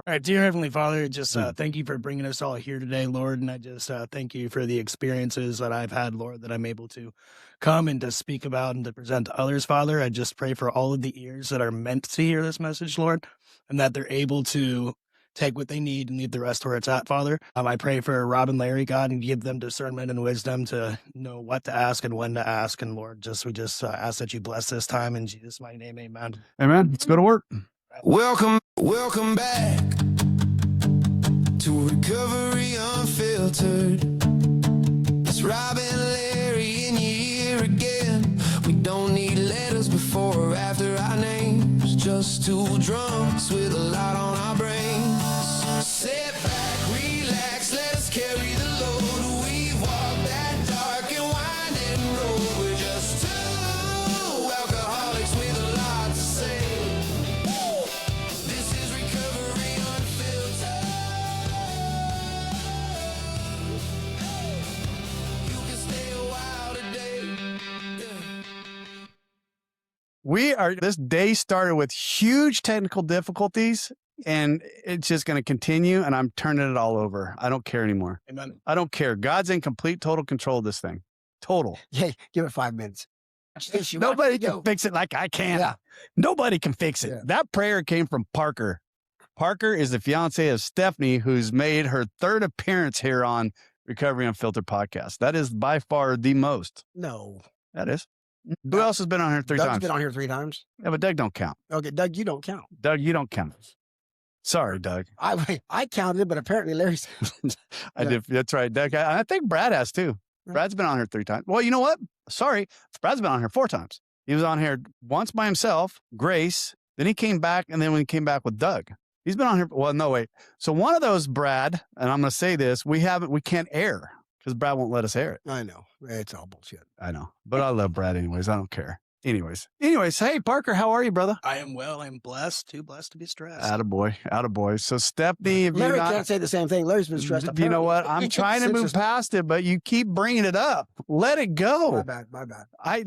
All right, dear Heavenly Father, just thank you for bringing us all here today, Lord. And I just thank you for the experiences that I've had, Lord, that I'm able to come and to speak about and to present to others, Father. I just pray for all of the ears that are meant to hear this message, Lord, and that they're able to take what they need and leave the rest where it's at, Father. I pray for Rob and Larry, God, and give them discernment and wisdom to know what to ask and when to ask. And Lord, we just ask that you bless this time in Jesus' mighty name, amen. Amen. Let's go to work. Welcome back to Recovery Unfiltered. It's Rob and Larry in your ear again. We don't need letters before or after our names, just two drunks with a lot on our brains. Sit back, relax, let us carry the load. We walk that dark and winding road. We're just two alcoholics with a lot to say. This is Recovery Unfiltered. You can stay a while today. Yeah. This day started with huge technical difficulties, and it's just going to continue, and I'm turning it all over. I don't care anymore. Amen. I don't care. God's in complete, total control of this thing. Total. Yeah, give it 5 minutes. Nobody can fix it like I can. Yeah. Nobody can fix it. Yeah. That prayer came from Parker. Parker is the fiance of Stephanie, who's made her third appearance here on Recovery Unfiltered podcast. That is by far the most. No. That is. Who else has been on here three Doug's times? been on here 3 times. Yeah, but Doug don't count. Okay, Doug, you don't count. Doug, you don't count. Sorry, Doug. I counted, but apparently Larry's. I did. That's right, Doug. I think Brad has too. Brad's been on here 3 times. Well, you know what? Sorry. Brad's been on here 4 times. He was on here once by himself, Grace. Then he came back. And then when he came back with Doug, he's been on here. Well, no, wait. So one of those, Brad, and I'm going to say this, we can't air because Brad won't let us air it. I know. It's all bullshit. I know. But I love Brad anyways. I don't care. Anyways. Hey, Parker, how are you, brother? I am well. I'm blessed. Too blessed to be stressed. Attaboy. So Stephanie, if Larry you're not, can't say the same thing. Larry's been stressed. you know what? I'm trying to move past it, but you keep bringing it up. Let it go. My bad. I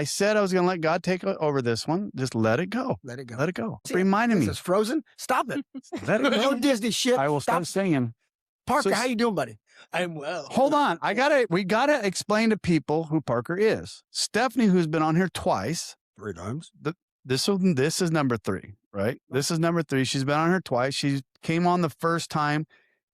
said I was going to let God take over this one. Just let it go. Let it go. Let it go. See, Reminding me. This is Frozen. Stop it. Let it No go. Disney shit. I will stop singing. Parker, So- how you doing, buddy? I'm well. Hold on. We gotta explain to people who Parker is. Stephanie, who's been on here twice. 3 times. This is number 3, right? This is number 3. She's been on here twice. She came on the first time,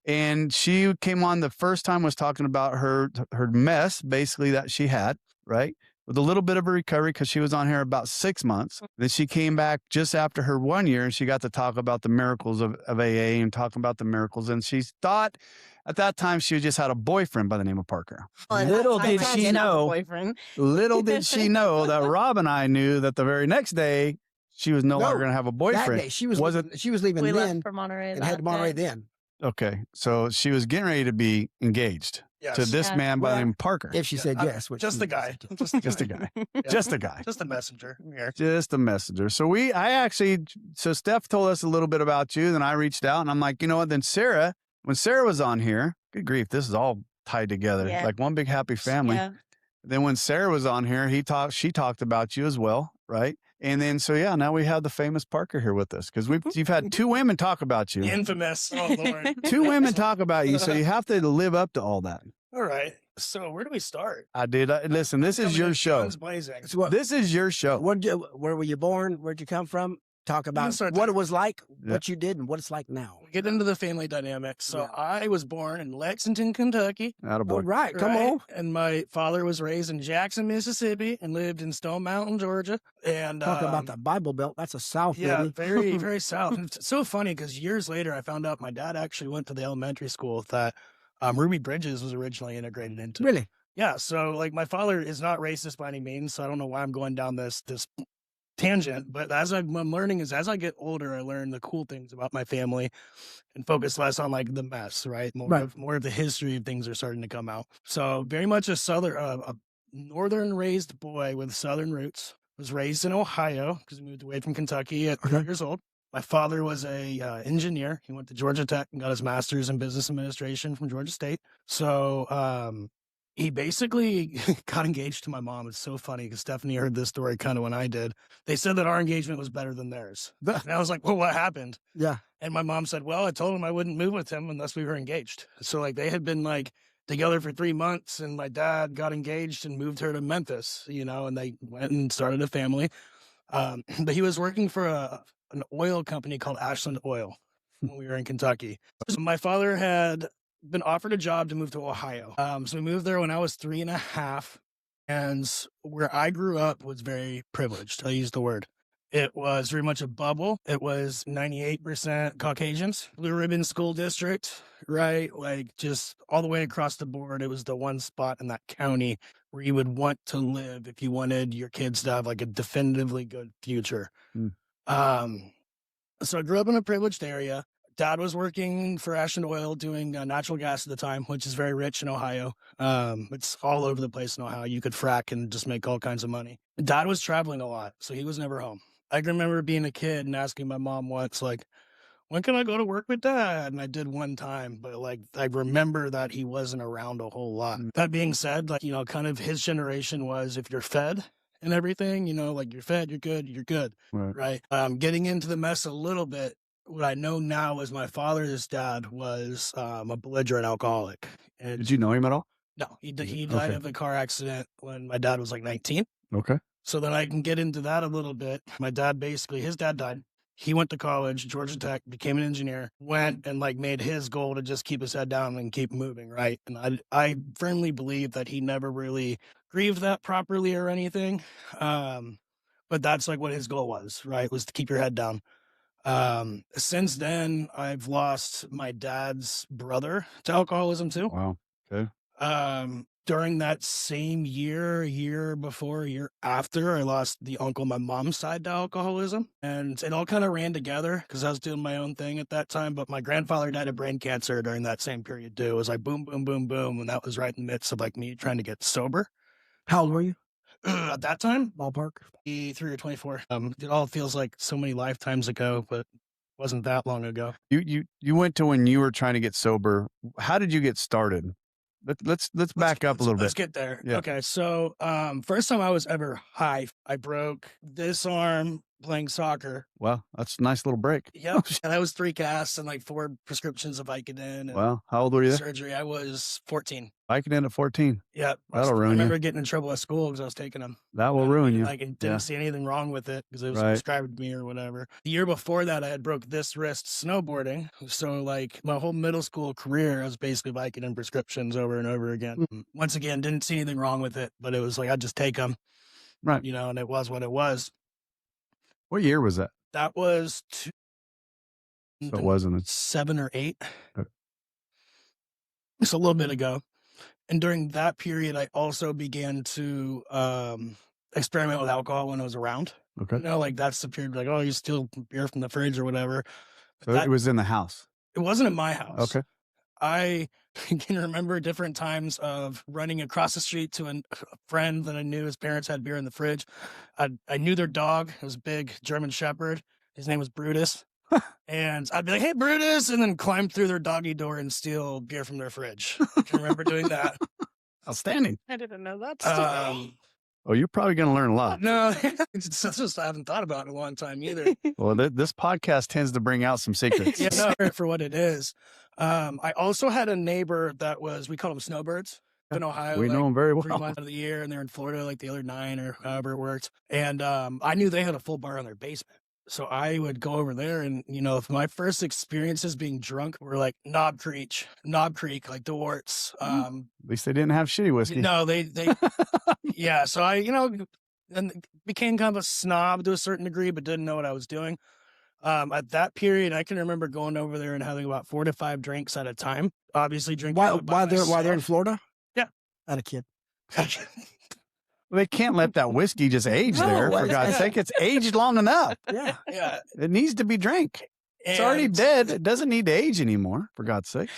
and she came on the first time was talking about her mess, basically, that she had, right? With a little bit of a recovery because she was on here about 6 months. Then she came back just after her 1 year, and she got to talk about the miracles of AA and talking about the miracles. And she thought at that time she just had a boyfriend by the name of Parker. Little did she know that Rob and I knew that the very next day she was no longer going to have a boyfriend. That day, she was leaving We then left for Monterey and head to Monterey then. Okay, so she was getting ready to be engaged to this man by the name of Parker. If she said yes. Which Just the guy. Just Just a guy. Yeah. Just a guy. Just a messenger. Here. Just a messenger. So Steph told us a little bit about you. Then I reached out and I'm like, you know what? Then when Sarah was on here, good grief, this is all tied together like one big happy family. Yeah. Then when Sarah was on here, she talked about you as well, right? And then now we have the famous Parker here with us because you've had 2 women talk about you. Infamous. Oh, Lord. 2 women talk about you, so you have to live up to all that. All right. So where do we start? Listen, this is your show. Guns blazing. This is your show. Where were you born? Where'd you come from? Talk about what it was like, what you did, and what it's like now. We get into the family dynamics. So I was born in Lexington, Kentucky. Attaboy. All right, come on. And my father was raised in Jackson, Mississippi, and lived in Stone Mountain, Georgia. And Talk about the Bible Belt. That's a South, yeah, baby. very, very South. And it's so funny because years later, I found out my dad actually went to the elementary school that Ruby Bridges was originally integrated into. Really? Yeah. So like my father is not racist by any means. So I don't know why I'm going down this tangent, but as I'm learning as I get older, I learn the cool things about my family and focus less on like the mess, right? More of the history of things are starting to come out. So very much a northern raised boy with Southern roots. Was raised in Ohio because he moved away from Kentucky at 3 years old. My father was a engineer. He went to Georgia Tech and got his master's in business administration from Georgia State. So He basically got engaged to my mom. It's so funny because Stephanie heard this story kind of when I did. They said that our engagement was better than theirs. And I was like, well, what happened? Yeah. And my mom said, well, I told him I wouldn't move with him unless we were engaged. So like they had been like together for 3 months, and my dad got engaged and moved her to Memphis, and they went and started a family. But he was working for an oil company called Ashland Oil when we were in Kentucky. So my father had been offered a job to move to Ohio. So we moved there when I was 3.5. And where I grew up was very privileged. I'll use the word. It was very much a bubble. It was 98% Caucasians, Blue Ribbon School District, right? Like just all the way across the board. It was the one spot in that county where you would want to live if you wanted your kids to have like a definitively good future. So I grew up in a privileged area. Dad was working for Ashland Oil doing natural gas at the time, which is very rich in Ohio. It's all over the place in Ohio. You could frack and just make all kinds of money. Dad was traveling a lot, so he was never home. I can remember being a kid and asking my mom once, like, when can I go to work with Dad? And I did one time, but like, I remember that he wasn't around a whole lot. That being said, like, kind of his generation was if you're fed and everything, like you're fed, you're good, right? Getting into the mess a little bit, what I know now is my father's dad was a belligerent alcoholic. And Did you know him at all? no, he died of a car accident when my dad was like 19. Okay. So then I can get into that a little bit. My dad his dad died. He went to college, Georgia Tech, became an engineer, went and like made his goal to just keep his head down and keep moving, right? And I firmly believe that he never really grieved that properly or anything. But that's like what his goal was, right? Was to keep your head down. Since then, I've lost my dad's brother to alcoholism too. Wow. Okay. During that same year before, year after, I lost the uncle on my mom's side to alcoholism. And it all kind of ran together because I was doing my own thing at that time. But my grandfather died of brain cancer during that same period too. It was like boom, boom, boom, boom. And that was right in the midst of like me trying to get sober. How old were you? At that time, Ballpark? 23 or 24. It all feels like so many lifetimes ago, but wasn't that long ago. You went to when you were trying to get sober. How did you get started? Let's back up a little bit. Let's get there. Yeah. Okay. So, first time I was ever high, I broke this arm playing soccer. Well, that's a nice little break. Yep. And I was 3 casts and like 4 prescriptions of Vicodin. And well, how old were you? Surgery. I was 14. Vicodin at 14. Yep. That'll ruin you. I remember getting in trouble at school because I was taking them. That will ruin you. I didn't see anything wrong with it because it was Right. prescribed to me or whatever. The year before that, I had broke this wrist snowboarding. So like my whole middle school career, I was basically Vicodin prescriptions over and over again. Once again, didn't see anything wrong with it, but it was like, I'd just take them. Right. And it was what it was. What year was that? That was So it wasn't 7 or 8. Okay. It's a little bit ago. And during that period, I also began to experiment with alcohol when I was around. Okay. Like that's the period like, oh, you steal beer from the fridge or whatever. So it was in the house. It wasn't at my house. Okay. I can remember different times of running across the street to a friend that I knew his parents had beer in the fridge. I knew their dog. It was a big German Shepherd. His name was Brutus. And I'd be like, hey, Brutus, and then climb through their doggy door and steal beer from their fridge. I can remember doing that. Outstanding. I didn't know that story. Oh, you're probably going to learn a lot. No, it's just I haven't thought about it in a long time either. Well, this podcast tends to bring out some secrets. Yeah, no, for what it is. I also had a neighbor that we called them snowbirds in Ohio. We know them very 3 well. months of the year, and they're in Florida like the other 9 or however it worked. And I knew they had a full bar in their basement. So I would go over there and, if my first experiences being drunk were like Knob Creek, like the Warts. At least they didn't have shitty whiskey. No, they yeah. So I, and became kind of a snob to a certain degree, but didn't know what I was doing. At that period, I can remember going over there and having about 4 to 5 drinks at a time. Obviously drinking. While they're in Florida? Yeah. Not a kid. They can't let that whiskey just age there, for God's sake. It's aged long enough. Yeah. Yeah. It needs to be drank. It's already dead. It doesn't need to age anymore, for God's sake.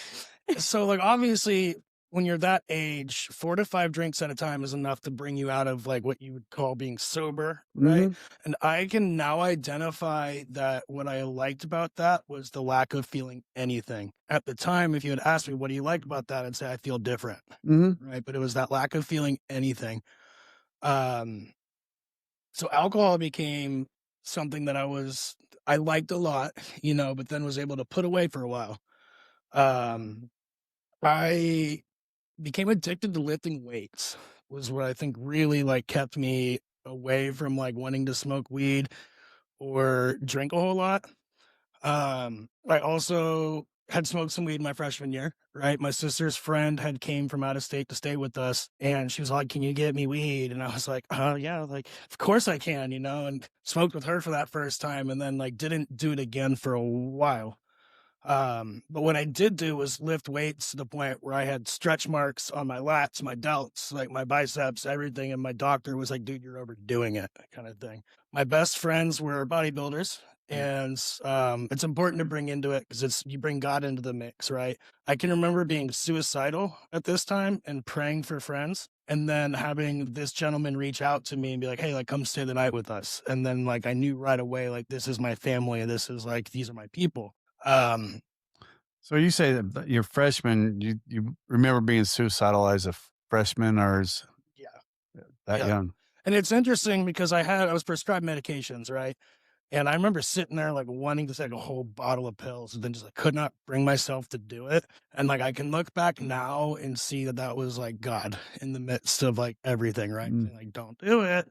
So, like, obviously, when you're that age, 4 to 5 drinks at a time is enough to bring you out of like what you would call being sober, right? And I can now identify that what I liked about that was the lack of feeling anything. At the time, if you had asked me, what do you like about that? I'd say I feel different, right? But it was that lack of feeling anything. So alcohol became something that I liked a lot, you know, but then was able to put away for a while. I became addicted to lifting weights was what I think really like kept me away from like wanting to smoke weed or drink a whole lot. I also had smoked some weed my freshman year, right? My sister's friend had came from out of state to stay with us, and she was like, "Can you get me weed?" And I was like, "Oh yeah, like of course I can," you know, and smoked with her for that first time and then like didn't do it again for a while. But what I did do was lift weights to the point where I had stretch marks on my lats, my delts, like my biceps, everything. And my doctor was like, dude, you're overdoing it, kind of thing. My best friends were bodybuilders. And it's important to bring into it because you bring God into the mix, right? I can remember being suicidal at this time and praying for friends. And then having this gentleman reach out to me and be like, hey, like, come stay the night with us. And then like, I knew right away, like, this is my family. This is like, these are my people. So you say that you're freshman, you remember being suicidal as a freshman or as that young? And it's interesting because I was prescribed medications, right? And I remember sitting there like wanting to take a whole bottle of pills and then just like could not bring myself to do it. And like I can look back now and see that was like God in the midst of like everything, right? Like, don't do it.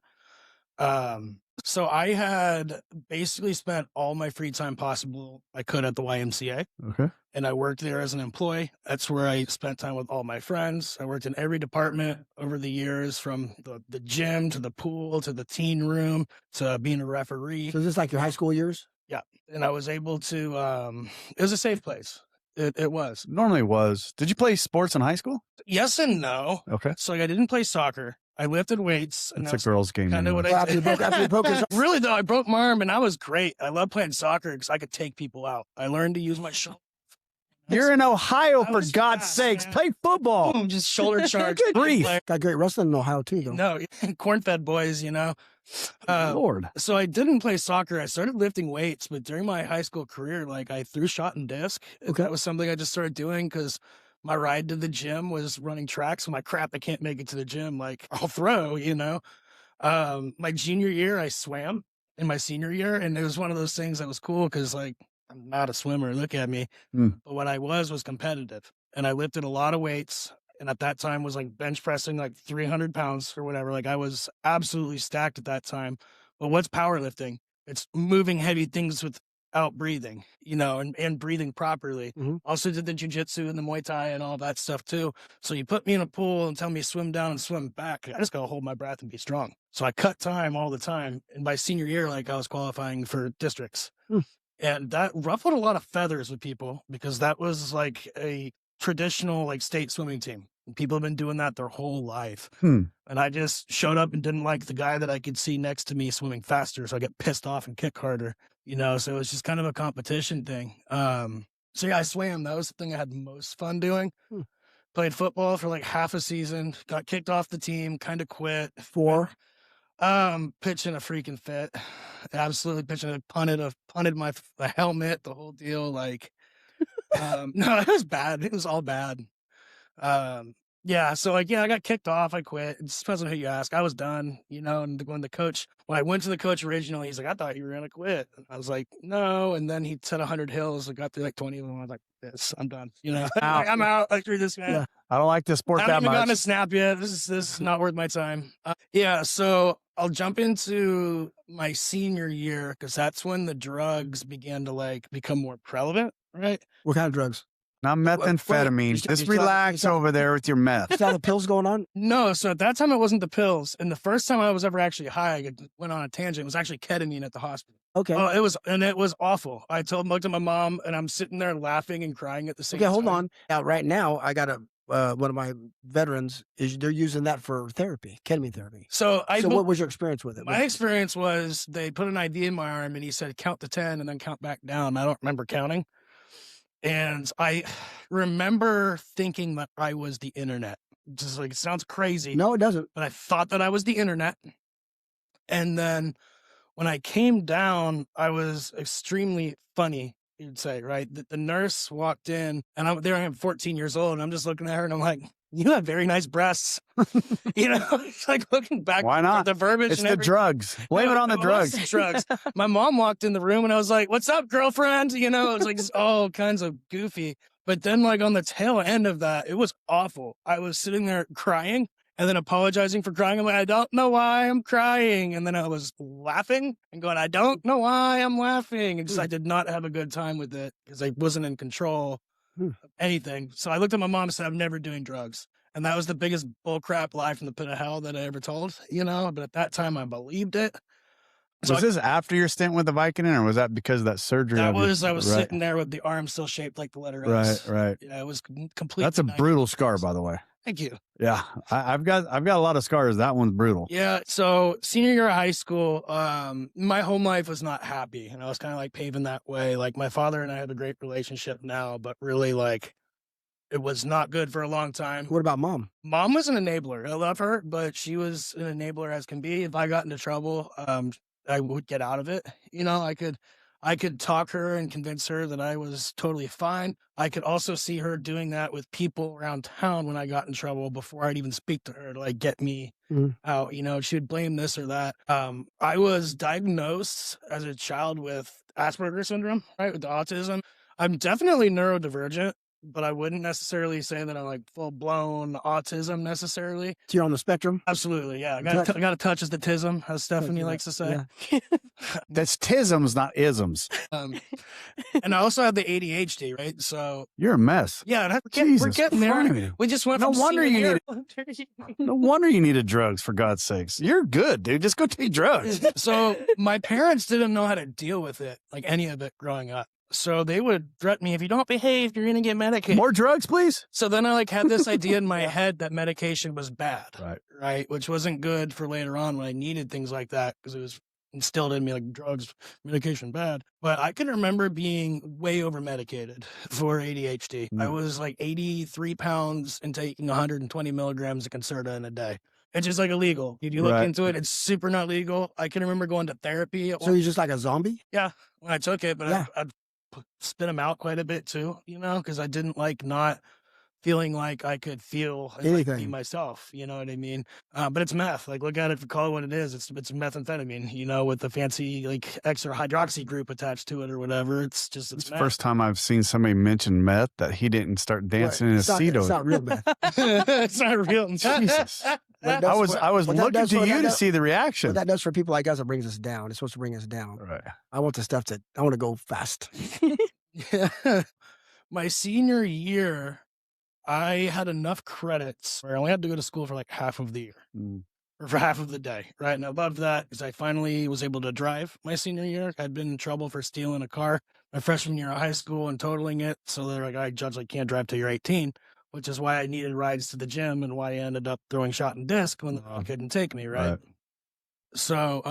So I had basically spent all my free time possible I could at the YMCA. Okay. And I worked there as an employee. That's where I spent time with all my friends. I worked in every department over the years, from the gym to the pool to the teen room to being a referee. So is this like your high school years? Yeah. And I was able to, it was a safe place. It was. Normally was. Did you play sports in high school? Yes and no. Okay. So like, I didn't play soccer. I lifted weights. And it's a girl's game. Kind of what I did. After you broke his Really though, I broke my arm and I was great. I love playing soccer because I could take people out. I learned to use my shoulder. You're in Ohio, for God's sakes. Man. Play football. Boom, just shoulder charge. Got great wrestling in Ohio too, though. No, corn-fed boys, you know. Lord. So I didn't play soccer. I started lifting weights, but during my high school career, like I threw shot and disc. Okay. That was something I just started doing because my ride to the gym was running track. So my crap, I can't make it to the gym. Like I'll throw, you know. My junior year, I swam in my senior year, and it was one of those things that was cool because like I'm not a swimmer. Look at me. But what I was competitive, and I lifted a lot of weights. And at that time was like bench pressing like 300 pounds or whatever. Like I was absolutely stacked at that time. But what's powerlifting? It's moving heavy things without breathing, you know, and breathing properly. Also did the jiu-jitsu and the Muay Thai and all that stuff too. So you put me in a pool and tell me swim down and swim back. I just got to hold my breath and be strong. So I cut time all the time. And by senior year, like I was qualifying for districts. And that ruffled a lot of feathers with people because that was like a traditional like state swimming team. People have been doing that their whole life. And I just showed up and didn't like the guy that I could see next to me swimming faster. So I get pissed off and kick harder, you know? So it was just kind of a competition thing. So yeah, I swam. That was the thing I had the most fun doing. Played football for like half a season, got kicked off the team, kind of quit. Pitching a freaking fit. Absolutely pitching a punted my helmet, the whole deal. Like, no, it was bad. It was all bad. Yeah. So like, yeah, I got kicked off. I quit. It just depends on who you ask. I was done, you know, and when I went to the coach originally, he's like, I thought you were going to quit. And I was like, no. And then he said 100 hills. I got through like 20 of them. I was like, this, I'm done. You know, like, I'm out. Like, through this, man. Yeah. I don't like this sport that much. I haven't gotten a snap yet. This is not worth my time. Yeah. So I'll jump into my senior year because that's when the drugs began to like become more prevalent, right? What kind of drugs? Not methamphetamine. Just relax over there with your meth. Is that the pills going on? No. So at that time, it wasn't the pills. And the first time I was ever actually high, I went on a tangent. It was actually ketamine at the hospital. Okay. Oh, it was awful. I looked at my mom and I'm sitting there laughing and crying at the same time. Okay, hold on. Now, right now, I got one of my veterans they're using that for therapy, ketamine therapy. So what was your experience with it? My experience was they put an IV in my arm and he said, count to 10 and then count back down. I don't remember counting. And I remember thinking that I was the internet. Just like, it sounds crazy. No, it doesn't. But I thought that I was the internet. And then when I came down, I was extremely funny, you'd say, right? The nurse walked in, and I am 14 years old, and I'm just looking at her, and I'm like, you have very nice breasts. It's like looking back. Why not? The verbiage. It's the drugs. Blame it on the drugs. Drugs. My mom walked in the room, and I was like, what's up, girlfriend? It was like just all kinds of goofy. But then, like, on the tail end of that, it was awful. I was sitting there crying and then apologizing for crying. I'm like, I don't know why I'm crying. And then I was laughing and going, I don't know why I'm laughing. And just, I did not have a good time with it because I wasn't in control of anything. So I looked at my mom and said, I'm never doing drugs. And that was the biggest bullcrap lie from the pit of hell that I ever told, but at that time I believed it. So was this after your stint with the Vicodin, or was that because of that surgery? I was sitting there with the arm still shaped like the letter S. Right. Yeah, it was completely. That's a brutal scar, by the way. Thank you. Yeah, I've got a lot of scars. That one's brutal. Yeah. So senior year of high school, my home life was not happy, and I was kind of like paving that way. Like my father and I have a great relationship now, but really like it was not good for a long time. What about mom? Mom was an enabler. I love her, but she was an enabler as can be. If I got into trouble, I would get out of it. I could talk her and convince her that I was totally fine. I could also see her doing that with people around town when I got in trouble before I'd even speak to her to like get me out. She would blame this or that. I was diagnosed as a child with Asperger's syndrome, right, with autism. I'm definitely neurodivergent, but I wouldn't necessarily say that I'm like full blown autism necessarily. So you're on the spectrum? Absolutely, yeah. I got to touch as the tism, as Stephanie likes to say. Yeah. That's tisms, not isms. And I also have the ADHD, right? So you're a mess. Yeah, we're getting there. We just went. No wonder you needed. No wonder you needed drugs. For God's sakes, you're good, dude. Just go take drugs. So my parents didn't know how to deal with it, like any of it, growing up. So they would threaten me, if you don't behave, you're going to get medicated. More drugs, please. So then I had this idea in my head that medication was bad, right? Which wasn't good for later on when I needed things like that because it was instilled in me like drugs, medication bad. But I can remember being way over medicated for ADHD. I was like 83 pounds and taking 120 milligrams of Concerta in a day. It's just like illegal. If you look into it, it's super not legal. I can remember going to therapy. So you're just like a zombie? Yeah, when I took it, but I'd spit them out quite a bit too, because I didn't like not feeling like I could feel anything, like, be myself. You know what I mean? But it's meth. Like, look at it, call it what it is. It's methamphetamine. With the fancy like extra hydroxy group attached to it or whatever. It's just it's the first time I've seen somebody mention meth that he didn't start dancing in his seat. It's not real meth. It's not real. Jesus. I was looking to you to see the reaction. What that does for people like us, it brings us down. It's supposed to bring us down. Right. I want the stuff I want to go fast. Yeah. My senior year, I had enough credits where I only had to go to school for like half of the year or for half of the day. Right. And above that, because I finally was able to drive my senior year. I'd been in trouble for stealing a car my freshman year of high school and totaling it. So they're like, I judge, can't drive till you're 18. Which is why I needed rides to the gym and why I ended up throwing shot and disc when they couldn't take me, right? So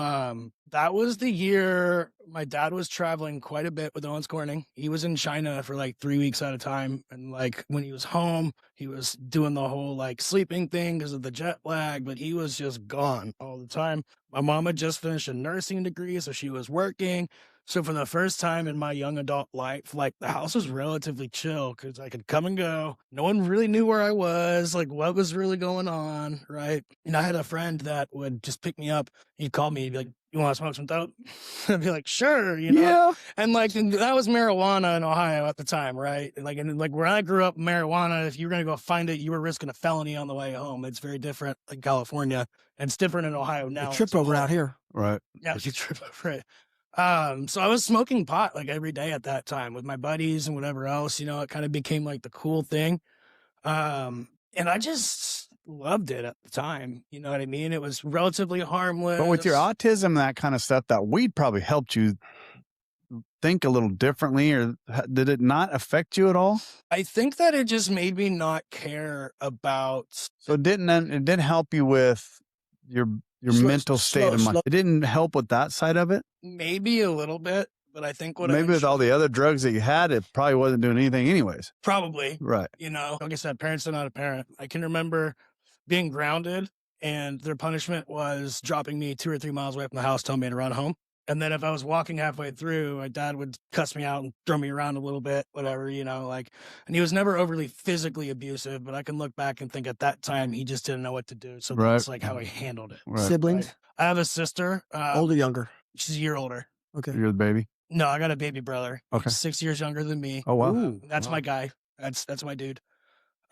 that was the year my dad was traveling quite a bit with Owens Corning. He was in China for like 3 weeks at a time. And like when he was home, he was doing the whole like sleeping thing because of the jet lag, but he was just gone all the time. My mom had just finished a nursing degree, so she was working. So for the first time in my young adult life, like the house was relatively chill because I could come and go. No one really knew where I was, like what was really going on, right? And I had a friend that would just pick me up. He'd call me, he'd be like, you want to smoke some dope? I'd be like, sure, Yeah. And like, and that was marijuana in Ohio at the time, right? And like where I grew up, marijuana, if you were going to go find it, you were risking a felony on the way home. It's very different in California. And it's different in Ohio now. You trip over out here. Right. Yeah, you trip over it. So I was smoking pot like every day at that time with my buddies and whatever else, it kind of became like the cool thing. And I just loved it at the time. You know what I mean? It was relatively harmless. But with your autism, that kind of stuff, that weed probably helped you think a little differently, or did it not affect you at all? I think that it just made me not care about. So it didn't help you with your mental state of mind. It didn't help with that side of it? Maybe a little bit, But I think what maybe with all the other drugs that you had, it probably wasn't doing anything anyways. probably, Right. like I said, parents are not a parent. I can remember being grounded and their punishment was dropping me 2 or 3 miles away from the house, telling me to run home. And then if I was walking halfway through, my dad would cuss me out and throw me around a little bit, whatever, and he was never overly physically abusive, but I can look back and think at that time, he just didn't know what to do. So that's like how he handled it. Right. Siblings? Right. I have a sister. Older, younger? She's a year older. Okay. You're the baby? No, I got a baby brother. Okay. He's 6 years younger than me. Oh, wow. That's my guy. That's my dude.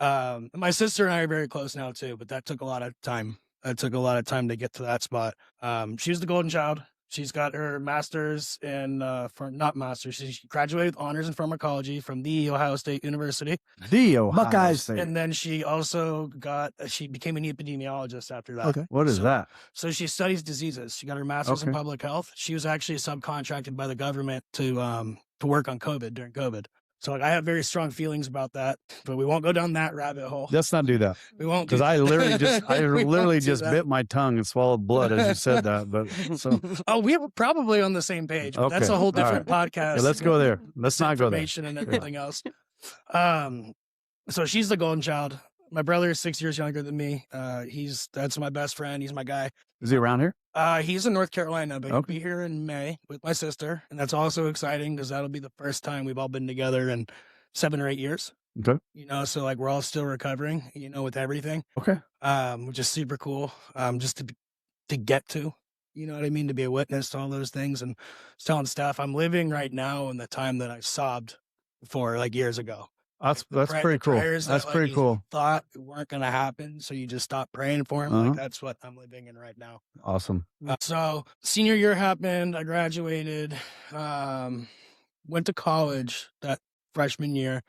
My sister and I are very close now too, but that took a lot of time. To get to that spot. She was the golden child. She's got her master's in, not master's, she graduated with honors in pharmacology from the Ohio State University. The Ohio Buckeyes. State. And then she also she became an epidemiologist after that. Okay. What is that? So she studies diseases. She got her master's in public health. She was actually subcontracted by the government to work on COVID during COVID. So I have very strong feelings about that, but we won't go down that rabbit hole. Let's not do that. We won't, because I literally just bit my tongue and swallowed blood as you said that. But so we were probably on the same page. But that's a whole different podcast. Yeah, let's go there. Let's not go there. Information and everything else. So she's the golden child. My brother is 6 years younger than me. That's my best friend. He's my guy. Is he around here? He's in North Carolina, but he'll be here in May with my sister. And that's also exciting because that'll be the first time we've all been together in 7 or 8 years. Okay. So like we're all still recovering, with everything. Okay. Which is super cool. Just to get to, to be a witness to all those things and telling stuff. I'm living right now in the time that I sobbed for like years ago. That's pretty cool. That's pretty cool. Thought weren't going to happen, so you just stop praying for him. Like that's what I'm living in right now. Awesome. So senior year happened. I graduated, went to college that freshman year,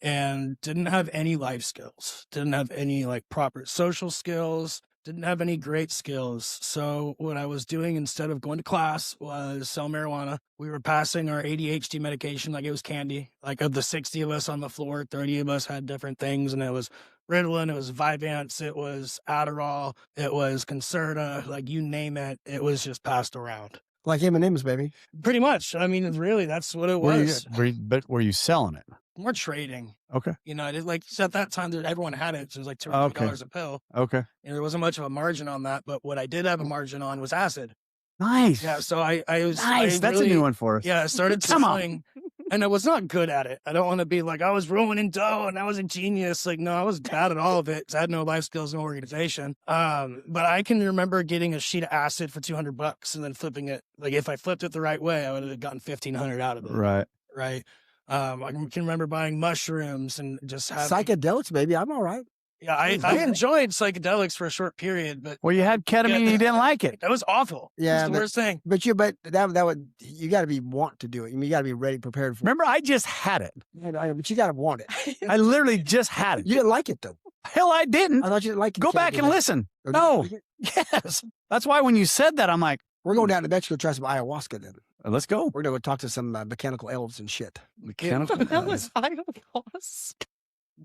and didn't have any life skills. Didn't have any like proper social skills. Didn't have any great skills. So what I was doing instead of going to class was sell marijuana. We were passing our ADHD medication like it was candy. Like of the 60 of us on the floor, 30 of us had different things. And it was Ritalin, it was Vyvanse, it was Adderall, it was Concerta, like you name it. It was just passed around. Like M&M's, baby. Pretty much. I mean, really, that's what it was. But were you selling it? More trading. Okay. Like at that time, everyone had it. So it was like $200 a pill. Okay. And there wasn't much of a margin on that. But what I did have a margin on was acid. Nice. Yeah. So I was nice. That's really, a new one for us. Yeah. I started selling, and I was not good at it. I don't want to be like I was ruining dough and I was a genius. Like no, I was bad at all of it because I had no life skills, no organization. But I can remember getting a sheet of acid for $200 and then flipping it. Like if I flipped it the right way, I would have gotten $1,500 out of it. Right. Right. I can remember buying mushrooms and just having psychedelics, baby. I'm all right. Yeah, I enjoyed psychedelics for a short period, but you had ketamine and you didn't like it. That was awful. Yeah, that's the worst thing. But that would you got to want to do it. I mean, you got to be ready, prepared for. Remember, I just had it. But you got to want it. I literally just had it. You didn't like it though. Hell, I didn't. I thought you didn't like it. Go back and listen. No. Yes. That's why when you said that, I'm like, we're going down to Mexico to try some ayahuasca then. Let's go. We're going to go talk to some mechanical elves and shit. Mechanical That was ayahuasca.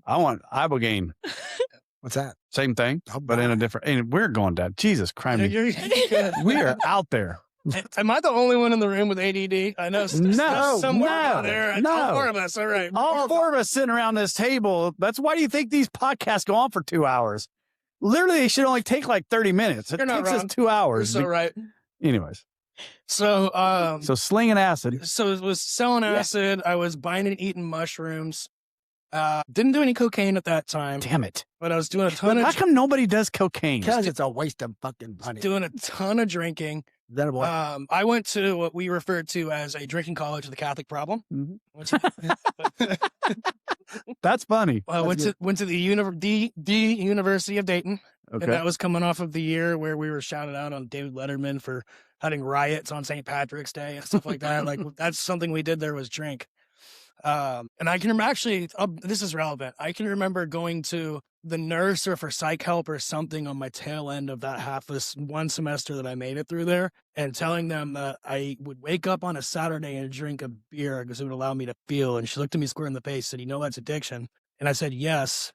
I want ibogaine. What's that? Same thing, but in a different. And we're going down. Jesus Christ! We are out there. Am I the only one in the room with ADD? I know. Somewhere there. All 4 of us. All right. All 4 of us sitting around this table. That's why do you think these podcasts go on for 2 hours? Literally, they should only take like 30 minutes. It takes us 2 hours. You're so right. Anyways. So slinging acid. So it was selling acid. I was buying and eating mushrooms. Didn't do any cocaine at that time. Damn it. But I was doing a ton of... How come nobody does cocaine? Because it's a waste of fucking money. Doing a ton of drinking. That boy. I went to what we referred to as a drinking college with a Catholic problem. Mm-hmm. That's funny. I went to the University of Dayton. Okay. And that was coming off of the year where we were shouted out on David Letterman for having riots on St. Patrick's Day and stuff like that. Like that's something we did there was drink. And I can remember this is relevant. I can remember going to the nurse or for psych help or something on my tail end of that one semester that I made it through there and telling them that I would wake up on a Saturday and drink a beer because it would allow me to feel. And she looked at me square in the face and said, that's addiction. And I said, yes,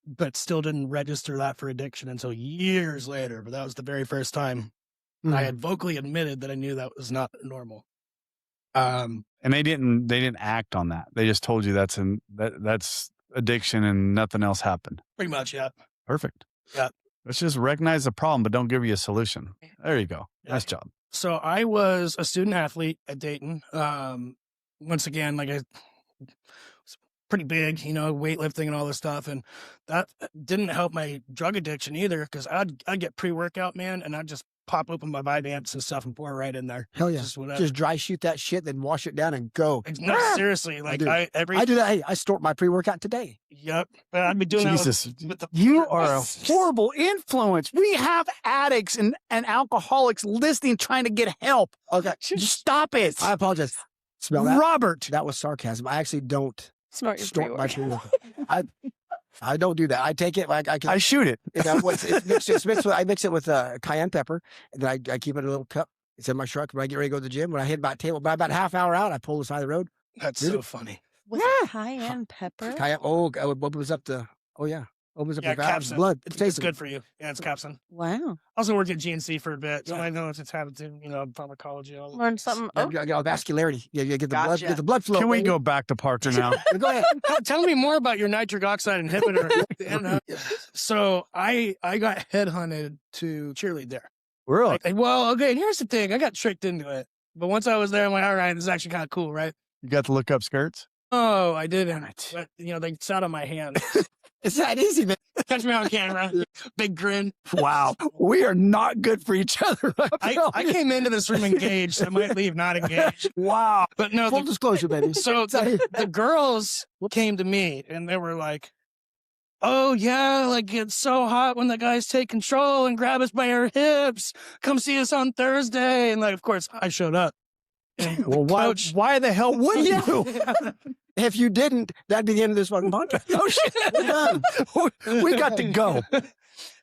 but still didn't register that for addiction until years later. But that was the very first time I had vocally admitted that I knew that was not normal. And they didn't act on that. They just told you that's addiction and nothing else happened. Pretty much, yeah. Perfect. Yeah. Let's just recognize the problem, but don't give you a solution. There you go. Yeah. Nice job. So I was a student athlete at Dayton. Once again, like I was pretty big, weightlifting and all this stuff. And that didn't help my drug addiction either, because I'd get pre-workout, man, and I'd just pop open my Vyvanse and stuff and pour it right in there. Hell yeah. Just whatever. Just dry shoot that shit, then wash it down and go. No, seriously. Like I do that. Hey, I snort my pre-workout today. Yep. But I'd be doing Jesus. that with the You are a horrible influence. We have addicts and alcoholics listening, trying to get help. Okay. Stop it. I apologize. Smell that? Robert. That was sarcasm. I actually don't Snort your snort my pre-workout. pre-workout. I don't do that. I take it like I can. I shoot it. I mix it with cayenne pepper, and then I keep it in a little cup. It's in my truck when I get ready to go to the gym. When I hit about a half hour out, I pull the side of the road. That's so funny. Was it cayenne pepper? Cayenne. It opens up the. Oh yeah, opens up Yeah, the valves, capsaicin. blood. It's good for you. Yeah, it's capsaicin. Wow. I also worked at GNC for a bit, so Yeah. I know it's happened to pharmacology. All Learn something. You Oh, got vascularity. Yeah, you get the blood. Gotcha. Get the blood flow. Can we baby. go back to Parker now? Go ahead. Tell me more about your nitric oxide inhibitor. So I got headhunted to cheerlead there. Really? Well, okay, and here's the thing. I got tricked into it. But once I was there, I'm like, all right, this is actually kind of cool, right? You got to look up skirts? Oh, I didn't. But, they sat on my hand. It's that easy, man. Catch me on camera. Big grin. Wow. We are not good for each other. I came into this room engaged. I might leave not engaged. Wow. But no, Full disclosure, baby. so the girls came to me and they were like, oh yeah, like it's so hot when the guys take control and grab us by our hips. Come see us on Thursday. And like, of course, I showed up. And Well, coach, why the hell would you? If you didn't, that'd be the end of this fucking podcast. Oh, shit. We're done. We got to go.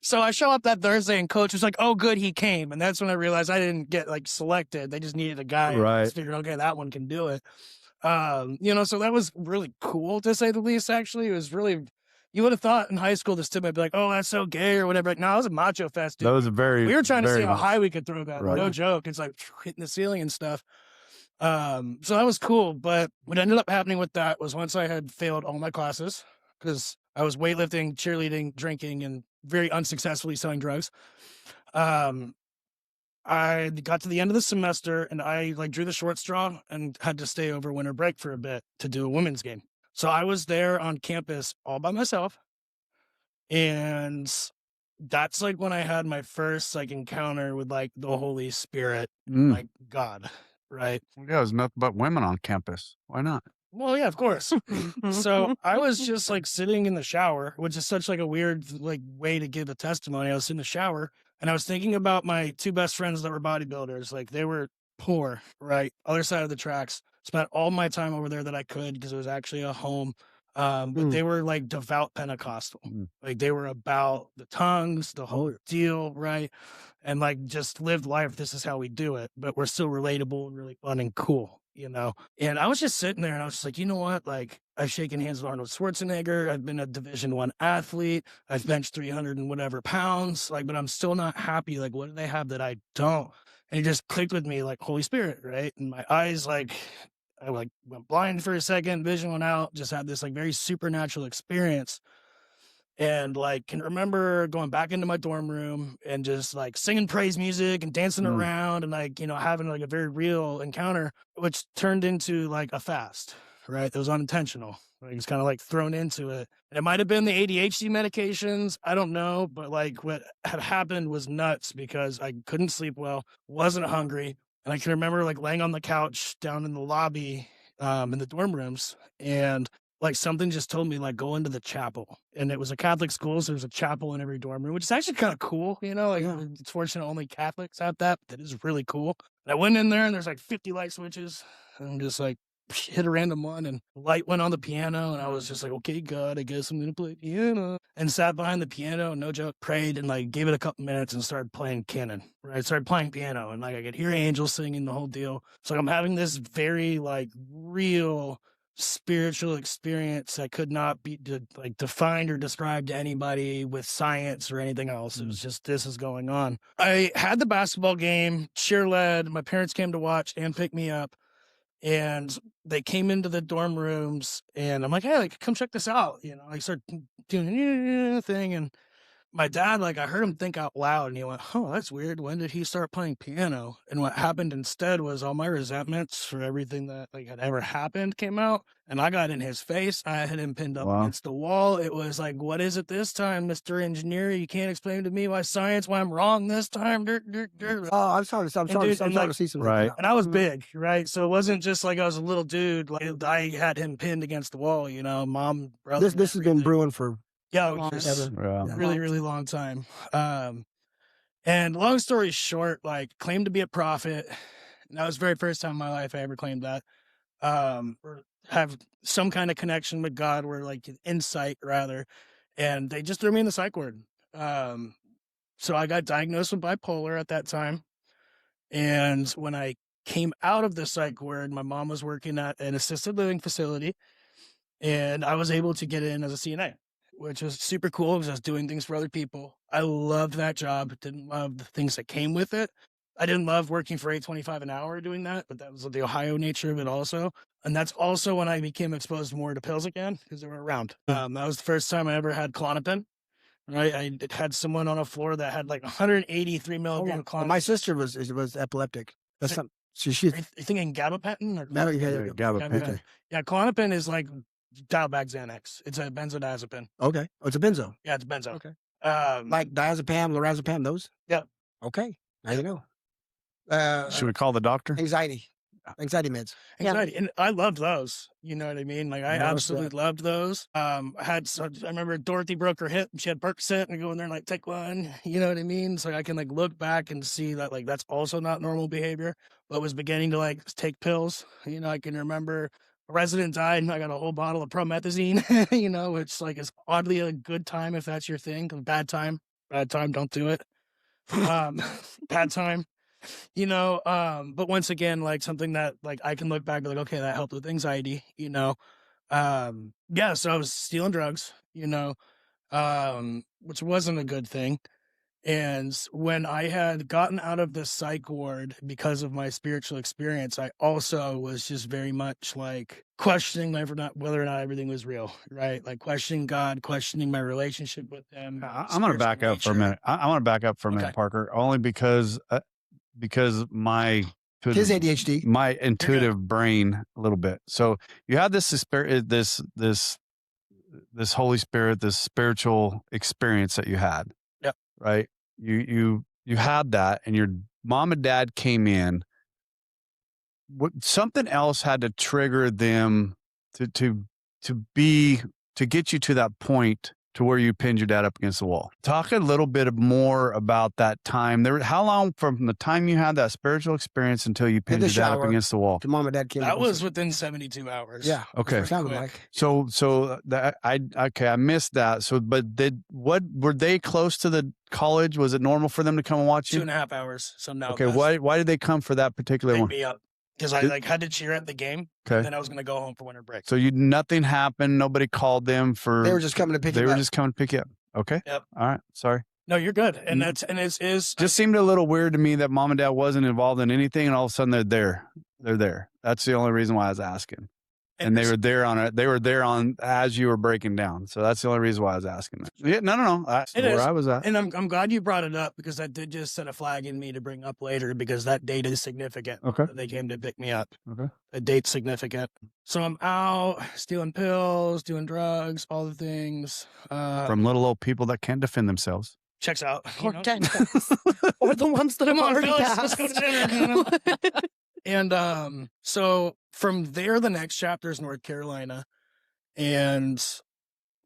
So I show up that Thursday and coach was like, oh, good, he came. And that's when I realized I didn't get like selected. They just needed a guy. Right. I just figured, okay, that one can do it. So that was really cool to say the least, actually. It was really, you would have thought in high school this tip might be like, oh, that's so gay or whatever. Like, no, it was a macho fest, dude. That was a very. We were trying to very see how much- high we could throw that. Right. No joke. It's like hitting the ceiling and stuff. So that was cool. But what ended up happening with that was once I had failed all my classes because I was weightlifting, cheerleading, drinking, and very unsuccessfully selling drugs. I got to the end of the semester and I drew the short straw and had to stay over winter break for a bit to do a women's game. So I was there on campus all by myself. And that's when I had my first encounter with the Holy Spirit, Mm. God, right? Yeah, there's nothing but women on campus. Why not? Well, yeah, of course. So I was just sitting in the shower, which is such a weird way to give a testimony. I was in the shower and I was thinking about my two best friends that were bodybuilders. They were poor, right? Other side of the tracks. Spent all my time over there that I could because it was actually a home. But they were devout Pentecostal. They were about the tongues, the whole deal, right? And just lived life. This is how we do it. But we're still relatable and really fun and cool, And I was just sitting there and I was just like, you know what? I've shaken hands with Arnold Schwarzenegger. I've been a Division I athlete. I've benched 300 and whatever pounds. But I'm still not happy. What do they have that I don't? And it just clicked with me Holy Spirit, right? And my eyes I went blind for a second, vision went out, just had this very supernatural experience. And can remember going back into my dorm room and just singing praise music and dancing around and having a very real encounter, which turned into a fast, right? It was unintentional. It was kind of thrown into it. And it might have been the ADHD medications. I don't know. But what had happened was nuts because I couldn't sleep well, wasn't hungry. And I can remember laying on the couch down in the lobby in the dorm rooms and something just told me go into the chapel. And it was a Catholic school, so there's a chapel in every dorm room, which is actually kind of cool, It's fortunate only Catholics have that. That is really cool. And I went in there and there's 50 light switches and I'm just hit a random one and light went on the piano and I was just okay, God, I guess I'm gonna play piano, and sat behind the piano, no joke, prayed and gave it a couple minutes and started playing canon, right? Started playing piano and I could hear angels singing, the whole deal. So I'm having this very real spiritual experience that could not be defined or described to anybody with science or anything else. It was just, this is going on. I had the basketball game, cheer led, my parents came to watch and pick me up. And they came into the dorm rooms, and I'm like, hey, like, come check this out. I start doing the thing, and my dad, like, I heard him think out loud, and he went, oh, that's weird. When did he start playing piano? And what happened instead was all my resentments for everything that like had ever happened came out, and I got in his face. I had him pinned up against the wall. It was like, what is it this time, Mr. Engineer? You can't explain to me why I'm wrong this time. Oh, I'm sorry. I'm sorry to see something. Right. And I was big, right? So it wasn't just like I was a little dude. Like I had him pinned against the wall, mom, brother. This has been brewing for really, really long time. And long story short, like claimed to be a prophet. And that was the very first time in my life I ever claimed that. Or have some kind of connection with God, or like insight rather. And they just threw me in the psych ward. So I got diagnosed with bipolar at that time. And when I came out of the psych ward, my mom was working at an assisted living facility, and I was able to get in as a CNA, which was super cool because I was doing things for other people. I loved that job. Didn't love the things that came with it. I didn't love working for $8.25 an hour doing that, but that was the Ohio nature of it also. And that's also when I became exposed more to pills again because they were around. That was the first time I ever had Klonopin. Right, I had someone on a floor that had like 183 milligram Klonopin. My sister was epileptic. That's something. She's. Are you thinking gabapentin or gabapentin? Yeah, Klonopin is like dial back Xanax. It's a benzodiazepine. Okay. Oh, it's a benzo. Yeah, it's benzo. Okay. Like diazepam, lorazepam, those? Yeah. Okay. Now you know. Should we call the doctor? Anxiety meds. Anxiety. And I loved those. You know what I mean? Like I absolutely loved those. I remember Dorothy broke her hip and she had Percocet, and I go in there and like take one. You know what I mean? So I can like look back and see that like that's also not normal behavior, but was beginning to like take pills. I can remember a resident died and I got a whole bottle of promethazine, which like is oddly a good time if that's your thing. Bad time, don't do it. Bad time. But once again, like something that like I can look back and like, okay, that helped with anxiety, so I was stealing drugs, which wasn't a good thing. And when I had gotten out of the psych ward because of my spiritual experience, I also was just very much like questioning whether or not everything was real, right? Like questioning God, questioning my relationship with him. I'm going to back up for a minute. I want to back up for a minute, Parker, only because my his ADHD, my intuitive brain a little bit. So you had this spirit, this Holy Spirit, this spiritual experience that you had. Yep. Right. You had that, and your mom and dad came in. Something else had to trigger them to get you to that point to where you pinned your dad up against the wall. Talk a little bit more about that time. How long from the time you had that spiritual experience until you pinned your dad up against the wall? The mom and dad came. That was within 72 hours. Yeah. Okay. Sounded like. So that I missed that. So, but were they close to the college? Was it normal for them to come and watch you? 2.5 hours. Some now. Okay. Why did they come for that particular one? Me up. Because I like had to cheer at the game. Okay. Then I was going to go home for winter break. So nothing happened. Nobody called them for. They were just coming to pick you up. They were just coming to pick you up. Okay. Yep. All right. Sorry. No, you're good. And it's just seemed a little weird to me that mom and dad wasn't involved in anything, and all of a sudden they're there. They're there. That's the only reason why I was asking. And they were there on it. They were there on as you were breaking down. So that's the only reason why I was asking that. Yeah, no. That's where I was at. And I'm glad you brought it up, because that did just set a flag in me to bring up later, because that date is significant. Okay. They came to pick me up. Okay. A date's significant. So I'm out stealing pills, doing drugs, all the things. From little old people that can't defend themselves. Checks out. Or dentists. Or the ones that have already passed. Let's go to dinner. And so from there, the next chapter is North Carolina. And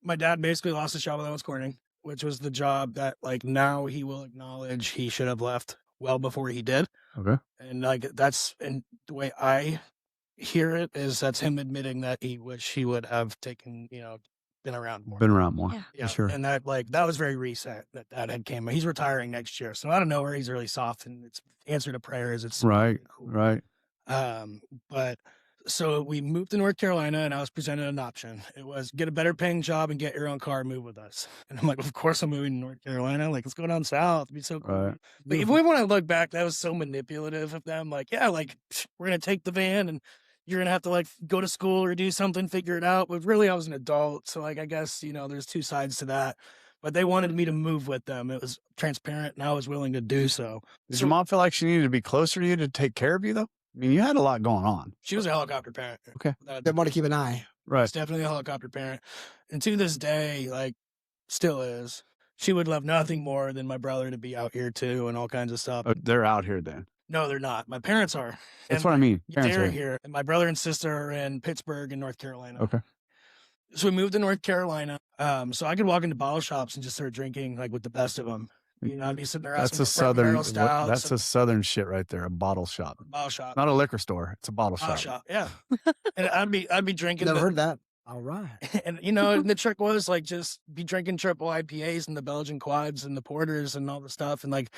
my dad basically lost his job while I was courting, which was the job that like now he will acknowledge he should have left well before he did. Okay. And like and the way I hear it is that's him admitting that he wish he would have taken, been around more. Yeah. Sure. And that was very recent that had came. He's retiring next year. So out of nowhere, he's really soft, and it's answer to prayers. It's right. Cool. Right. But so we moved to North Carolina, and I was presented an option. It was get a better paying job and get your own car and move with us. And I'm like, of course I'm moving to North Carolina. Like, let's go down south. It'd be so cool. Right. But even when I look back, that was so manipulative of them. Like, yeah, like we're going to take the van and, you're going to have to like go to school or do something, figure it out. But really I was an adult. So like, I guess, you know, there's two sides to that, but they wanted me to move with them. It was transparent and I was willing to do so. Did your mom feel like she needed to be closer to you to take care of you though? I mean, you had a lot going on. She was a helicopter parent. Okay. They want to keep an eye. Right. It's definitely a helicopter parent. And to this day, like, still is. She would love nothing more than my brother to be out here too and all kinds of stuff. Oh, they're out here then. No, they're not. My parents are. That's And what I mean. Parents they're are here. And my brother and sister are in Pittsburgh in North Carolina. Okay. So we moved to North Carolina. So I could walk into bottle shops and just start drinking like with the best of them. You know, I'd be sitting there That's asking a southern. stouts. That's a southern shit right there. A bottle shop, bottle shop. not a liquor store. It's a bottle Bottle shop. shop. Yeah. And I'd be drinking. Never heard that. All right. And you know, and the trick was like just be drinking triple IPAs and the Belgian quads and the porters and all the stuff, and like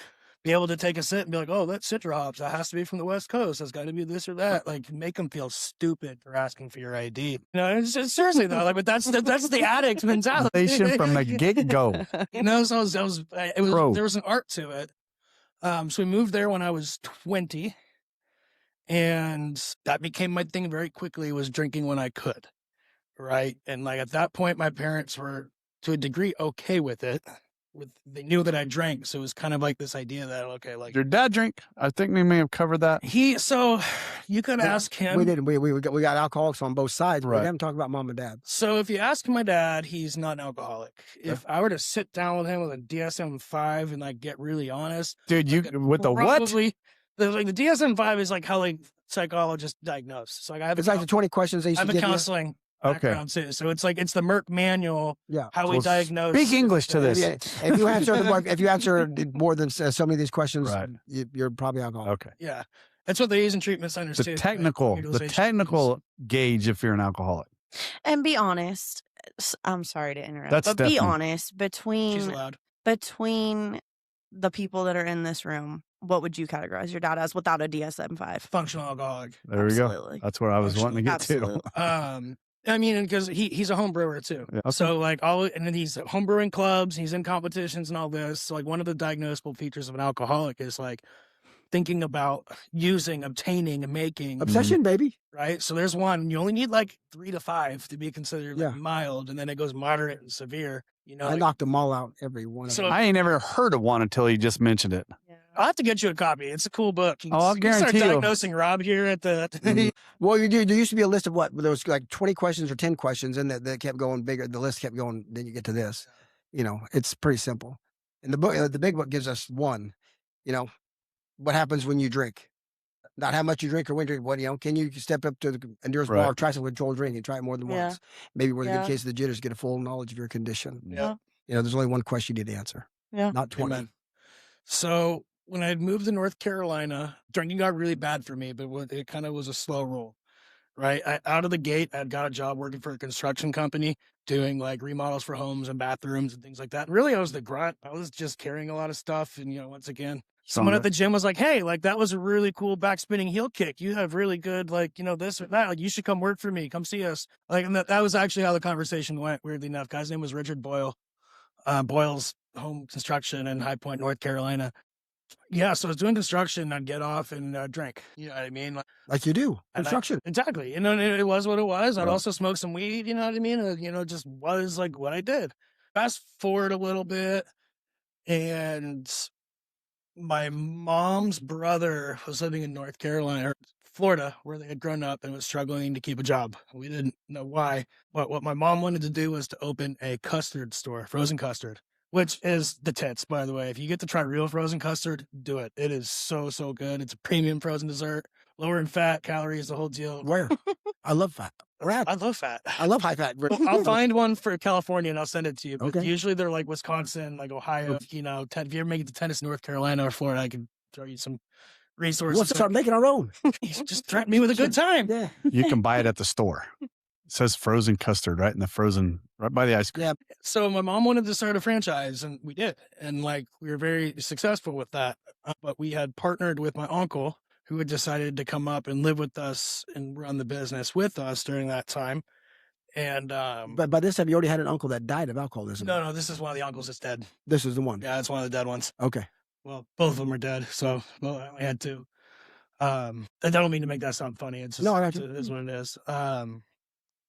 be able to take a sip and be like, oh, that's citra hops. That has to be from the West Coast. That's got to be this or that. Like make them feel stupid for asking for your ID. You know, it's just, seriously though. Like, but that's the addict mentality. Station from the get go. You know, so it was there was an art to it. So we moved there when I was 20, and that became my thing very quickly. Was drinking when I could. Right. And like at that point, my parents were to a degree okay with it. They knew that I drank. So it was kind of like this idea that, okay, like Your dad drink? I think we may have covered that. so you could ask him. We didn't. We got alcoholics on both sides. But Right. we haven't talked about mom and dad. So if you ask my dad, he's not an alcoholic. If I were to sit down with him with a DSM-5 and like get really honest, Dude, you with the what? probably the DSM-5 is like how like psychologists diagnose. So like I have It's like the 20 questions they used I have to a give you. counseling Okay. background too. So it's like it's the Merck manual. Yeah. How we Well, diagnose. Speak English to this. If you answer more than so many of these questions, Right. you're probably alcoholic. Okay. Yeah, that's what they use in treatment centers too. The right? technical Utilization. gauge if you're an alcoholic. And be honest. I'm sorry to interrupt, That's but be definitely- honest She's between allowed. the people that are in this room. What would you categorize your dad as without a DSM-5? Functional alcoholic. There we go. Absolutely. That's where I was wanting to get Absolutely. to. I mean, because he's a home brewer too. Yeah, okay. So like and then he's at home brewing clubs, he's in competitions and all this. So like one of the diagnosable features of an alcoholic is like thinking about using, obtaining, and making. Obsession, baby. Right. So there's one. You only need like 3 to 5 to be considered like, Yeah. mild, and then it goes moderate and severe. You know, I like, knocked them all out, every one of So- them. I ain't never heard of one until you just mentioned it. I'll have to get you a copy. It's a cool book. You Oh, I'll you can start guarantee you. diagnosing Rob here at the. Mhm. Well, there used to be a list of what? There was like 20 questions or 10 questions, and that kept going bigger. The list kept going. Then you get to this. You know, it's pretty simple. And the book, the big book, gives us one. You know, what happens when you drink? Not how much you drink or when you drink. What can you step up to the endurance Right. bar, try some controlled drink, and try it more than Yeah. once? Maybe with a Yeah. good case of the jitters, get a full knowledge of your condition. Yeah. You know, there's only one question you need to answer. Yeah. Not 20. Amen. So when I had moved to North Carolina, drinking got really bad for me, but it kind of was a slow roll. Right. Out of the gate, I'd got a job working for a construction company doing like remodels for homes and bathrooms and things like that. And really, I was the grunt. I was just carrying a lot of stuff. And, once again, someone at the gym was like, hey, like that was a really cool backspinning heel kick. You have really good, like, this or that. Like, you should come work for me. Come see us. Like, and that was actually how the conversation went, weirdly enough. Guy's name was Richard Boyle, Boyle's Home Construction in High Point, North Carolina. Yeah, so I was doing construction. I'd get off and drink. You know what I mean? Like you do. And Construction. Exactly. It was what it was. I'd Right. also smoke some weed. You know what I mean? Just was like what I did. Fast forward a little bit, and my mom's brother was living in North Carolina, or Florida, where they had grown up and was struggling to keep a job. We didn't know why, but what my mom wanted to do was to open a custard store, frozen custard, which is the tits, by the way. If you get to try real frozen custard, do it. It is so, so good. It's a premium frozen dessert, lower in fat, calories, the whole deal. Where? I love fat. Rat. I love fat. I love high fat. I'll find one for California and I'll send it to you. But Okay. usually they're like Wisconsin, like Ohio. If you ever make it to Tennessee, North Carolina, or Florida, I can throw you some resources. Let's start making our own. Just threaten me with a good time. Yeah. You can buy it at the store. It says frozen custard right in the frozen, right by the ice cream. Yeah. So my mom wanted to start a franchise, and we did. And like we were very successful with that. But we had partnered with my uncle, who had decided to come up and live with us and run the business with us during that time. And But by this time, you already had an uncle that died of alcoholism. no, this is one of the uncles that's dead. This is the one. Yeah, it's one of the dead ones. Okay. Well, both of them are dead, so I only had 2. I don't mean to make that sound funny. It's just, No, I got it's, you. it is what it is.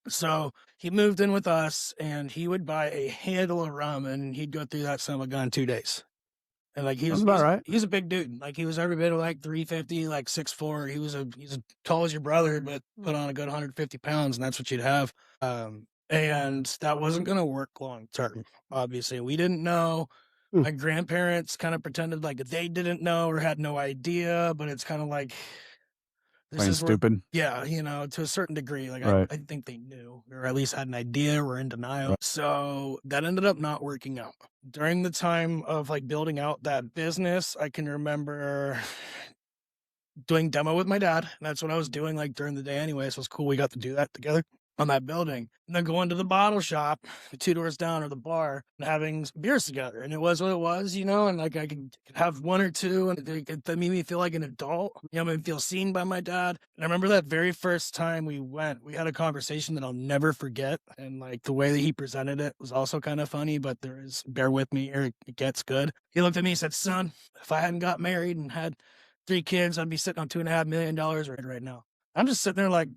So he moved in with us, and he would buy a handle of rum, and he'd go through that son of a gun in 2 days. And like Sounds about right. he's a big dude. Like he was every bit of like 350, like 6'4". He's as tall as your brother, but put on a good 150 pounds, and that's what you'd have. And that wasn't gonna work long term. Obviously, we didn't know. My grandparents kind of pretended like they didn't know or had no idea, but it's kind of like this Plain is where, stupid. yeah, to a certain degree. Like Right. I think they knew, or at least had an idea, or in denial. Right. So that ended up not working out. During the time of like building out that business, I can remember doing demo with my dad. And that's what I was doing like during the day anyway. So it's cool we got to do that together on that building. And then going to the bottle shop, 2 doors down, or the bar, and having beers together. And it was what it was, and like I could have 1 or 2, and it made me feel like an adult. Made me feel seen by my dad. And I remember that very first time we went, we had a conversation that I'll never forget. And like the way that he presented it was also kind of funny, but bear with me here, it gets good. He looked at me and said, "Son, if I hadn't got married and had 3 kids, I'd be sitting on $2.5 million right now." I'm just sitting there like,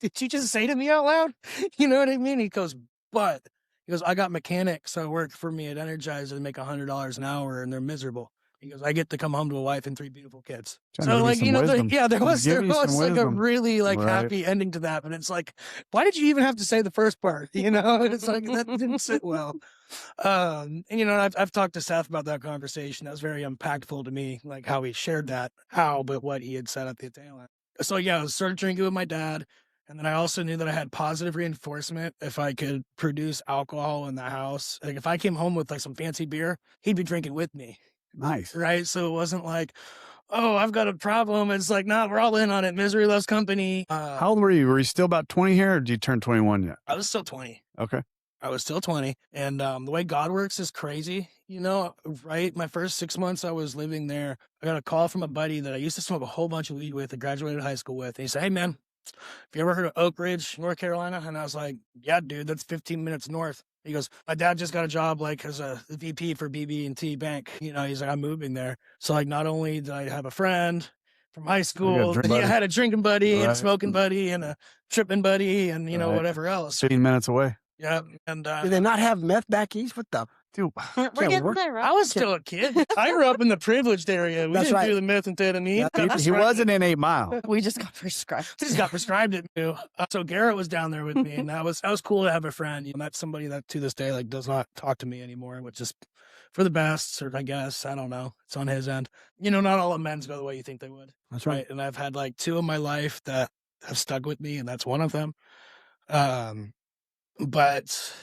did you just say to me out loud? You know what I mean? He goes, I got mechanics that work for me at Energizer and make $100 an hour, and they're miserable. He goes, I get to come home to a wife and 3 beautiful kids. Trying to So give like, you some wisdom. there was Give you some like a wisdom. really like Right. happy ending to that. But it's like, why did you even have to say the first part? It's like, that didn't sit well. And I've talked to Seth about that conversation. That was very impactful to me, like how he shared that, but what he had said at the tail end. So yeah, I started drinking with my dad. And then I also knew that I had positive reinforcement if I could produce alcohol in the house. Like if I came home with like some fancy beer, he'd be drinking with me. Nice. Right. So it wasn't like, oh, I've got a problem. It's like, nah, we're all in on it. Misery loves company. How old were you? Were you still about 20 here, or did you turn 21 yet? I was still 20. Okay. I was still 20. And the way God works is crazy, right? My first 6 months I was living there, I got a call from a buddy that I used to smoke a whole bunch of weed with, I graduated high school with. And he said, "Hey, man, have you ever heard of Oak Ridge, North Carolina?" And I was like, "Yeah, dude, that's 15 minutes north." He goes, "My dad just got a job like as a VP for BB&T Bank." He's like, "I'm moving there." So like, not only did I have a friend from high school, I had a drinking buddy and a smoking buddy and a tripping buddy and, whatever else. 15 minutes away. Yeah. And Did they not have meth back east? What the? Dude, We're getting there, right? I was still a kid. I grew up in the privileged area. We That's didn't right. do the methamphetamine. he wasn't in 8 Mile. We just got prescribed. Just got prescribed it too. So Garrett was down there with me, and that was cool to have a friend. That's somebody that to this day like does not talk to me anymore, which is for the best, or I guess I don't know. It's on his end. Not all amends go the way you think they would. That's right. And I've had like 2 in my life that have stuck with me, and that's one of them. But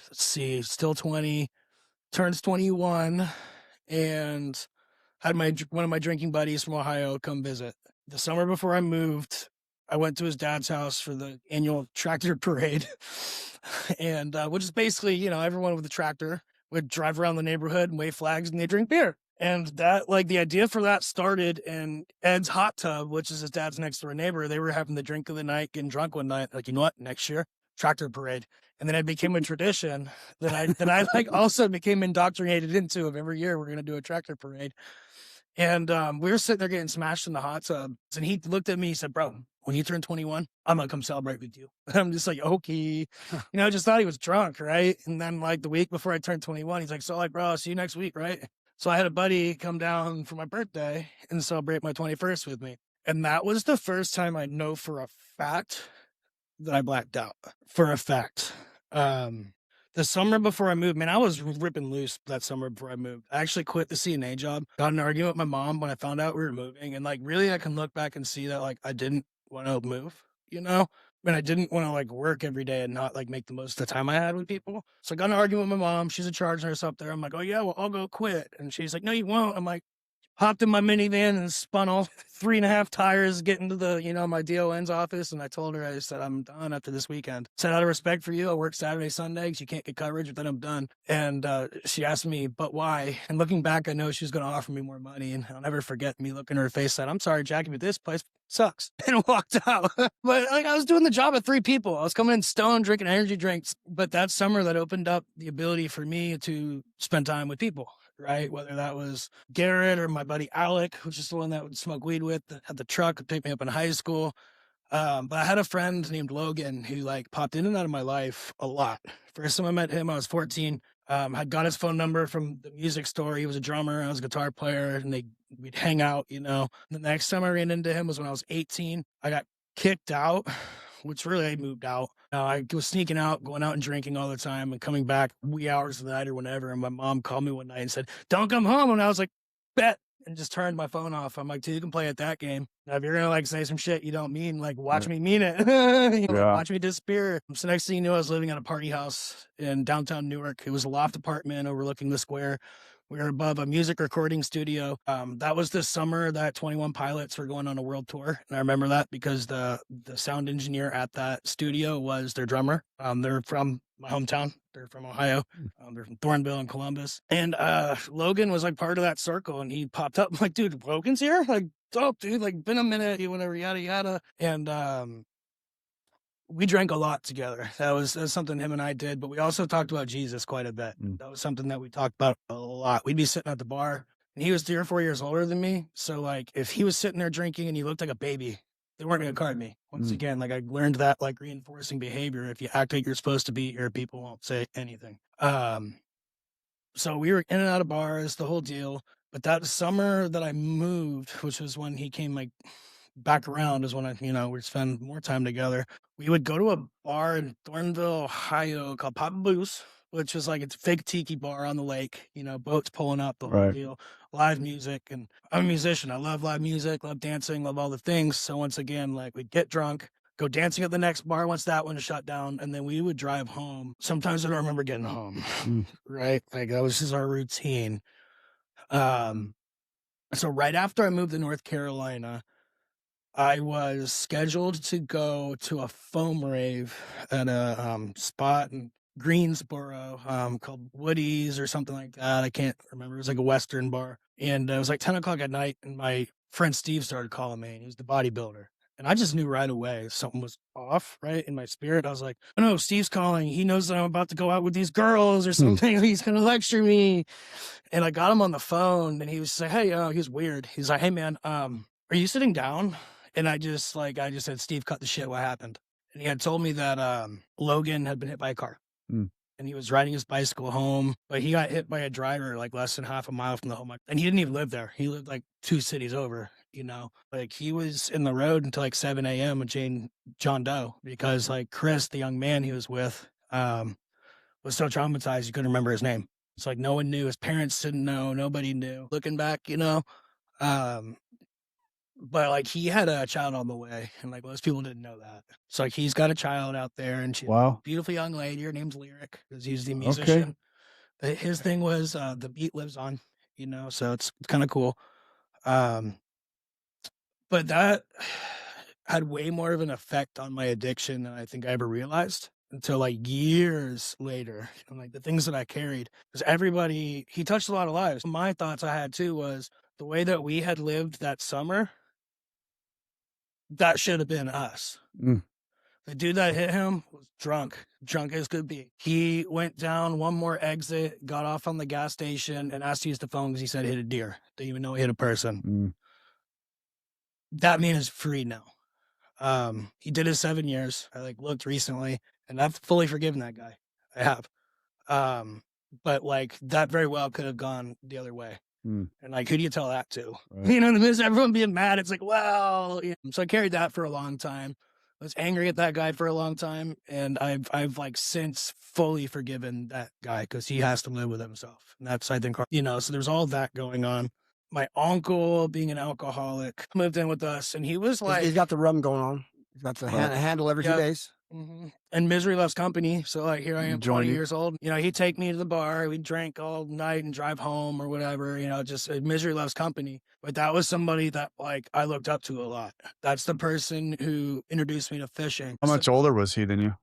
let's see, still 20, turns 21, and had one of my drinking buddies from Ohio come visit. The summer before I moved, I went to his dad's house for the annual tractor parade. And which is basically, everyone with a tractor would drive around the neighborhood and wave flags and they drink beer. And that, like, the idea for that started in Ed's hot tub, which is his dad's next door neighbor. They were having the drink of the night, getting drunk one night. Like, you know what? Next year, tractor parade. And then it became a tradition that I like also became indoctrinated into of every year we're going to do a tractor parade. And we were sitting there getting smashed in the hot tub. And he looked at me, he said, "Bro, when you turn 21, I'm going to come celebrate with you." I'm just like, okay. I just thought he was drunk, right? And then like the week before I turned 21, he's like, "So like, bro, I'll see you next week, right?" So I had a buddy come down for my birthday and celebrate my 21st with me. And that was the first time I know for a fact that I blacked out. For a fact. The summer before I moved, man, I was ripping loose that summer before I moved. I actually quit the CNA job, got in an argument with my mom when I found out we were moving. And like, really, I can look back and see that like I didn't want to move, and I didn't want to like work every day and not like make the most of the time I had with people. So I got in an argument with my mom. She's a charge nurse up there. I'm like, "Oh yeah, well, I'll go quit." And she's like, "No, you won't." I'm like, hopped in my minivan and spun all 3.5 tires, getting to the, my DON's office. And I told her, I said, "I'm done after this weekend." Said, "Out of respect for you, I work Saturday, Sunday, because you can't get coverage, but then I'm done." And she asked me, "But why?" And looking back, I know she was going to offer me more money. And I'll never forget me looking in her face, said, "I'm sorry, Jackie, but this place sucks," and walked out. But like, I was doing the job of 3 people. I was coming in stoned, drinking energy drinks. But that summer, that opened up the ability for me to spend time with people. right? Whether that was Garrett or my buddy Alec, which is the one that would smoke weed with, that had the truck, would pick me up in high school. But I had a friend named Logan who like popped in and out of my life a lot. First time I met him, I was 14. Had got his phone number from the music store. He was a drummer, I was a guitar player, and we'd hang out, you know. The next time I ran into him was when I was 18. I got kicked out, which really I moved out. I was sneaking out, going out and drinking all the time and coming back wee hours of the night or whenever. And my mom called me one night and said, "Don't come home." And I was like, "Bet." And just turned my phone off. I'm like, "Dude, you can play at that game. Now, if you're gonna like say some shit you don't mean, like watch me mean it." You know, Yeah. watch me disappear. So next thing you know, I was living at a party house in downtown Newark. It was a loft apartment overlooking the square. We were above a music recording studio. That was the summer that 21 Pilots were going on a world tour. And I remember that because the sound engineer at that studio was their drummer. They're from my hometown. They're from Ohio. They're from Thornville and Columbus. And Logan was like part of that circle. And he popped up. I'm like, "Dude, Logan's here?" Like, "Dope, dude. Like, been a minute, whatever, yada, yada." And we drank a lot together. That's something him and I did, but we also talked about Jesus quite a bit. That was something that we talked about a lot. We'd be sitting at the bar, and he was 3 or 4 years older than me. So, like, if he was sitting there drinking and he looked like a baby, they weren't going to card me. Once again, like, I learned that, like, reinforcing behavior. If you act like you're supposed to be here, people won't say anything. So we were in and out of bars, the whole deal. But that summer that I moved, which was when he came, like, back around, is when we'd spend more time together. We would go to a bar in Thornville, Ohio called Papa Boo's, which is like it's a fake tiki bar on the lake, boats pulling up, the whole deal, live music. And I'm a musician. I love live music, love dancing, love all the things. So once again, like we'd get drunk, go dancing at the next bar once that one shut down, and then we would drive home. Sometimes I don't remember getting home, right? Like that was just our routine. So right after I moved to North Carolina, I was scheduled to go to a foam rave at a spot in Greensboro called Woody's or something like that. I can't remember. It was like a Western bar. And it was like 10 o'clock at night, and my friend Steve started calling me, and he was the bodybuilder. And I just knew right away something was off, right? In my spirit. I was like, "Oh no, Steve's calling. He knows that I'm about to go out with these girls or something. He's going to lecture me." And I got him on the phone, and he was like, "Hey," he was weird. He's like, "Hey man, are you sitting down?" And I just said, "Steve, cut the shit. What happened?" And he had told me that Logan had been hit by a car. And he was riding his bicycle home, but he got hit by a driver like less than half a mile from the home. And he didn't even live there. He lived like 2 cities over, Like he was in the road until like 7 a.m. with John Doe because like Chris, the young man he was with, was so traumatized he couldn't remember his name. It's like no one knew. His parents didn't know. Nobody knew. Looking back, but like he had a child on the way, and like most people didn't know that. So like he's got a child out there, and she's a beautiful young lady. Her name's Lyric because he's the musician. His thing was the beat lives on, so it's kind of cool. But that had way more of an effect on my addiction than I think I ever realized until like years later. And like the things that I carried, because he touched a lot of lives. My thoughts I had too was the way that we had lived that summer. That should have been us. The dude that hit him was drunk as could be. He went down one more exit, got off on the gas station, and asked to use the phone because he said he hit a deer. Didn't even know he hit a person. That man is free now. He did his 7 years. I like looked recently, and I've fully forgiven that guy. I have. But like that very well could have gone the other way. And like, who do you tell that to? Right. In the midst of everyone being mad, it's like, well, so I carried that for a long time. I was angry at that guy for a long time, and I've like since fully forgiven that guy because he has to live with himself. And that's, I think, so there's all that going on. My uncle, being an alcoholic, moved in with us, and he was like, he's got the rum going on. He's got the handle every 2 days. And misery loves company. So like here I am, 20 years old. He'd take me to the bar. We'd drink all night and drive home or whatever. Just misery loves company. But that was somebody that like I looked up to a lot. That's the person who introduced me to fishing. How much older was he than you?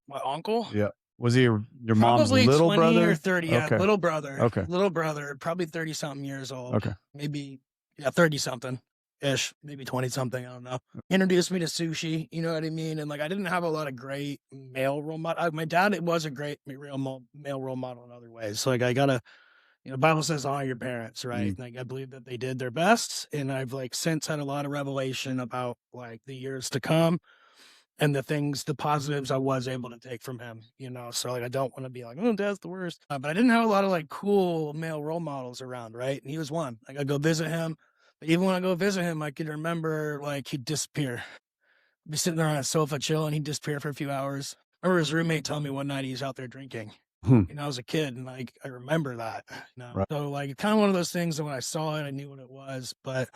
My uncle? Yeah. Was he your mom's probably little 20 brother? or 30? Yeah, Okay. Little brother. Okay. Little brother, probably 30 something years old. Okay. Maybe 30 something. Ish, maybe 20 something, I don't know. Introduced me to sushi, you know what I mean? And like I didn't have a lot of great male role model. My dad, it was a great male role model in other ways. So like I gotta, You know, the Bible says honor your parents, right? Mm. Like I believe that they did their best, and I've like since had a lot of revelation about like the years to come and the positives I was able to take from him, you know. So like I don't want to be like, oh, dad's the worst. But I didn't have a lot of like cool male role models around, right? And he was one. Like I go visit him. But even when I go visit him, I can remember like he'd disappear. I'd be sitting there on a sofa chilling, he'd disappear for a few hours. I remember his roommate telling me one night he was out there drinking. Hmm. You know, I was a kid and like I remember that. You know? Right. So like kind of one of those things that when I saw it, I knew what it was. But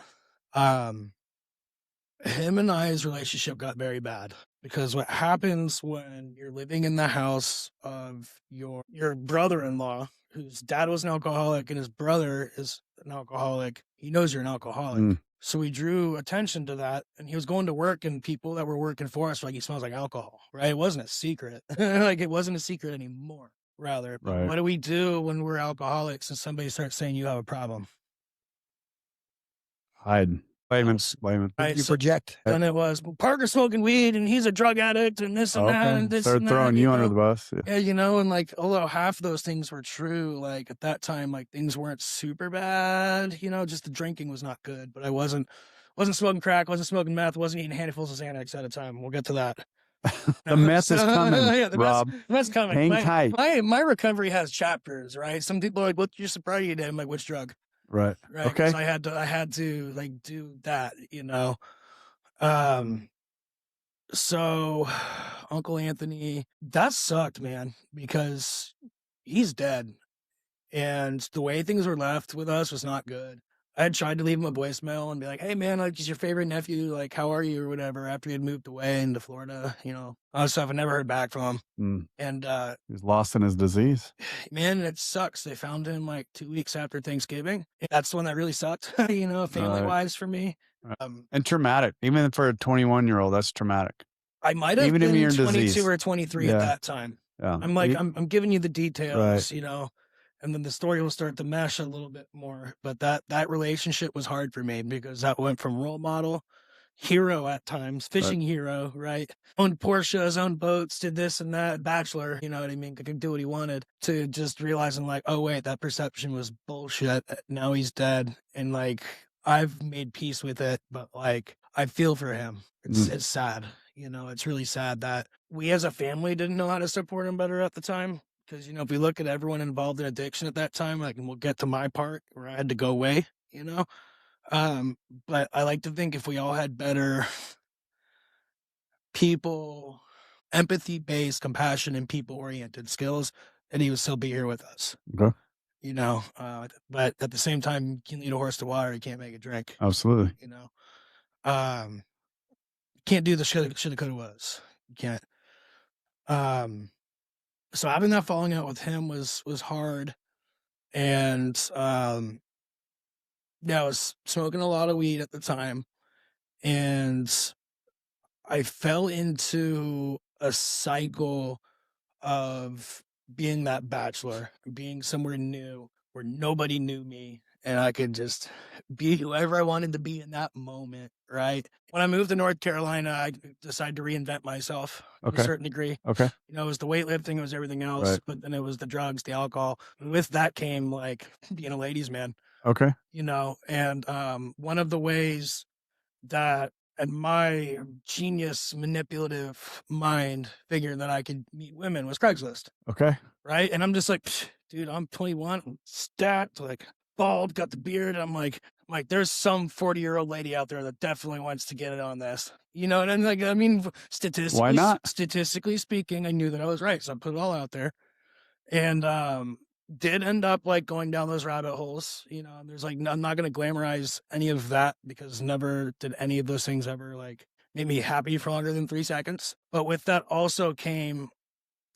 him and I's relationship got very bad because what happens when you're living in the house of your brother-in-law, whose dad was an alcoholic and his brother is an alcoholic, he knows you're an alcoholic. Mm. So we drew attention to that, and he was going to work, and people that were working for us were like, he smells like alcohol, right? It wasn't a secret. Like it wasn't a secret anymore, rather. But Right. what do we do when we're alcoholics and somebody starts saying you have a problem? Hide. Blaming. Right, You so project. then it was, well, Parker's smoking weed and he's a drug addict and this and that and Okay. this Start and throwing that, you know? under the bus. Yeah. Yeah, you know, and like, although half those things were true, like at that time, like things weren't super bad, you know, just the drinking was not good, but I wasn't smoking crack, wasn't smoking meth, wasn't eating handfuls of Xanax at a time. We'll get to that. The meth is coming, Yeah, Rob. the meth's coming. Hang tight. My recovery has chapters, right? Some people are like, what's your sobriety date? I'm like, which drug? Right. Right. Okay. 'Cause I had to like do that, you know. So Uncle Anthony, that sucked, man, because he's dead. And the way things were left with us was not good. I had tried to leave him a voicemail and be like, hey man, like, he's your favorite nephew, like, how are you or whatever, after he had moved away into Florida, you know, all that stuff. I never heard back from him. Mm. And He's lost in his disease. man, it sucks. They found him like 2 weeks after Thanksgiving. That's the one that really sucked, you know, family wise for me. And traumatic. Even for a 21-year-old, that's traumatic. I might have Even if been you're in 22 disease. or 23 Yeah. at that time. Yeah. I'm like, I'm giving you the details, Right. you know, and then the story will start to mesh a little bit more. But that relationship was hard for me because that went from role model, hero at times, fishing hero, right? Owned Porsches, owned boats, did this and that, bachelor, you know what I mean? Could do what he wanted, to just realizing like, oh wait, that perception was bullshit. Now he's dead. And like, I've made peace with it, but like, I feel for him. It's sad. You know, it's really sad that we as a family didn't know how to support him better at the time. Because, you know, if we look at everyone involved in addiction at that time, like, and we'll get to my part where I had to go away, you know. But I like to think if we all had better people, empathy-based, compassion, and people-oriented skills, then he would still be here with us. Okay. You know, but at the same time, you can lead a horse to water, you can't make it drink. Absolutely. You know, can't do the shoulda, coulda, was. You can't. So having that falling out with him was hard, and yeah, I was smoking a lot of weed at the time, and I fell into a cycle of being that bachelor, being somewhere new where nobody knew me and I could just be whoever I wanted to be in that moment, right? When I moved to North Carolina, I decided to reinvent myself to Okay. a certain degree. Okay. You know, it was the weightlifting, it was everything else, Right. but then it was the drugs, the alcohol. And with that came like being a ladies' man, Okay. you know, and one of the ways that and my genius manipulative mind figured that I could meet women was Craigslist, Okay. right? And I'm just like, dude, I'm 21, I'm stacked, like bald, got the beard. I'm like, there's some 40-year-old lady out there that definitely wants to get it on this, you know. And I'm like, I mean, statistically speaking, I knew that I was right, so I put it all out there, and did end up like going down those rabbit holes, you know. And there's like, I'm not going to glamorize any of that because never did any of those things ever like make me happy for longer than 3 seconds. But with that also came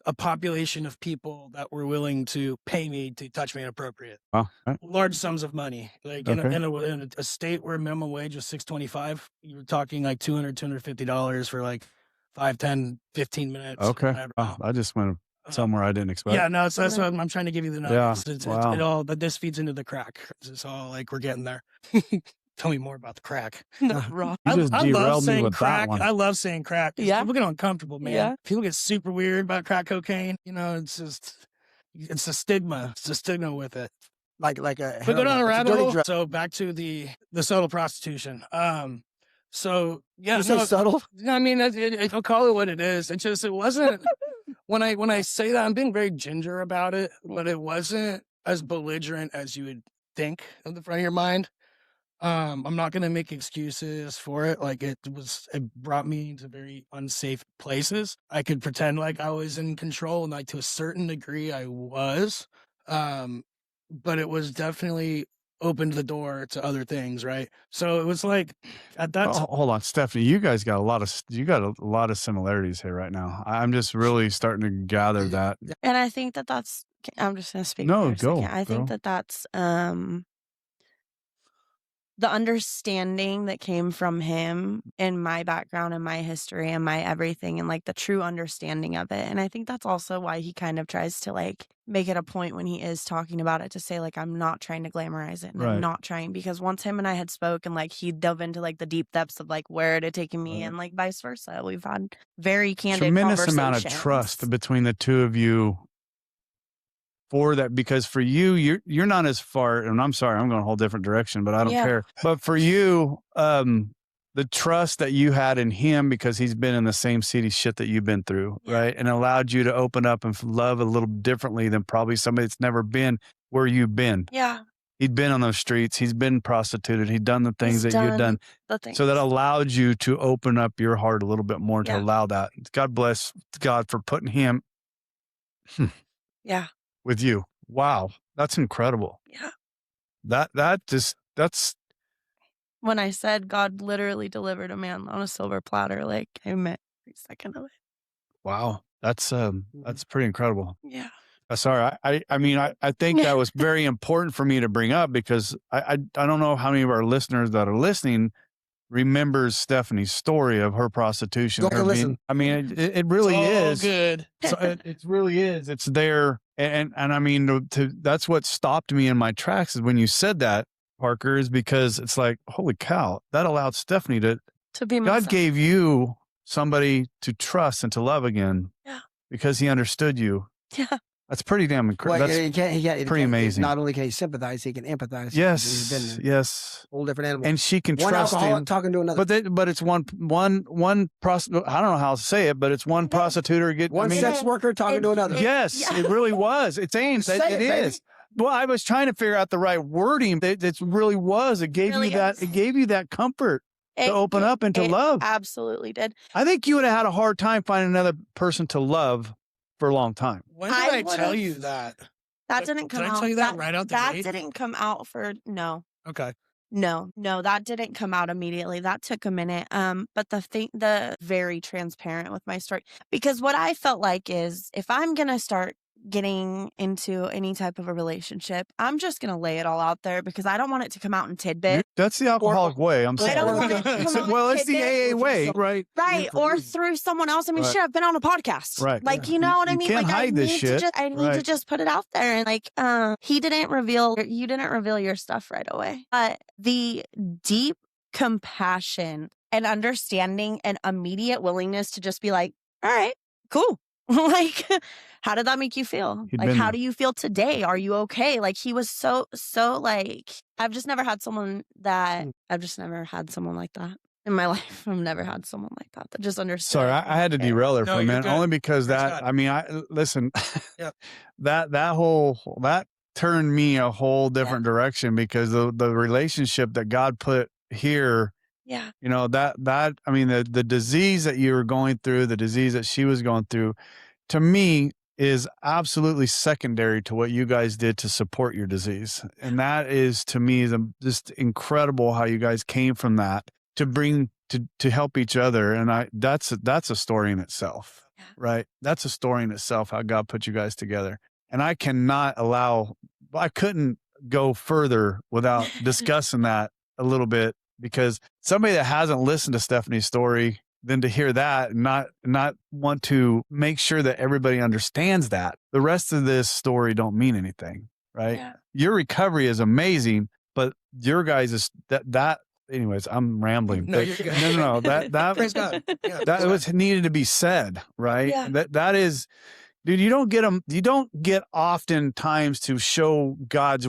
a population of people that were willing to pay me to touch me inappropriate. Oh, right. Large sums of money. Like Okay. in a state where minimum wage was $6.25, you were talking like $250 for like 5, 10, 15 minutes. Okay. Whatever. Wow, I just went somewhere I didn't expect. Yeah, no, that's what I'm trying to give you the numbers. Yeah. Wow. It all, but this feeds into the crack. It's all like we're getting there. Tell me more about the crack. Raw. You just I love derailed me saying with crack. that one. I love saying crack. Yeah. People get uncomfortable, man. Yeah. People get super weird about crack cocaine. You know, it's just, it's a stigma. It's a stigma with it. like a We go down a it's rabbit dirty hole. drug. So back to the subtle prostitution. So yeah, You say subtle? I mean, I'll call it what it is. It wasn't when I say that, I'm being very ginger about it, but it wasn't as belligerent as you would think of the front of your mind. I'm not gonna make excuses for it. Like it brought me to very unsafe places. I could pretend like I was in control, and like to a certain degree I was. But it was definitely opened the door to other things, right? So it was like at that Hold on, Stephanie. You guys got a lot of similarities here right now. I'm just really starting to gather that. And I think that's. I'm just gonna speak. No, for a go, second. I think go. that's the understanding that came from him in my background and my history and my everything, and like the true understanding of it. And I think that's also why he kind of tries to like make it a point when he is talking about it to say like, I'm not trying to glamorize it, and I'm Right. not trying, because once him and I had spoken, like he dove into like the deep depths of like where it had taken me, Right. and like vice versa. We've had very candid Tremendous conversations. amount of trust between the two of you for that, because for you, you're not as far, and I'm sorry, I'm going a whole different direction, but I don't Yeah. care. But for you, the trust that you had in him, because he's been in the same seedy shit that you've been through, Yeah. right? And allowed you to open up and love a little differently than probably somebody that's never been where you've been. Yeah. He'd been on those streets. He's been prostituted. He'd done the things He's that you'd done. the things. So that allowed you to open up your heart a little bit more to Yeah. allow that. God bless God for putting him Yeah. with you. Wow. That's incredible. Yeah. That's When I said God literally delivered a man on a silver platter, like I meant every second of it. wow. That's pretty incredible. Yeah. Sorry. I mean, I think that was very important for me to bring up, because I don't know how many of our listeners that are listening remembers Stephanie's story of her prostitution. Go and listen. I mean, it really is good. So it really is. It's there. And I mean, that's what stopped me in my tracks is when you said that, Parker, is because it's like, holy cow, that allowed Stephanie to be God myself. gave you somebody to trust and to love again. Yeah. Because he understood you. Yeah. That's pretty damn incredible. Well, That's pretty amazing. Not only can he sympathize, he can empathize. He's Yes. been Yes. a whole different animal. And she can one trust alcoholic him. talking to another. But it's one prostitute. I don't know how to say it, but it's one prostitute get One sex worker talking to another. Yes, Yeah. it really was. It's aimed. Say It it, baby. is. Well, I was trying to figure out the right wording. It really was. It gave Really you that. is. It gave you that comfort It- to open up and to it love. Absolutely did. I think you would have had a hard time finding another person to love for a long time. When did I I tell would've- you that? That Did- didn't come did I out. tell you that right out the That gate? didn't come out for no. Okay. No, that didn't come out immediately. That took a minute. But the very transparent with my story, because what I felt like is if I'm going to start getting into any type of a relationship, I'm just going to lay it all out there, because I don't want it to come out in tidbits. That's the alcoholic way. I'm I sorry. don't want it to come out Well, in it's the tidbits. AA way, right? Right, or through someone else. I mean, Right. shit, I've been on a podcast. Right. Like, you know what I You mean? can't Like, hide this shit. I need to Right. just put it out there. And like, you didn't reveal your stuff right away. But the deep compassion and understanding and immediate willingness to just be like, all right, cool. Like, how did that make you feel? He'd Like, been how there. do you feel today? Are you okay? Like, he was so like, I've just never had someone that in my life. I've never had someone like that just understood. Sorry, I had to derail there No, for a you're minute, good. only because Praise that. God. I mean, listen. Yep. that turned me a whole different direction, because the relationship that God put here. Yeah. You know, that I mean, the disease that you were going through, the disease that she was going through, to me is absolutely secondary to what you guys did to support your disease. And that is, to me, just incredible how you guys came from that to bring to help each other. And that's a story in itself, Yeah. right? That's a story in itself, how God put you guys together. And I couldn't go further without discussing that a little bit, because somebody that hasn't listened to Stephanie's story, then to hear that and not want to make sure that everybody understands that the rest of this story don't mean anything, right? Yeah. Your recovery is amazing, but your guys is that anyways, I'm rambling. No, But you're good. no, that Praise God. Yeah, that praise was needed to be said, right? Yeah. That is, Dude, you don't get them. You don't get often times to show God's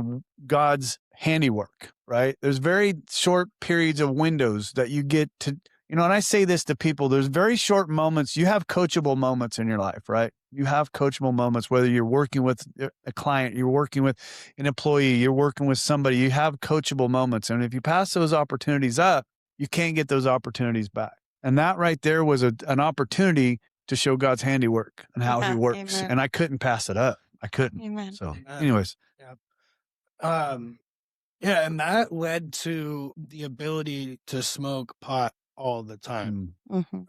handiwork, right? There's very short periods of windows that you get to, and I say this to people, there's very short moments. You have coachable moments in your life, right? You have coachable moments, whether you're working with a client, you're working with an employee, you're working with somebody, you have coachable moments. And if you pass those opportunities up, you can't get those opportunities back. And that right there was an opportunity to show God's handiwork and how he works. Amen. And I couldn't pass it up. I couldn't. Amen. So Amen. anyways. Yeah, and that led to the ability to smoke pot all the time.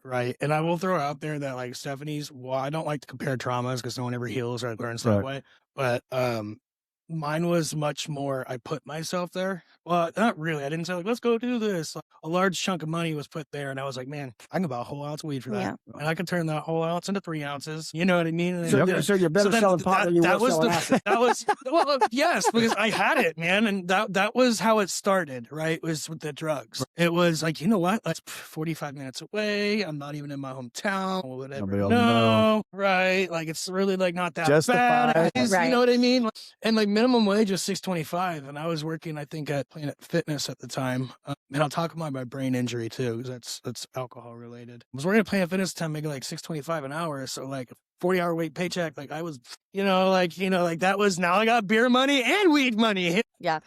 Right. And I will throw out there that like Stephanie's, well, I don't like to compare traumas because no one ever heals or learns that way. But mine was much more, I put myself there. Well, not really. I didn't say like, let's go do this. Like, a large chunk of money was put there. And I was like, man, I can buy a whole ounce of weed for that. And I can turn that whole ounce into 3 ounces. You know what I mean? And So you're better selling pot than you were selling acid. That was, well, yes, because I had it, man. And that was how it started, right? Was with the drugs. It was like, you know what? That's 45 minutes away. I'm not even in my hometown or whatever. No, right? Like, it's really like not that bad. You know what I mean? And like minimum wage was $6.25, and I was working, I think, at Planet Fitness at the time. And I'll talk about my brain injury too, because that's alcohol related. I was working at Planet Fitness at the time, making like $6.25 an hour, so like 40-hour week paycheck. Like I was, like that was, now I got beer money and weed money. Yeah,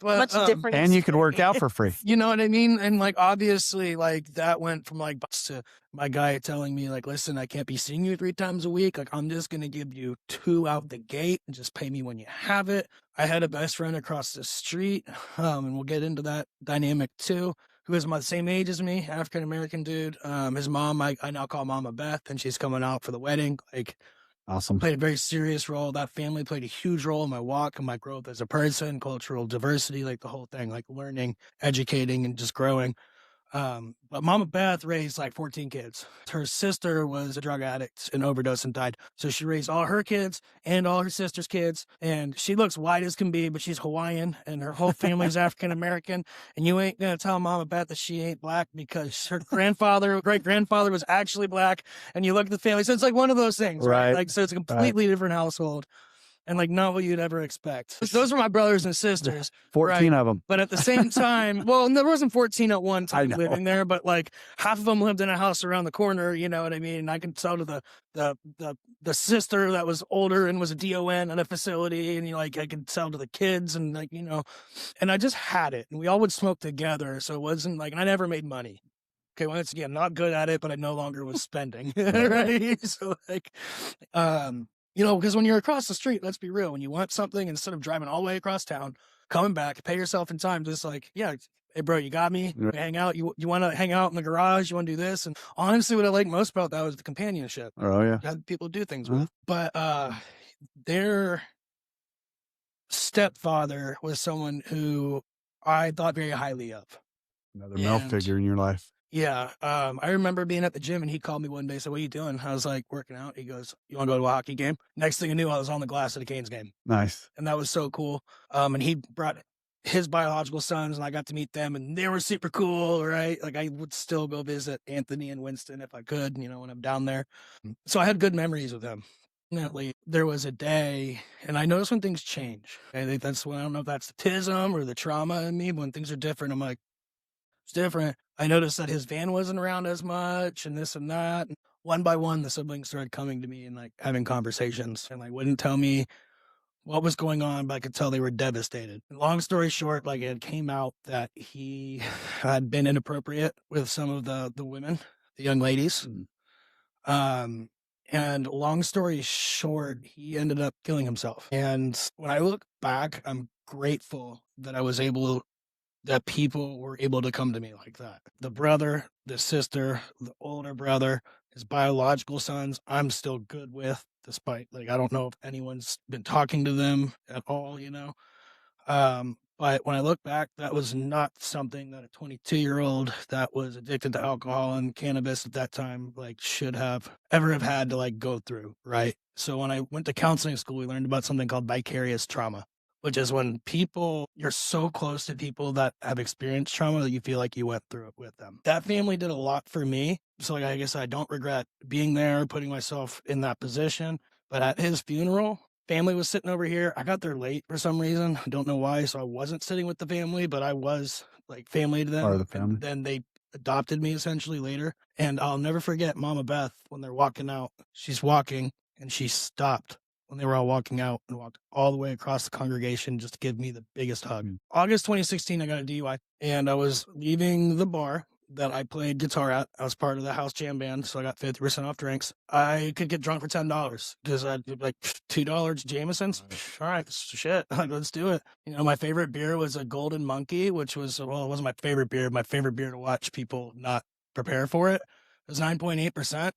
but, much different. And you could work out for free. You know what I mean? And like obviously, like that went from like to my guy telling me like, listen, I can't be seeing you 3 times a week. Like I'm just gonna give you 2 out the gate and just pay me when you have it. I had a best friend across the street, and we'll get into that dynamic too, who is my same age as me, African American dude. His mom, I now call Mama Beth, and she's coming out for the wedding. Like, awesome. Played a very serious role. That family played a huge role in my walk and my growth as a person, cultural diversity, like the whole thing, like learning, educating, and just growing. But Mama Beth raised like 14 kids. Her sister was a drug addict and overdosed and died. So she raised all her kids and all her sister's kids. And she looks white as can be, but she's Hawaiian and her whole family is African American. And you ain't going to tell Mama Beth that she ain't black because her great grandfather was actually black. And you look at the family. So it's like one of those things, right? Like, so it's a completely different household. And like not what you'd ever expect. Those were my brothers and sisters. 14 of them. But at the same time, well, there wasn't 14 at one time living there, but like half of them lived in a house around the corner, you know what I mean? And I can tell to the sister that was older and was a DON at a facility, and I could tell to the kids, and like, and I just had it, and we all would smoke together. So it wasn't like, and I never made money. Okay, once again, not good at it, but I no longer was spending. Right? So like, because when you're across the street, let's be real, when you want something, instead of driving all the way across town, coming back, pay yourself in time, just like, yeah, hey, bro, you got me? We hang out. You want to hang out in the garage? You want to do this? And honestly, what I liked most about that was the companionship. Oh, yeah. You had people to do things with. But their stepfather was someone who I thought very highly of. Another male figure in your life. Yeah. I remember being at the gym, and he called me one day and said, what are you doing? I was like, working out. He goes, you want to go to a hockey game? Next thing I knew, I was on the glass at a Canes game. Nice. And that was so cool. And he brought his biological sons, and I got to meet them, and they were super cool, right? Like I would still go visit Anthony and Winston if I could, when I'm down there. So I had good memories with them. Definitely. There was a day, and I noticed when things change. I think that's when, I don't know if that's the tism or the trauma in me, but when things are different, I'm like, it's different. I noticed that his van wasn't around as much, and this and that. And one by one, the siblings started coming to me and like having conversations, and like wouldn't tell me what was going on, but I could tell they were devastated. And long story short, like it came out that he had been inappropriate with some of the women, the young ladies. And long story short, he ended up killing himself. And when I look back, I'm grateful that that people were able to come to me like that. The brother, the sister, the older brother, his biological sons, I'm still good with, despite, like, I don't know if anyone's been talking to them at all, But when I look back, that was not something that a 22-year-old that was addicted to alcohol and cannabis at that time, like, should have ever have had to, like, go through, right? So when I went to counseling school, we learned about something called vicarious trauma, which is when you're so close to people that have experienced trauma that you feel like you went through it with them. That family did a lot for me. So like, I guess I don't regret being there, putting myself in that position. But at his funeral, family was sitting over here. I got there late for some reason. I don't know why. So I wasn't sitting with the family, but I was like family to them. Part of the family. And then they adopted me essentially later. And I'll never forget Mama Beth when they're walking out. She's walking and she stopped when they were all walking out and walked all the way across the congregation just to give me the biggest hug. August 2016, I got a DUI and I was leaving the bar that I played guitar at. I was part of the house jam band, so I got 50% off drinks. I could get drunk for $10 because I'd be like $2 Jameson's. All right, shit, let's do it. You know, my favorite beer was a Golden Monkey, which was, well, it wasn't my favorite beer. My favorite beer to watch people not prepare for it. It was 9.8%.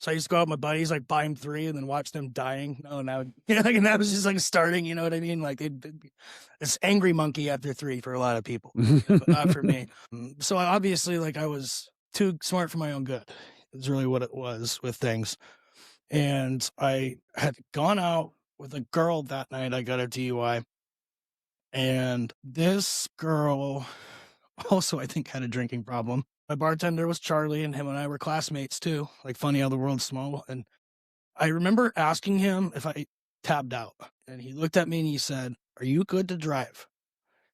So I used to go out with my buddies, like buy them 3 and then watch them dying. Oh, now, you know, like, and that was just like starting, you know what I mean? Like it's angry monkey after 3 for a lot of people, but not for me. So obviously, like I was too smart for my own good. Is really what it was with things. And I had gone out with a girl that night. I got a DUI. And this girl also, I think, had a drinking problem. My bartender was Charlie, and him and I were classmates too. Like, funny how the world's small. And I remember asking him if I tabbed out. And he looked at me and he said, "Are you good to drive?"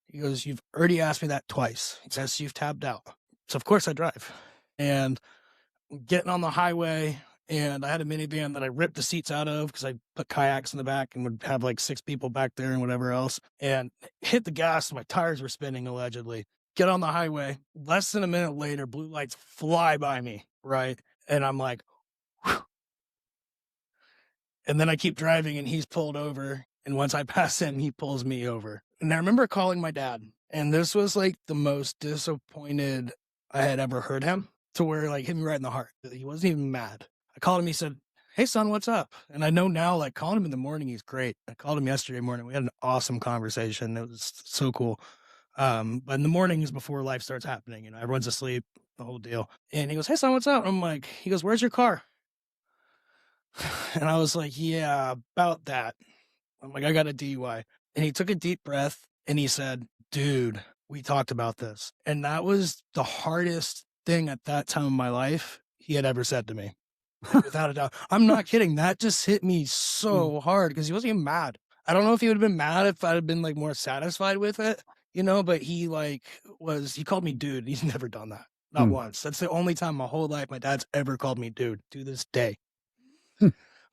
He goes, "You've already asked me that twice." He says, "You've tabbed out." So, of course, I drive. And getting on the highway, and I had a minivan that I ripped the seats out of because I put kayaks in the back and would have like 6 people back there and whatever else, and hit the gas. My tires were spinning allegedly. Get on the highway. Less than a minute later, blue lights fly by me, right? And I'm like, whew. And then I keep driving and he's pulled over. And once I pass him, he pulls me over. And I remember calling my dad. And this was like the most disappointed I had ever heard him, to where like hit me right in the heart. He wasn't even mad. I called him. He said, "Hey son, what's up?" And I know now, like calling him in the morning, he's great. I called him yesterday morning. We had an awesome conversation. It was so cool. But in the mornings before life starts happening, you know, everyone's asleep, the whole deal. And he goes, "Hey son, what's up?" I'm like, he goes, "Where's your car?" And I was like, "Yeah, about that." I'm like, "I got a DUI." And he took a deep breath and he said, "Dude, we talked about this." And that was the hardest thing at that time in my life he had ever said to me. Without a doubt. I'm not kidding. That just hit me so hard because he wasn't even mad. I don't know if he would have been mad if I'd have been like more satisfied with it, you know, but he called me dude. He's never done that. Not once. That's the only time my whole life my dad's ever called me dude, to this day.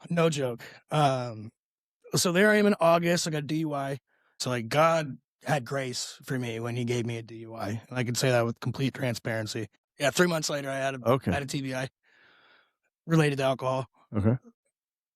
No joke. So there I am in August. I got a DUI. So like God had grace for me when he gave me a DUI. And I can say that with complete transparency. Yeah, 3 months later I had a TBI related to alcohol. Okay.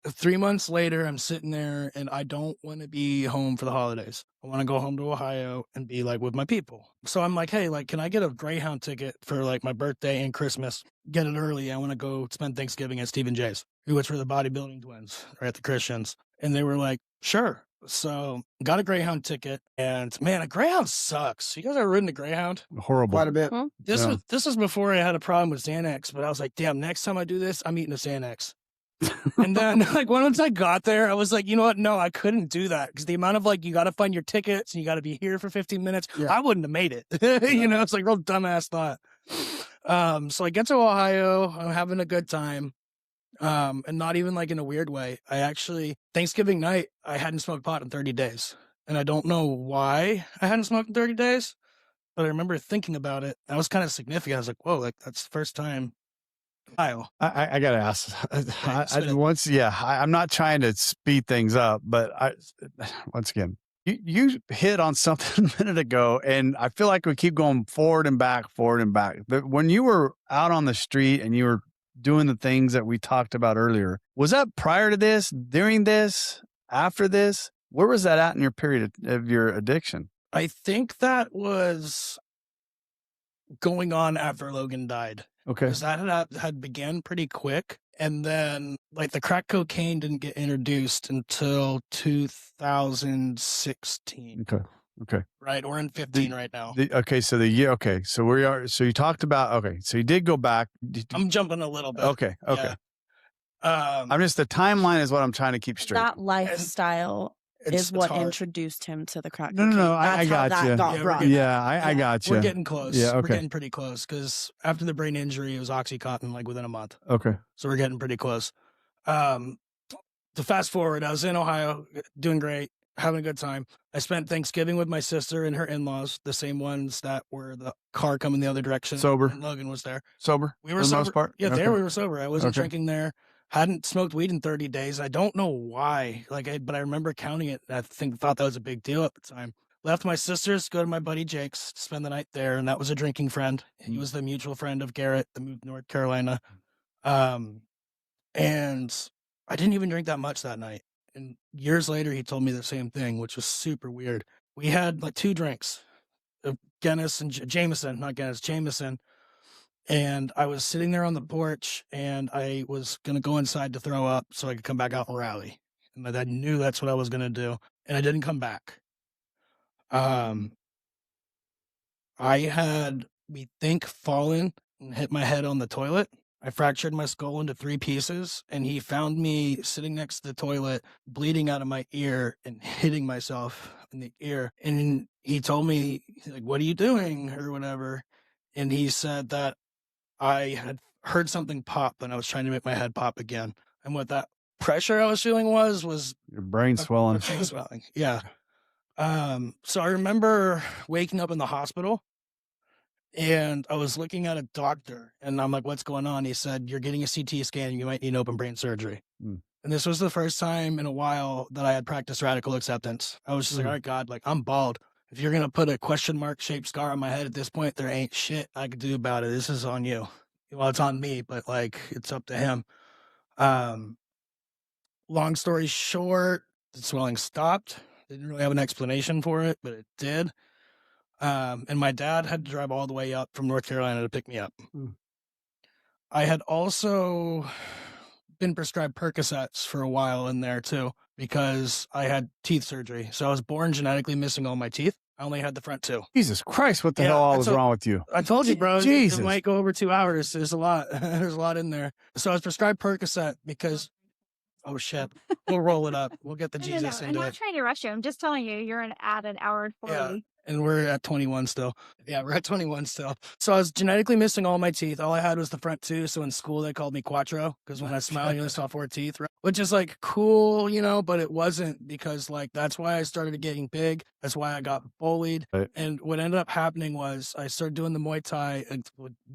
3 months later, I'm sitting there and I don't want to be home for the holidays. I want to go home to Ohio and be like with my people. So I'm like, "Hey, like, can I get a Greyhound ticket for like my birthday and Christmas? Get it early. I want to go spend Thanksgiving at Stephen J's, which were the bodybuilding twins, or at the Christians." And they were like, "Sure." So got a Greyhound ticket, and man, a Greyhound sucks. You guys ever ridden a Greyhound? Horrible. Quite a bit. This was before I had a problem with Xanax, but I was like, damn, next time I do this, I'm eating a Xanax. And then like once I got there, I was like, you know what? No, I couldn't do that because the amount of like, you got to find your tickets and you got to be here for 15 minutes. Yeah. I wouldn't have made it. You know, it's like real dumbass thought. So I get to Ohio, I'm having a good time. And not even like in a weird way. I actually, Thanksgiving night, I hadn't smoked pot in 30 days. And I don't know why I hadn't smoked in 30 days, but I remember thinking about it. That was kind of significant. I was like, whoa, like that's the first time. Kyle. I gotta ask. spit it. I'm not trying to speed things up, but once again, you hit on something a minute ago, and I feel like we keep going forward and back. But when you were out on the street and you were doing the things that we talked about earlier, was that prior to this, during this, after this? Where was that at in your period of your addiction? I think that was going on after Logan died. Okay. Because that had began pretty quick. And then like the crack cocaine didn't get introduced until 2016. Okay. Right. We're in 15 right now. So we are. So you talked about, so you did go back. I'm jumping a little bit. Okay. Yeah. I'm just, the timeline is what I'm trying to keep straight. That lifestyle is what hard. introduced him to the crack. No, I got that you. got brought. I got you. We're getting close. Yeah, okay. We're getting pretty close because after the brain injury, it was Oxycontin like within a month. Okay. So we're getting pretty close. to fast forward, I was in Ohio, doing great, having a good time. I spent Thanksgiving with my sister and her in-laws, the same ones that were the car coming the other direction. Sober. And Logan was there. Sober. We were for the sober. most part. Yeah, Okay. there we were sober. I wasn't Okay. drinking there. Hadn't smoked weed in 30 days. I don't know why. But I remember counting it. I thought that was a big deal at the time. Left my sister's, go to my buddy Jake's, spend the night there, and that was a drinking friend. He was the mutual friend of Garrett that moved to North Carolina. And I didn't even drink that much that night. And years later, he told me the same thing, which was super weird. We had like 2 drinks of Guinness and Jameson, not Guinness, Jameson. And I was sitting there on the porch and I was going to go inside to throw up so I could come back out and rally. And my dad knew that's what I was going to do. And I didn't come back. I had, we think, fallen and hit my head on the toilet. I fractured my skull into 3 pieces, and he found me sitting next to the toilet, bleeding out of my ear and hitting myself in the ear. And he told me, like, what are you doing or whatever? And he said that I had heard something pop and I was trying to make my head pop again. And what that pressure I was feeling was Your brain swelling. brain swelling. Yeah. So I remember waking up in the hospital and I was looking at a doctor and I'm like, what's going on? He said, you're getting a CT scan. You might need open brain surgery. Mm. And this was the first time in a while that I had practiced radical acceptance. I was just like, all right, God, like I'm bald. If you're going to put a question mark shaped scar on my head at this point, there ain't shit I could do about it. This is on you. Well, it's on me, but like it's up to him. Long story short, the swelling stopped. Didn't really have an explanation for it, but it did. And my dad had to drive all the way up from North Carolina to pick me up. Mm. I had also been prescribed Percocets for a while in there too, because I had teeth surgery. So I was born genetically missing all my teeth. I only had the front 2. Jesus Christ, what the Yeah, hell all that's was wrong with you? I told you, bro. Jesus. It might go over 2 hours. There's a lot. There's a lot in there. So I was prescribed Percocet because, oh shit, we'll roll it up. We'll get the No, Jesus I'm into not it. trying to rush you. I'm just telling you, you're at an hour and 40. Yeah. And we're at 21 still. Yeah, we're at 21 still. So I was genetically missing all my teeth. All I had was the front 2. So in school, they called me Quattro because when I smile, you only saw 4 teeth, right? Which is like cool, you know, but it wasn't because like that's why I started getting big. That's why I got bullied. Right. And what ended up happening was I started doing the Muay Thai. I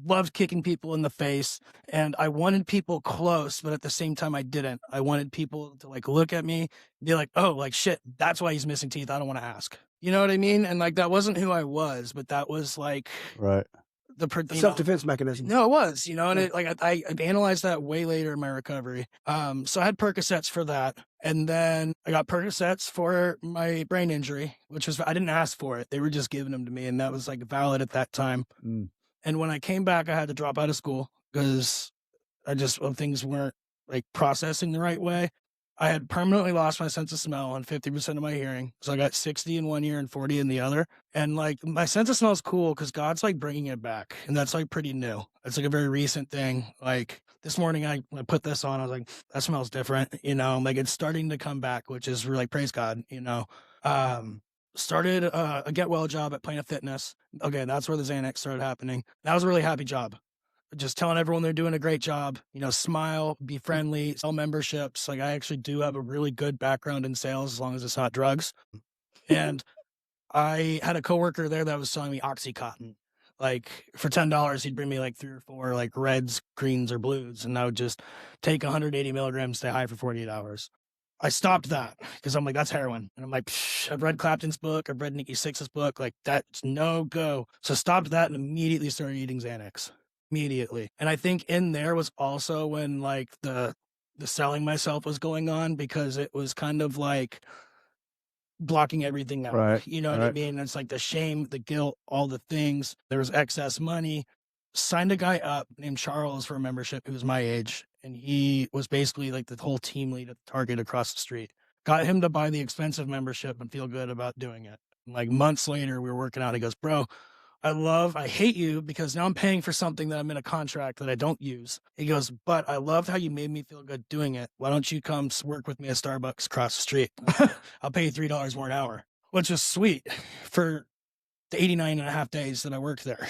loved kicking people in the face. And I wanted people close, but at the same time, I didn't. I wanted people to like look at me, be like, oh, like shit, that's why he's missing teeth. I don't want to ask. You know what I mean? And like that wasn't who I was, but that was like Right. the Self-defense mechanism. No, it was, you know, and it, like I analyzed that way later in my recovery. So I had Percocets for that, and then I got Percocets for my brain injury, which was I didn't ask for it; they were just giving them to me, and that was like valid at that time. Mm. And when I came back, I had to drop out of school because things weren't like processing the right way. I had permanently lost my sense of smell and 50% of my hearing. So I got 60 in one ear and 40 in the other. And like my sense of smell is cool because God's like bringing it back. And that's like pretty new. It's like a very recent thing. Like this morning, I put this on. I was like, that smells different. You know, like it's starting to come back, which is really praise God, you know. Started a get well job at Planet Fitness. Okay, that's where the Xanax started happening. That was a really happy job. Just telling everyone they're doing a great job, you know, smile, be friendly, sell memberships. Like I actually do have a really good background in sales as long as it's not drugs. And I had a coworker there that was selling me Oxycontin. Like for $10, he'd bring me like 3 or 4 like reds, greens, or blues. And I would just take 180 milligrams, stay high for 48 hours. I stopped that because I'm like, that's heroin. And I'm like, I've read Clapton's book. I've read Nikki Sixx's book. Like that's no go. So stopped that and immediately started eating Xanax. Immediately. And I think in there was also when like the selling myself was going on because it was kind of like blocking everything out. Right. You know what I mean? It's like the shame, the guilt, all the things. There was excess money. Signed a guy up named Charles for a membership who was my age. And he was basically like the whole team lead at Target across the street. Got him to buy the expensive membership and feel good about doing it. And like months later, we were working out. He goes, bro, I hate you because now I'm paying for something that I'm in a contract that I don't use. He goes, but I loved how you made me feel good doing it. Why don't you come work with me at Starbucks across the street? I'll pay you $3 more an hour, which is sweet for the 89 and a half days that I worked there.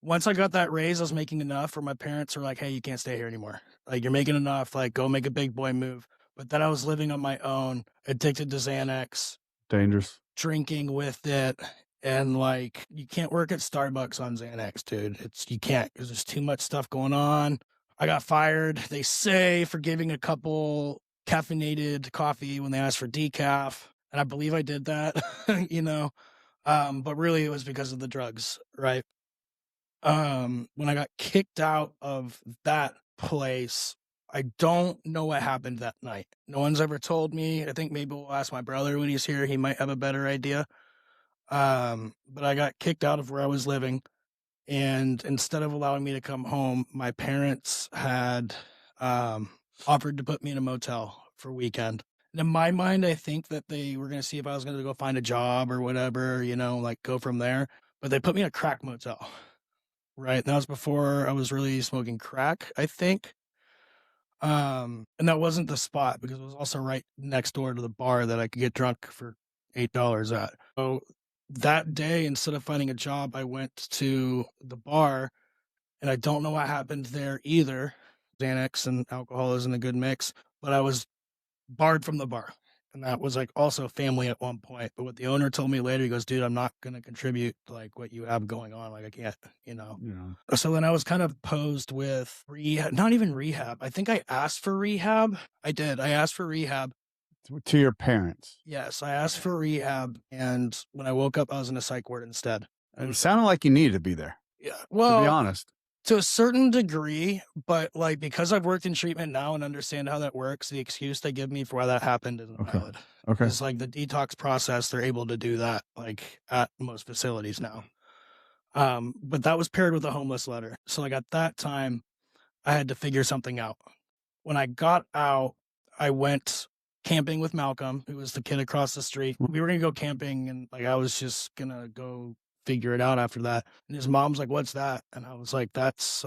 Once I got that raise, I was making enough where my parents were like, hey, you can't stay here anymore. Like, you're making enough, like, go make a big boy move. But then I was living on my own, addicted to Xanax, Dangerous. drinking with it, and, like, you can't work at Starbucks on Xanax, dude. You can't, because there's too much stuff going on. I got fired, they say, for giving a couple caffeinated coffee when they asked for decaf, and I believe I did that, you know? But really it was because of the drugs, right? When I got kicked out of that place, I don't know what happened that night. No one's ever told me. I think maybe we'll ask my brother when he's here. He might have a better idea. But I got kicked out of where I was living, and instead of allowing me to come home, my parents had offered to put me in a motel for a weekend. And in my mind, I think that they were going to see if I was going to go find a job or whatever, you know, like go from there. But they put me in a crack motel. Right, that was before I was really smoking crack, I think. And that wasn't the spot because it was also right next door to the bar that I could get drunk for $8 at. So that day, instead of finding a job, I went to the bar, and I don't know what happened there either. Xanax and alcohol isn't a good mix, but I was barred from the bar. And that was like also family at one point. But what the owner told me later, he goes, dude, I'm not going to contribute like what you have going on. Like, I can't, you know. Yeah. So then I was kind of posed with rehab, not even rehab. I think I asked for rehab. I did. I asked for rehab. To your parents. Yes, I asked for rehab. And when I woke up, I was in a psych ward instead. And it sounded like you needed to be there, Yeah. to Well, be honest. to a certain degree, but like because I've worked in treatment now and understand how that works, the excuse they give me for why that happened isn't Okay. valid. Okay. It's like the detox process, they're able to do that like at most facilities now. But that was paired with a homeless letter. So like at that time, I had to figure something out. When I got out, I went camping with Malcolm, who was the kid across the street. We were gonna go camping, and like I was just gonna go figure it out after that. And his mom's like, "What's that?" And I was like, "That's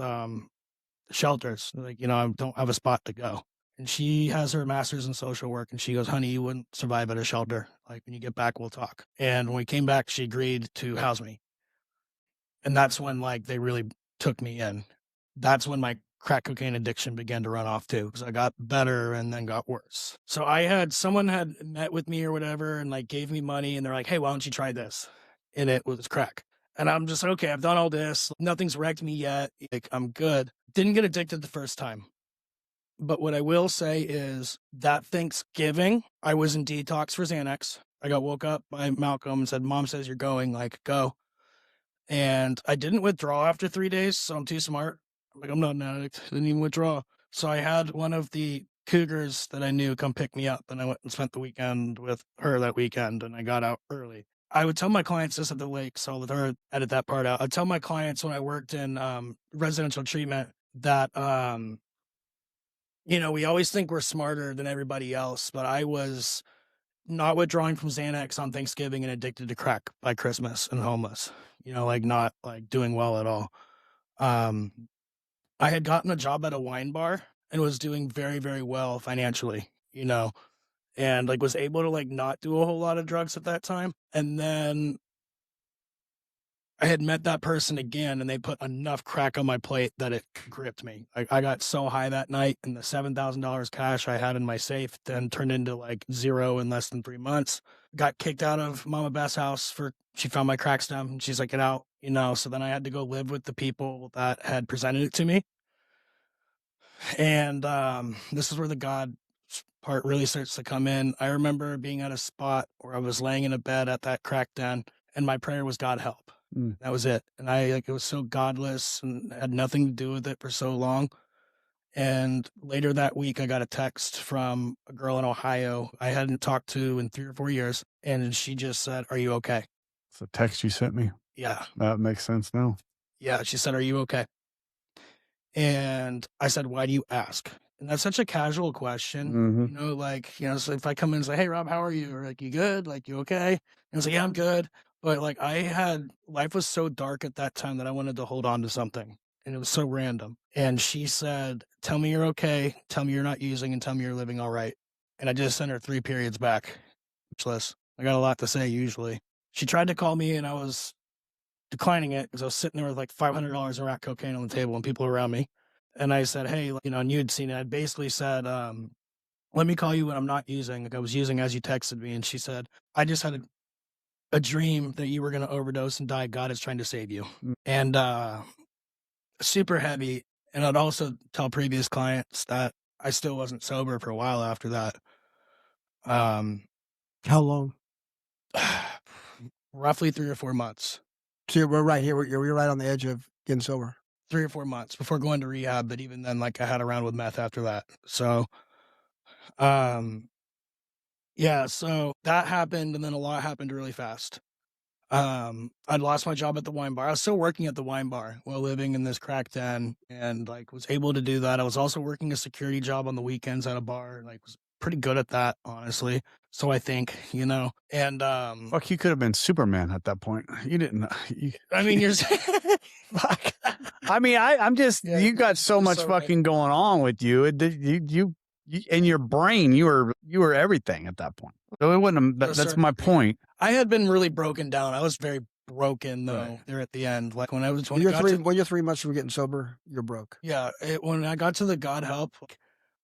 shelters. Like, you know, I don't have a spot to go." And she has her master's in social work, and she goes, "Honey, you wouldn't survive at a shelter. Like, when you get back, we'll talk." And when we came back, she agreed to house me. And that's when like they really took me in. That's when my crack cocaine addiction began to run off too, because I got better and then got worse. So someone had met with me or whatever and like gave me money, and they're like, "Hey, why don't you try this?" And it was crack. And I'm just like, okay, I've done all this. Nothing's wrecked me yet. Like, I'm good. Didn't get addicted the first time. But what I will say is that Thanksgiving, I was in detox for Xanax. I got woke up by Malcolm and said, "Mom says you're going, like, go." And I didn't withdraw after 3 days, so I'm too smart. I'm like, I'm not an addict. Didn't even withdraw. So I had one of the cougars that I knew come pick me up, and I went and spent the weekend with her that weekend, and I got out early. I would tell my clients this at the lake, so I'll let her edit that part out. I'd tell my clients when I worked in residential treatment that, you know, we always think we're smarter than everybody else, but I was not withdrawing from Xanax on Thanksgiving and addicted to crack by Christmas and homeless, you know, like not like doing well at all. I had gotten a job at a wine bar and was doing very, very well financially, you know, and like was able to like not do a whole lot of drugs at that time. And then I had met that person again, and they put enough crack on my plate that it gripped me. Like, I got so high that night, and the $7,000 cash I had in my safe then turned into like zero in less than 3 months. Got kicked out of Mama Beth's house she found my crack stem, and she's like, "Get out," you know. So then I had to go live with the people that had presented it to me. And this is where the God part really starts to come in. I remember being at a spot where I was laying in a bed at that crack den, and my prayer was, "God help." That was it. And it was so godless and had nothing to do with it for so long. And later that week, I got a text from a girl in Ohio I hadn't talked to in 3 or 4 years. And she just said, "Are you okay?" It's the text you sent me. Yeah. That makes sense now. Yeah. She said, "Are you okay?" And I said, "Why do you ask?" And that's such a casual question, Mhm. you know, like, you know, so if I come in and say, "Hey, Rob, how are you?" Or like, "You good? Like, you okay?" And I was like, "Yeah, I'm good." But like, life was so dark at that time that I wanted to hold on to something. And it was so random. And she said, "Tell me you're okay. Tell me you're not using, and tell me you're living all right." And I just sent her 3 periods back. Speechless. I got a lot to say usually. She tried to call me, and I was declining it because I was sitting there with like $500 in crack cocaine on the table and people around me. And I said, hey, and you'd seen it. I basically said, let me call you when I'm not using. Like I was using as you texted me. And she said, I just had a dream that you were going to overdose and die. God is trying to save you. And super heavy. And I'd also tell previous clients that I still wasn't sober for a while after that. How long? Roughly 3 or 4 months. So we're right here. We're right on the edge of getting sober. 3 or 4 months before going to rehab. But even then, like I had a round with meth after that. So, yeah, so that happened. And then a lot happened really fast. I'd lost my job at the wine bar. I was still working at the wine bar while living in this crack den and like was able to do that. I was also working a security job on the weekends at a bar and like was pretty good at that, honestly. So I think, and Fuck, you could have been Superman at that point. You didn't. I mean, you're Fuck. I mean, I'm just. Yeah, you got so you're much so fucking going on with you. You in your brain, you were everything at that point. So it wouldn't. That's my point. I had been really broken down. I was very broken though there at the end. Like when I was when you're 3 months from getting sober, you're broke. Yeah, when I got to the God help,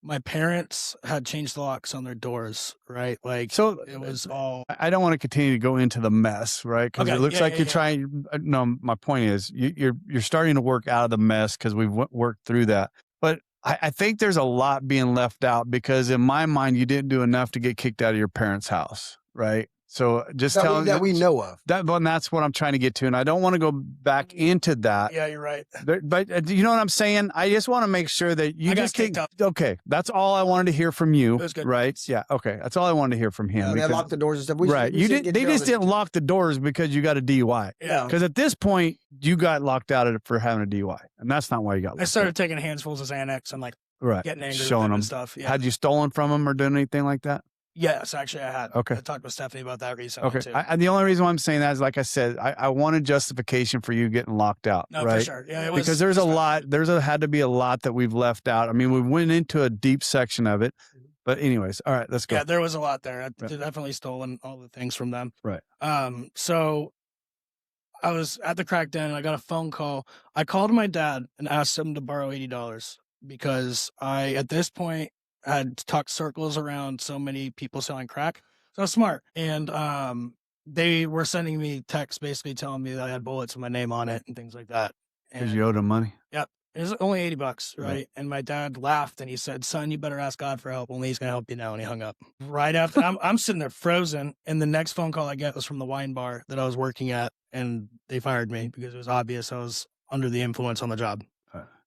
my parents had changed the locks on their doors, right? Like So it was all. I don't want to continue to go into the mess, right? Because it looks like you're trying. No, my point is you're starting to work out of the mess because we've worked through that. But I think there's a lot being left out because in my mind you didn't do enough to get kicked out of your parents' house, right? So just telling that we know of. That's what I'm trying to get to, and I don't want to go back into that. Yeah, you're right. But you know what I'm saying? I just want to make sure that you just think. Okay, that's all I wanted to hear from you. It was good. Right? Yeah. Okay, that's all I wanted to hear from him. They locked the doors and stuff. Right. You did. They just didn't lock the doors because you got a DUI. Yeah. Because at this point you got locked out of it for having a DUI, and that's not why you got locked I started taking handfuls of Xanax and like getting angry, showing them and stuff. Yeah. Had you stolen from them or done anything like that? Yes, actually, I had. Okay. I talked with Stephanie about that recently. Okay. Too. The only reason why I'm saying that is, like I said, I wanted justification for you getting locked out. No, right? for sure. Yeah, it was, because there's a lot. Had to be a lot that we've left out. I mean, we went into a deep section of it, but anyways, all right, let's go. Yeah, there was a lot there. I definitely stolen all the things from them. Right. So I was at the crack den and I got a phone call. I called my dad and asked him to borrow $80 because I, at this point, had talked circles around so many people selling crack. So I was smart. And they were sending me texts basically telling me that I had bullets with my name on it and things like that. Because you owed them money? Yep. It was only $80, right? And my dad laughed and he said, son, you better ask God for help. Only he's going to help you now. And he hung up. Right after, I'm sitting there frozen. And the next phone call I get was from the wine bar that I was working at. And they fired me because it was obvious I was under the influence on the job,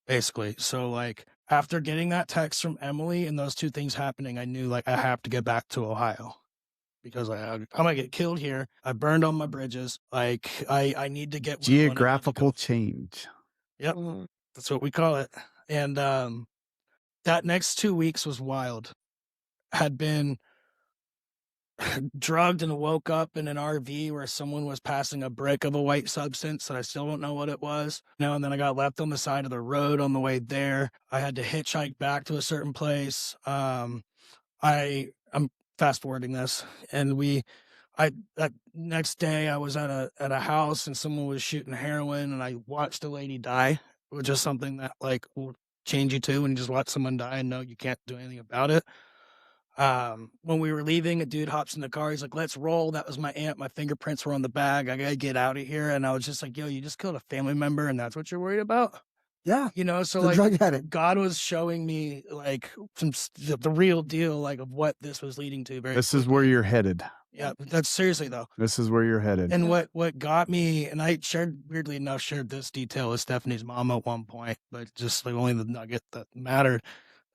basically. So like after getting that text from Emily and those two things happening, I knew like I have to get back to Ohio. Because I'm gonna get killed here. I burned all my bridges. Like I need to get geographical change. Yep, that's what we call it. And that next 2 weeks was wild. Had been drugged and woke up in an RV where someone was passing a brick of a white substance that I still don't know what it was. And then I got left on the side of the road on the way there. I had to hitchhike back to a certain place. I'm fast forwarding this, and that next day I was at a house and someone was shooting heroin and I watched a lady die, which is something that like will change you too when you just watch someone die and know you can't do anything about it. When we were leaving, a dude hops in the car. He's like, let's roll. That was my aunt. My fingerprints were on the bag. I gotta get out of here. And I was just like, yo, you just killed a family member and that's what you're worried about? Yeah. So the like drug addict. God was showing me like the real deal, like of what this was leading to. This is where you're headed. Yeah, that's seriously though. This is where you're headed. And what got me, and I weirdly enough, shared this detail with Stephanie's mom at one point, but just like only the nugget that mattered.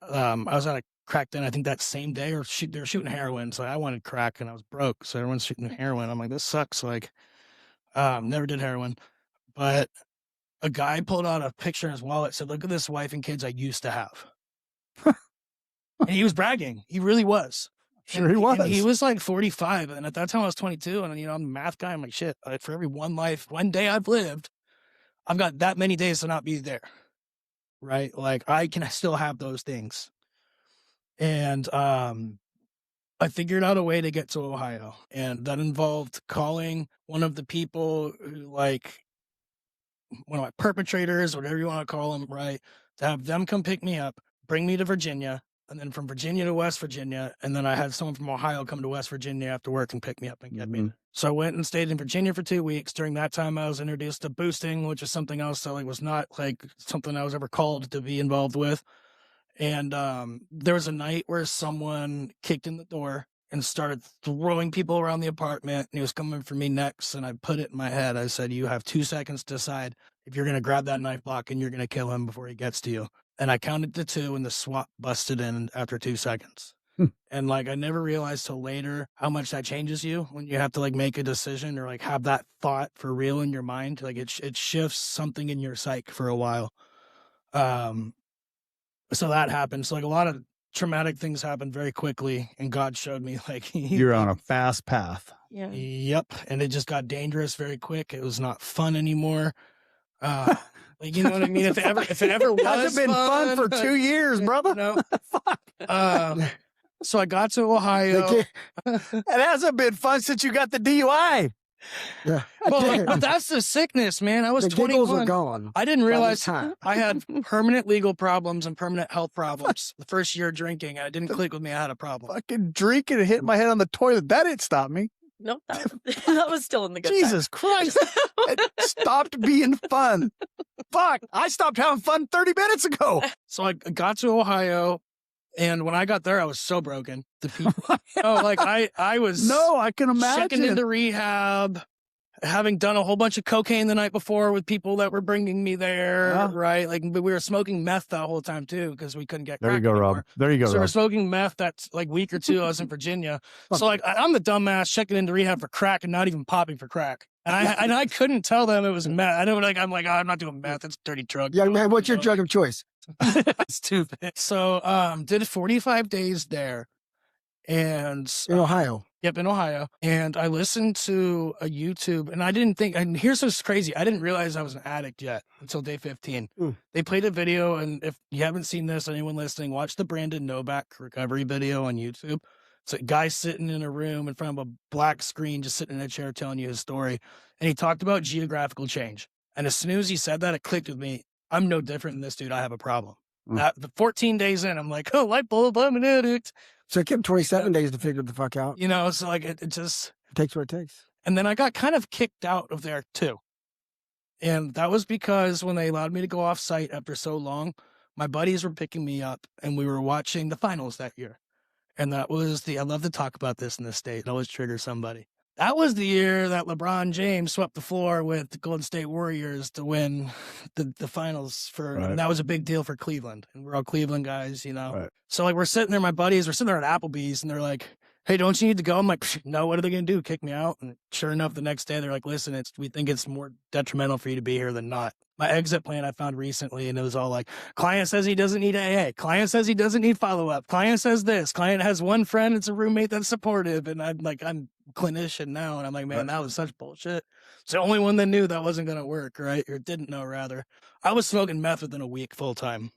I was at a crack den, I think that same day, or they were shooting heroin. So I wanted crack and I was broke. So everyone's shooting heroin. I'm like, this sucks. Like, never did heroin, but a guy pulled out a picture in his wallet, said, look at this wife and kids I used to have. And he was bragging. He really was. Sure, he was. And he was like 45. And at that time I was 22. And, I'm a math guy. I'm like, shit, for every one day I've lived, I've got that many days to not be there. Right. Like I can still have those things. And, I figured out a way to get to Ohio, and that involved calling one of the people who, like, one of my perpetrators, whatever you want to call them, right? to have them come pick me up, bring me to Virginia, and then from Virginia to West Virginia. And then I had someone from Ohio come to West Virginia after work and pick me up and get me. So I went and stayed in Virginia for 2 weeks. During that time, I was introduced to boosting, which is something else that like was not like something I was ever called to be involved with. And there was a night where someone kicked in the door and started throwing people around the apartment, and he was coming for me next. And I put it in my head. I said, you have 2 seconds to decide if you're going to grab that knife block and you're going to kill him before he gets to you. And I counted to 2, and the SWAT busted in after 2 seconds. And like, I never realized till later how much that changes you when you have to like make a decision or like have that thought for real in your mind. Like it shifts something in your psyche for a while. So that happened. So like a lot of traumatic things happened very quickly, and God showed me like You're on a fast path. Yeah. Yep. And it just got dangerous very quick. It was not fun anymore. Like, you know what I mean? If it ever was Hasn't been fun for 2 years, brother. No. So I got to Ohio. It hasn't been fun since you got the DUI. Yeah. Well, but that's the sickness, man. I was The giggles 21. are gone. I didn't by this realize time. I had permanent legal problems and permanent health problems the first year drinking. And it didn't click with me. I had a problem. Fucking drinking and hitting my head on the toilet. That didn't stop me. Nope. That was still in the good time. Jesus Christ. It stopped being fun. Fuck. I stopped having fun 30 minutes ago. So I got to Ohio, and when I got there, I was so broken. The people, I was No, I can checking imagine. into rehab, having done a whole bunch of cocaine the night before with people that were bringing me there, Yeah. right? Like, but we were smoking meth that whole time too because we couldn't get There you crack go, anymore. Rob. There you go, So we're Rob. smoking meth. That's like week or two. I was in Virginia. So like I'm the dumbass checking into rehab for crack and not even popping for crack. And I couldn't tell them it was meth. I know, like I'm like, oh, I'm not doing meth. It's a dirty drug. Young man, what's your drug of choice? Stupid. So did 45 days there, and In Ohio. Yep, in Ohio. And I listened to a YouTube, and I didn't think, and here's what's crazy. I didn't realize I was an addict yet until day 15. They played a video, and if you haven't seen this, anyone listening, watch the Brandon Novak recovery video on YouTube. It's a guy sitting in a room in front of a black screen, just sitting in a chair telling you his story. And he talked about geographical change. And as soon as he said that, it clicked with me. I'm no different than this dude. I have a problem. The 14 days in, I'm like, oh, light bulb, I'm an addict. So it kept 27 days to figure the fuck out. You know, so like it just It takes what it takes. And then I got kind of kicked out of there too. And that was because when they allowed me to go off site after so long, my buddies were picking me up and we were watching the finals that year. And that was I love to talk about this in this state. It always triggers somebody. That was the year that LeBron James swept the floor with the Golden State Warriors to win the finals and that was a big deal for Cleveland. And we're all Cleveland guys, you know. Right. So like we're sitting there, my buddies, we're sitting there at Applebee's and they're like, hey, don't you need to go? I'm like, no, what are they going to do? Kick me out? And sure enough, the next day they're like, listen, we think it's more detrimental for you to be here than not. My exit plan I found recently, and it was all like, client says he doesn't need AA. Client says he doesn't need follow-up. Client says this. Client has one friend, it's a roommate that's supportive. And I'm clinician now. And I'm like, man, that was such bullshit. It's the only one that knew that wasn't going to work, right? Or didn't know, rather. I was smoking meth within a week full time.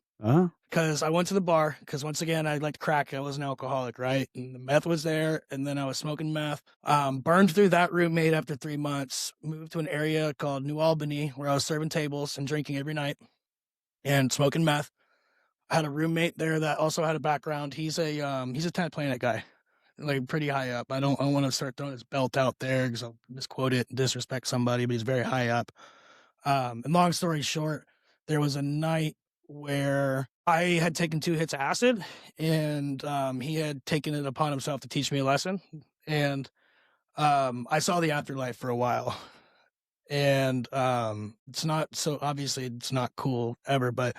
Because I went to the bar, because once again, I liked crack. I was an alcoholic, right? And the meth was there, and then I was smoking meth. Burned through that roommate after 3 months, moved to an area called New Albany, where I was serving tables and drinking every night and smoking meth. I had a roommate there that also had a background. He's a 10th planet guy, like pretty high up. I don't want to start throwing his belt out there because I'll misquote it and disrespect somebody, but he's very high up. And long story short, there was a night where I had taken 2 hits of acid and he had taken it upon himself to teach me a lesson. And I saw the afterlife for a while. And it's not, so obviously it's not cool ever, but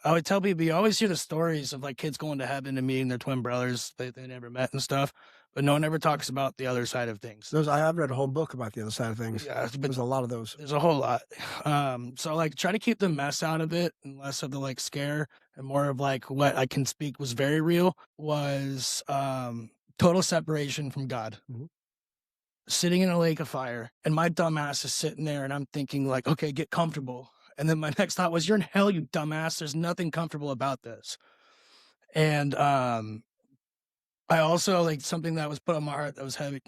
I would tell people, you always hear the stories of like kids going to heaven and meeting their twin brothers they never met and stuff, but no one ever talks about the other side of things. I've read a whole book about the other side of things. Yeah, but There's a lot of those. there's a whole lot. So like try to keep the mess out of it and less of the like scare and more of like what I can speak was very real was total separation from God. Sitting in a lake of fire, and my dumbass is sitting there, and I'm thinking like, okay, get comfortable. And then my next thought was, you're in hell, you dumbass. There's nothing comfortable about this. And I also like something that was put on my heart that was heavy,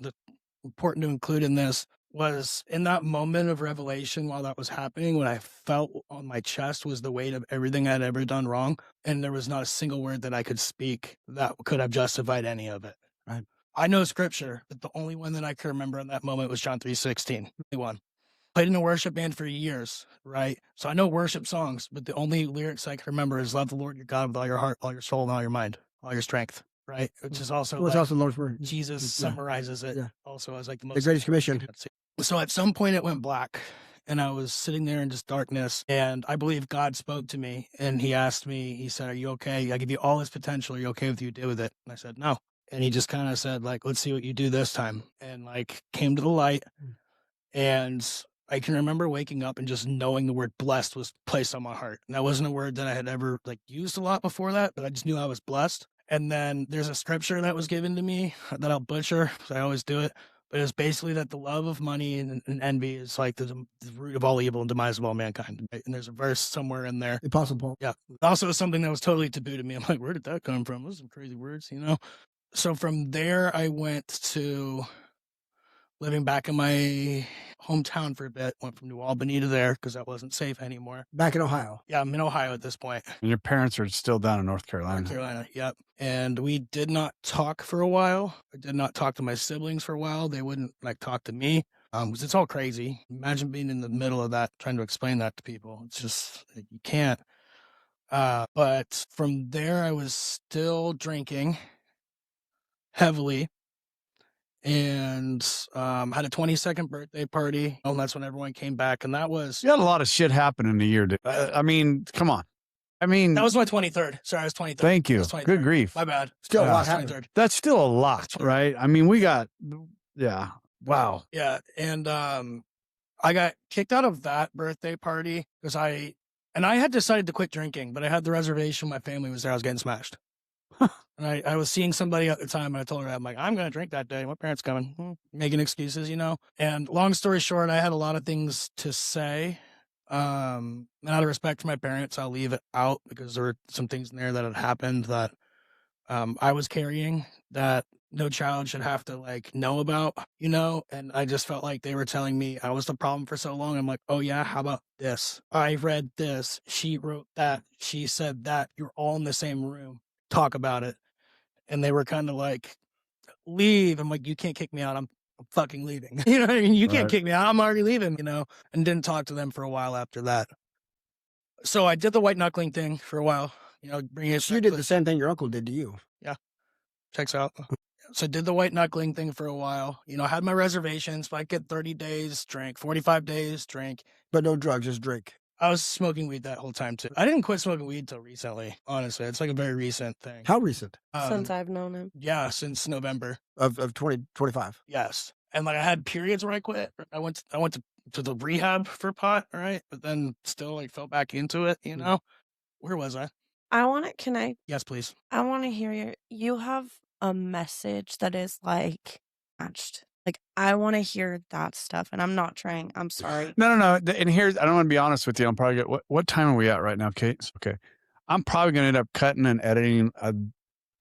important to include in this was in that moment of revelation while that was happening, what I felt on my chest was the weight of everything I'd ever done wrong. And there was not a single word that I could speak that could have justified any of it. Right. I know scripture, but the only one that I could remember in that moment was John 3:16. Only one. Played in a worship band for years, right? So I know worship songs, but the only lyrics I can remember is love the Lord your God with all your heart, all your soul, and all your mind, all your strength, right? Which is also Well, it's like also the Lord's word. Jesus Yeah. summarizes it Yeah. also as like the The most greatest commission. So at some point it went black and I was sitting there in just darkness and I believe God spoke to me and he asked me, he said, are you okay? I give you all this potential. Are you okay with you deal with it? And I said, no. And he just kind of said like, let's see what you do this time. And like came to the light and I can remember waking up and just knowing the word blessed was placed on my heart. And that wasn't a word that I had ever like used a lot before that, but I just knew I was blessed. And then there's a scripture that was given to me that I'll butcher because I always do it. But it's basically that the love of money and envy is like the root of all evil and demise of all mankind. Right? And there's a verse somewhere in there. The Apostle Paul. Yeah. Also something that was totally taboo to me. I'm like, where did that come from? Those are some crazy words, you know? So from there, I went to living back in my hometown for a bit. Went from New Albany to there because that wasn't safe anymore. Back in Ohio. Yeah, I'm in Ohio at this point. And your parents are still down in North Carolina. North Carolina, yep. And we did not talk for a while. I did not talk to my siblings for a while. They wouldn't like talk to me. Because it's all crazy. Imagine being in the middle of that, trying to explain that to people. It's just you can't. But from there, I was still drinking heavily, and had a 22nd birthday party. And that's when everyone came back, and that was You had a lot of shit happen in a year, dude. I mean, come on. I mean, that was my 23rd. Sorry, I was 23rd. thank I you. was 23rd. Good grief. My bad. Still a I lot was happened. 23rd. That's still a lot, right? I mean, we got, yeah. Wow. Yeah, and I got kicked out of that birthday party because I had decided to quit drinking, but I had the reservation. My family was there. I was getting smashed. And I was seeing somebody at the time, and I told her, I'm like, I'm going to drink that day. My parents coming, making excuses, you know? And long story short, I had a lot of things to say. And out of respect for my parents, I'll leave it out because there were some things in there that had happened that I was carrying that no child should have to like know about, you know? And I just felt like they were telling me I was the problem for so long. I'm like, oh yeah, how about this? I read this. She wrote that. She said that. You're all in the same room. Talk about it. And they were kind of like, leave. I'm like, you can't kick me out. I'm fucking leaving. You know what I mean? You can't Right. kick me out. I'm already leaving, you know? And didn't talk to them for a while after that. So I did the white knuckling thing for a while, you know, bringing it. So you did the same thing your uncle did to you. Checks out. So I did the white knuckling thing for a while. You know, I had my reservations. If I get 30 days, drink. 45 days, drink. But no drugs, just drink. I was smoking weed that whole time too. I didn't quit smoking weed till recently, honestly. It's like a very recent thing. How recent? Since I've known him. Yeah, since November. Of 2025. Yes. And like I had periods where I quit. I went to the rehab for pot, right? But then still like fell back into it, you know? Where was I? Yes, please. I want to hear you have a message that is like matched. Like I want to hear that stuff and I'm not trying. I'm sorry. No. And here's, I don't want to be honest with you. I'm probably what time are we at right now, Kate? Okay. I'm probably going to end up cutting and editing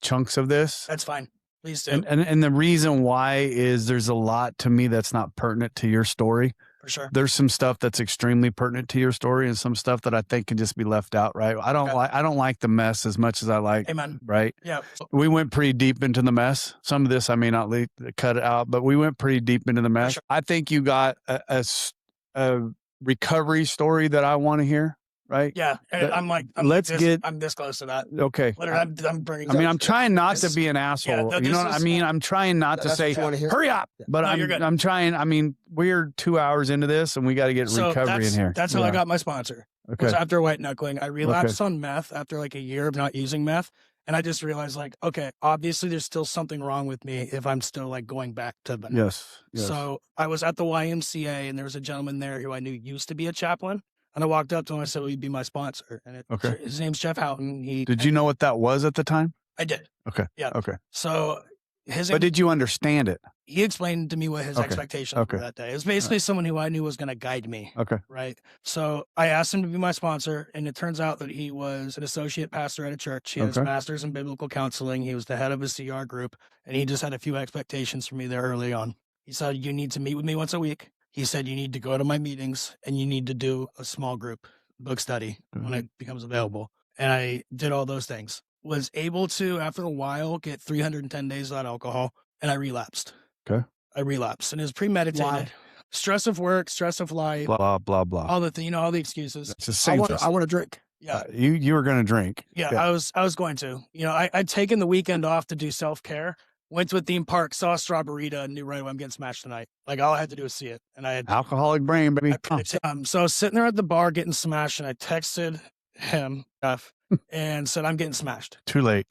chunks of this. That's fine. Please do. And the reason why is there's a lot to me that's not pertinent to your story. For sure. There's some stuff that's extremely pertinent to your story and some stuff that I think can just be left out, right? I don't like the mess as much as I like, Amen. right? Yeah. We went pretty deep into the mess. Some of this I may not cut it out, but we went pretty deep into the mess. Sure. I think you got a recovery story that I want to hear, right? Yeah. I'm this close to that. Okay. Literally, I'm bringing. I mean, I'm trying not to be an asshole. Yeah, you know what I mean? I'm trying not to That's say, what you wanna hear? hurry up. But No, you're good. I'm trying. I mean, we're 2 hours into this and we got to get recovery in here. That's how I got my sponsor. Okay. Was after white knuckling. I relapsed on meth after like a year of not using meth. And I just realized like, okay, obviously there's still something wrong with me if I'm still like going back to the Yes. So I was at the YMCA and there was a gentleman there who I knew used to be a chaplain. And I walked up to him. I said, "Will you be my sponsor?" And his name's Jeff Houghton. Did you know what that was at the time? I did. Okay. Yeah. Okay. So But did you understand it? he explained to me what his expectations were that day. It was basically someone who I knew was going to guide me. Okay. Right. So I asked him to be my sponsor, and it turns out that he was an associate pastor at a church. He had his master's in biblical counseling. He was the head of his CR group, and he just had a few expectations for me there early on. He said, "You need to meet with me once a week. He said, you need to go to my meetings and you need to do a small group book study when it becomes available. And I did all those things. Was able to, after a while, get 310 days without alcohol, and I relapsed. Okay. I relapsed, and it was premeditated. Why? Stress of work, stress of life, Blah blah blah. all the all the excuses. It's the same. I want to drink. Yeah, you were going to drink. yeah, I was going to. I'd taken the weekend off to do self-care. Went to a theme park, saw a Strawberita, and knew right away I'm getting smashed tonight. Like, all I had to do was see it. And I had Alcoholic brain, baby. so I was sitting there at the bar getting smashed, and I texted him, Jeff, and said, I'm getting smashed. Too late.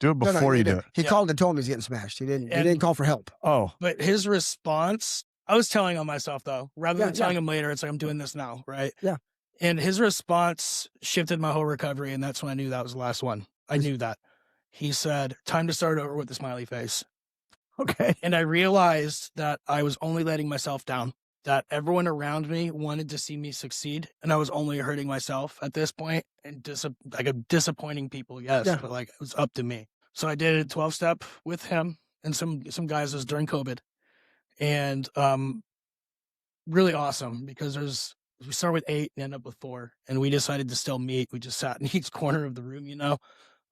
Do it before you do it. He called and told me he's getting smashed. He didn't call for help. Oh. But his response, I was telling on myself, though. Rather than telling him later, it's like, I'm doing this now, right? Yeah. And his response shifted my whole recovery, and that's when I knew that was the last one. I knew that. He said, time to start over with a smiley face. Okay. And I realized that I was only letting myself down, that everyone around me wanted to see me succeed, and I was only hurting myself at this point, and disappointing people, yes, but like, it was up to me. So I did a 12-step with him and some guys. It was during COVID, and really awesome, because we start with 8 and end up with 4, and we decided to still meet. We just sat in each corner of the room,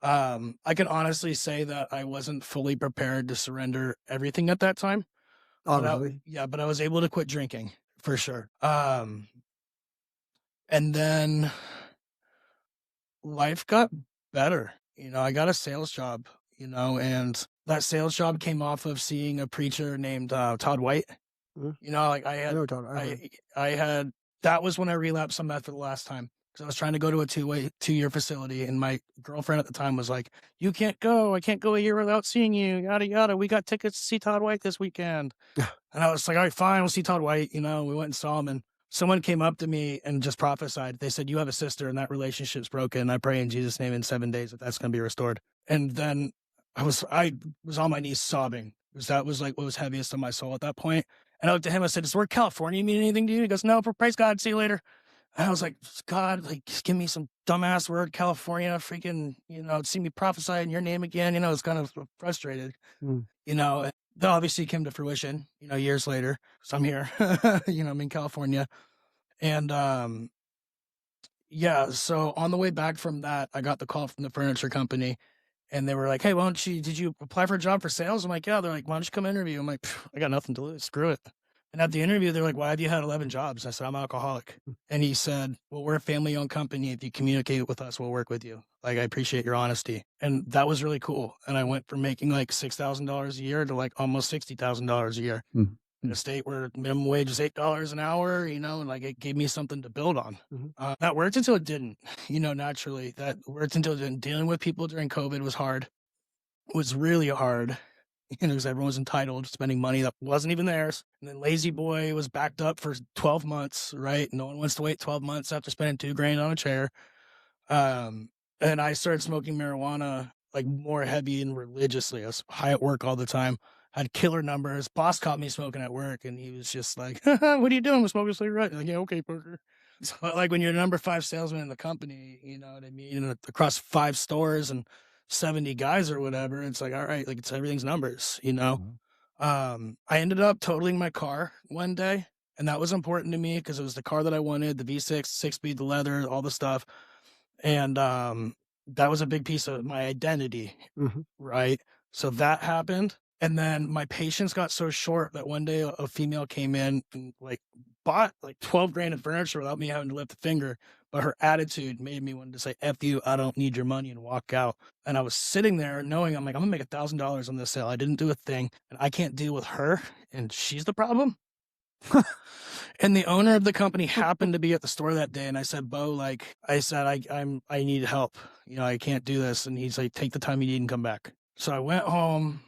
I can honestly say that I wasn't fully prepared to surrender everything at that time. Obviously. But I was able to quit drinking for sure. And then life got better. I got a sales job, and that sales job came off of seeing a preacher named Todd White. That was when I relapsed on meth for the last time. Because I was trying to go to a 2-year facility, and my girlfriend at the time was like, you can't go. I can't go a year without seeing you, yada, yada. We got tickets to see Todd White this weekend. And I was like, all right, fine, we'll see Todd White. We went and saw him, and someone came up to me and just prophesied. They said, you have a sister, and that relationship's broken. I pray in Jesus' name in 7 days that's going to be restored. And then I was on my knees sobbing, because that was like what was heaviest on my soul at that point. And I looked at him, I said, does the word California mean anything to you? He goes, no, praise God, see you later. And I was like, God, like, just give me some dumbass word, California, freaking, see me prophesy in your name again. It's kind of frustrated, that obviously came to fruition, years later. So I'm here, I'm in California. And, so on the way back from that, I got the call from the furniture company, and they were like, hey, did you apply for a job for sales? I'm like, yeah. They're like, why don't you come interview? I'm like, I got nothing to lose. Screw it. And at the interview, they're like, why have you had 11 jobs? I said, I'm alcoholic. And he said, well, we're a family-owned company. If you communicate with us, we'll work with you. Like, I appreciate your honesty. And that was really cool. And I went from making like $6,000 a year to like almost $60,000 a year in a state where minimum wage is $8 an hour, and like it gave me something to build on. That worked until it didn't, naturally. That worked until it didn't. Dealing with people during COVID was hard. It was really hard. Because everyone was entitled to spending money that wasn't even theirs. And then Lazy Boy was backed up for 12 months, right? No one wants to wait 12 months after spending $2,000 on a chair. And I started smoking marijuana like more heavy and religiously. I was high at work all the time. Had killer numbers. Boss caught me smoking at work, and he was just like, what are you doing? I'm smoking a cigarette. Like, yeah, okay, Parker. So, like, when you're number 5 salesman in the company, you know what I mean? Across 5 stores and 70 guys or whatever, it's like, all right, like, it's everything's numbers, I ended up totaling my car one day, and that was important to me because it was the car that I wanted, the V6, 6-speed, the leather, all the stuff. And that was a big piece of my identity, right? So that happened. And then my patience got so short that one day a female came in and like bought like $12,000 in furniture without me having to lift a finger. But her attitude made me want to say, F you, I don't need your money, and walk out. And I was sitting there knowing I'm gonna make $1,000 on this sale. I didn't do a thing, and I can't deal with her, and she's the problem. And the owner of the company happened to be at the store that day, and I said, Bo, like, I need help. I can't do this. And he's like, take the time you need and come back. So I went home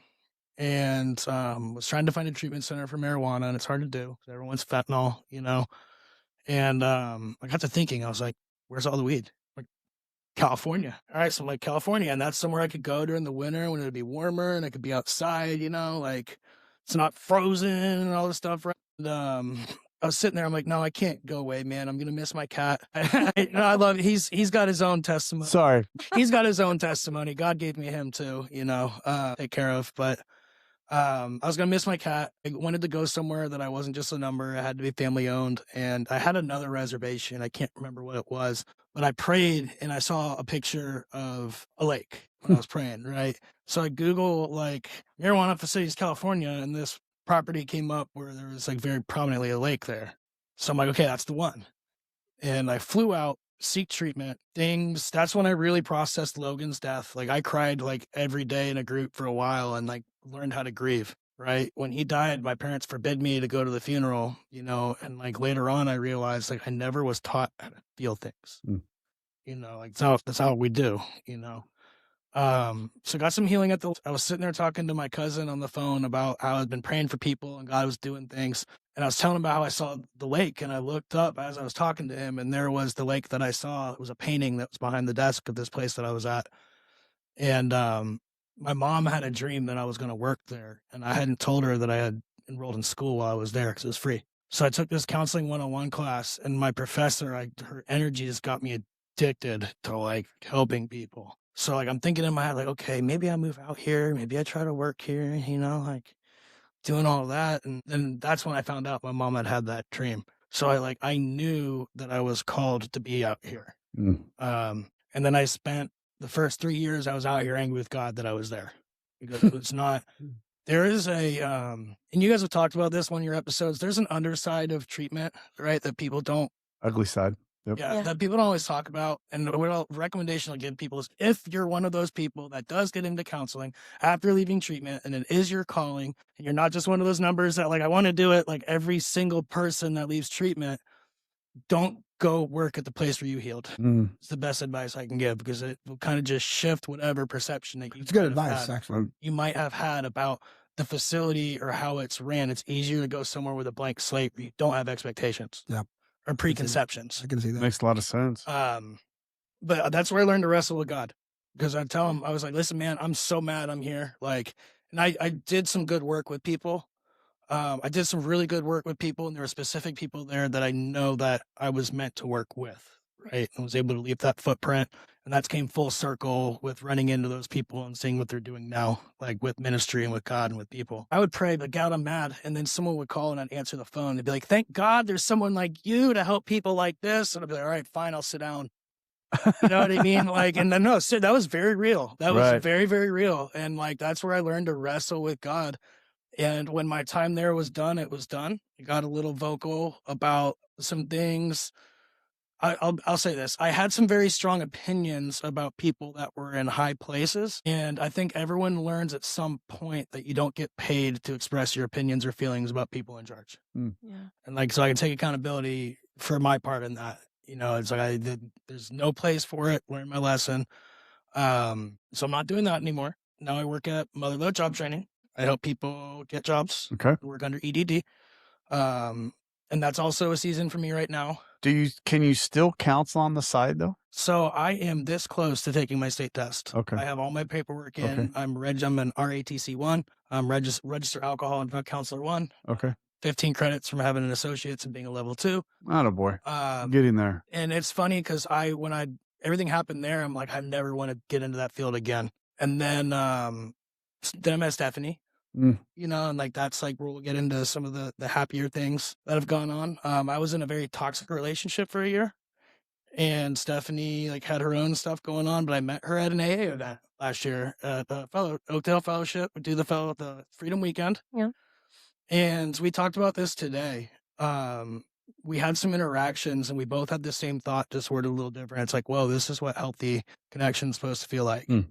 and was trying to find a treatment center for marijuana, and it's hard to do because everyone's fentanyl, And I got to thinking, I was like, where's all the weed? Like, California. All right, so I'm like, California, and that's somewhere I could go during the winter when it'd be warmer and I could be outside, like it's not frozen and all this stuff, right? And, I was sitting there, I'm like, no, I can't go away, man. I'm gonna miss my cat. I love it. He's got his own testimony. Sorry. He's got his own testimony. God gave me him too, take care of. But I was gonna miss my cat. I wanted to go somewhere that I wasn't just a number. It had to be family owned, and I had another reservation. I can't remember what it was, but I prayed and I saw a picture of a lake when I was praying. Right, so I Google like marijuana facilities, California, and this property came up where there was like very prominently a lake there. So I'm like, okay, that's the one. And I flew out, seek treatment, things. That's when I really processed Logan's death. Like I cried like every day in a group for a while and like learned how to grieve. Right. When he died, my parents forbid me to go to the funeral, you know, and like later on I realized like I never was taught how to feel things. Mm. You know, like that's how we do, you know. So got some healing I was sitting there talking to my cousin on the phone about how I'd been praying for people and God was doing things. And I was telling him about how I saw the lake and I looked up as I was talking to him and there was the lake that I saw. It was a painting that was behind the desk of this place that I was at. And, my mom had a dream that I was going to work there and I hadn't told her that I had enrolled in school while I was there because it was free. So I took this counseling 101 class and my professor, her energy just got me addicted to like helping people. So like I'm thinking in my head, like, okay, maybe I move out here, maybe I try to work here, you know, like doing all that. And then that's when I found out my mom had that dream. So I knew that I was called to be out here. Mm. And then I spent the first 3 years I was out here angry with God that I was there because it was not. There is and you guys have talked about this one of your episodes. There's an underside of treatment, right? That people don't. Ugly side. Yep. Yeah, that people don't always talk about. And what recommendation I'll give people is if you're one of those people that does get into counseling after leaving treatment and it is your calling and you're not just one of those numbers that like, I want to do it like every single person that leaves treatment, don't go work at the place where you healed. Mm. It's the best advice I can give because it will kind of just shift whatever perception that It's good advice, actually. you might have had about the facility or how it's ran. It's easier to go somewhere with a blank slate where you don't have expectations. Yeah. Or preconceptions. I can see that. Makes a lot of sense. But that's where I learned to wrestle with God. Because I tell him, I was like, listen, man, I'm so mad I'm here. Like, and I did some good work with people. I did some really good work with people, and there were specific people there that I know that I was meant to work with, right? And was able to leave that footprint. And that came full circle with running into those people and seeing what they're doing now, like with ministry and with God and with people. I would pray, but God, I'm mad. And then someone would call and I'd answer the phone. They'd be like, thank God there's someone like you to help people like this. And I'd be like, all right, fine, I'll sit down. You know what I mean? Like, and then no, so that was very real. That was Right. very, very real. And like, that's where I learned to wrestle with God. And when my time there was done, it was done. I got a little vocal about some things. I'll say this. I had some very strong opinions about people that were in high places. And I think everyone learns at some point that you don't get paid to express your opinions or feelings about people in charge. Mm. Yeah. And like, so I can take accountability for my part in that. You know, it's like there's no place for it. Learned my lesson. So I'm not doing that anymore. Now I work at Motherload Job Training. I help people get jobs. Okay. Work under EDD. And that's also a season for me right now. Can you still counsel on the side though? So I am this close to taking my state test. Okay. I have all my paperwork in. Okay. I'm an RATC 1. I'm registered alcohol and drug counselor 1. Okay. 15 credits from having an associate's and being a level 2. Attaboy. Get in there. And it's funny because when everything happened there, I'm like, I never want to get into that field again. And then I met Stephanie. Mm. You know, and like that's like where we'll get into some of the happier things that have gone on. I was in a very toxic relationship for a year, and Stephanie like had her own stuff going on. But I met her at an AA event last year at the Oakdale Fellowship. We do the Freedom Weekend. Yeah. And we talked about this today. We had some interactions, and we both had the same thought, just worded a little different. It's like, whoa, this is what healthy connection is supposed to feel like. Mm.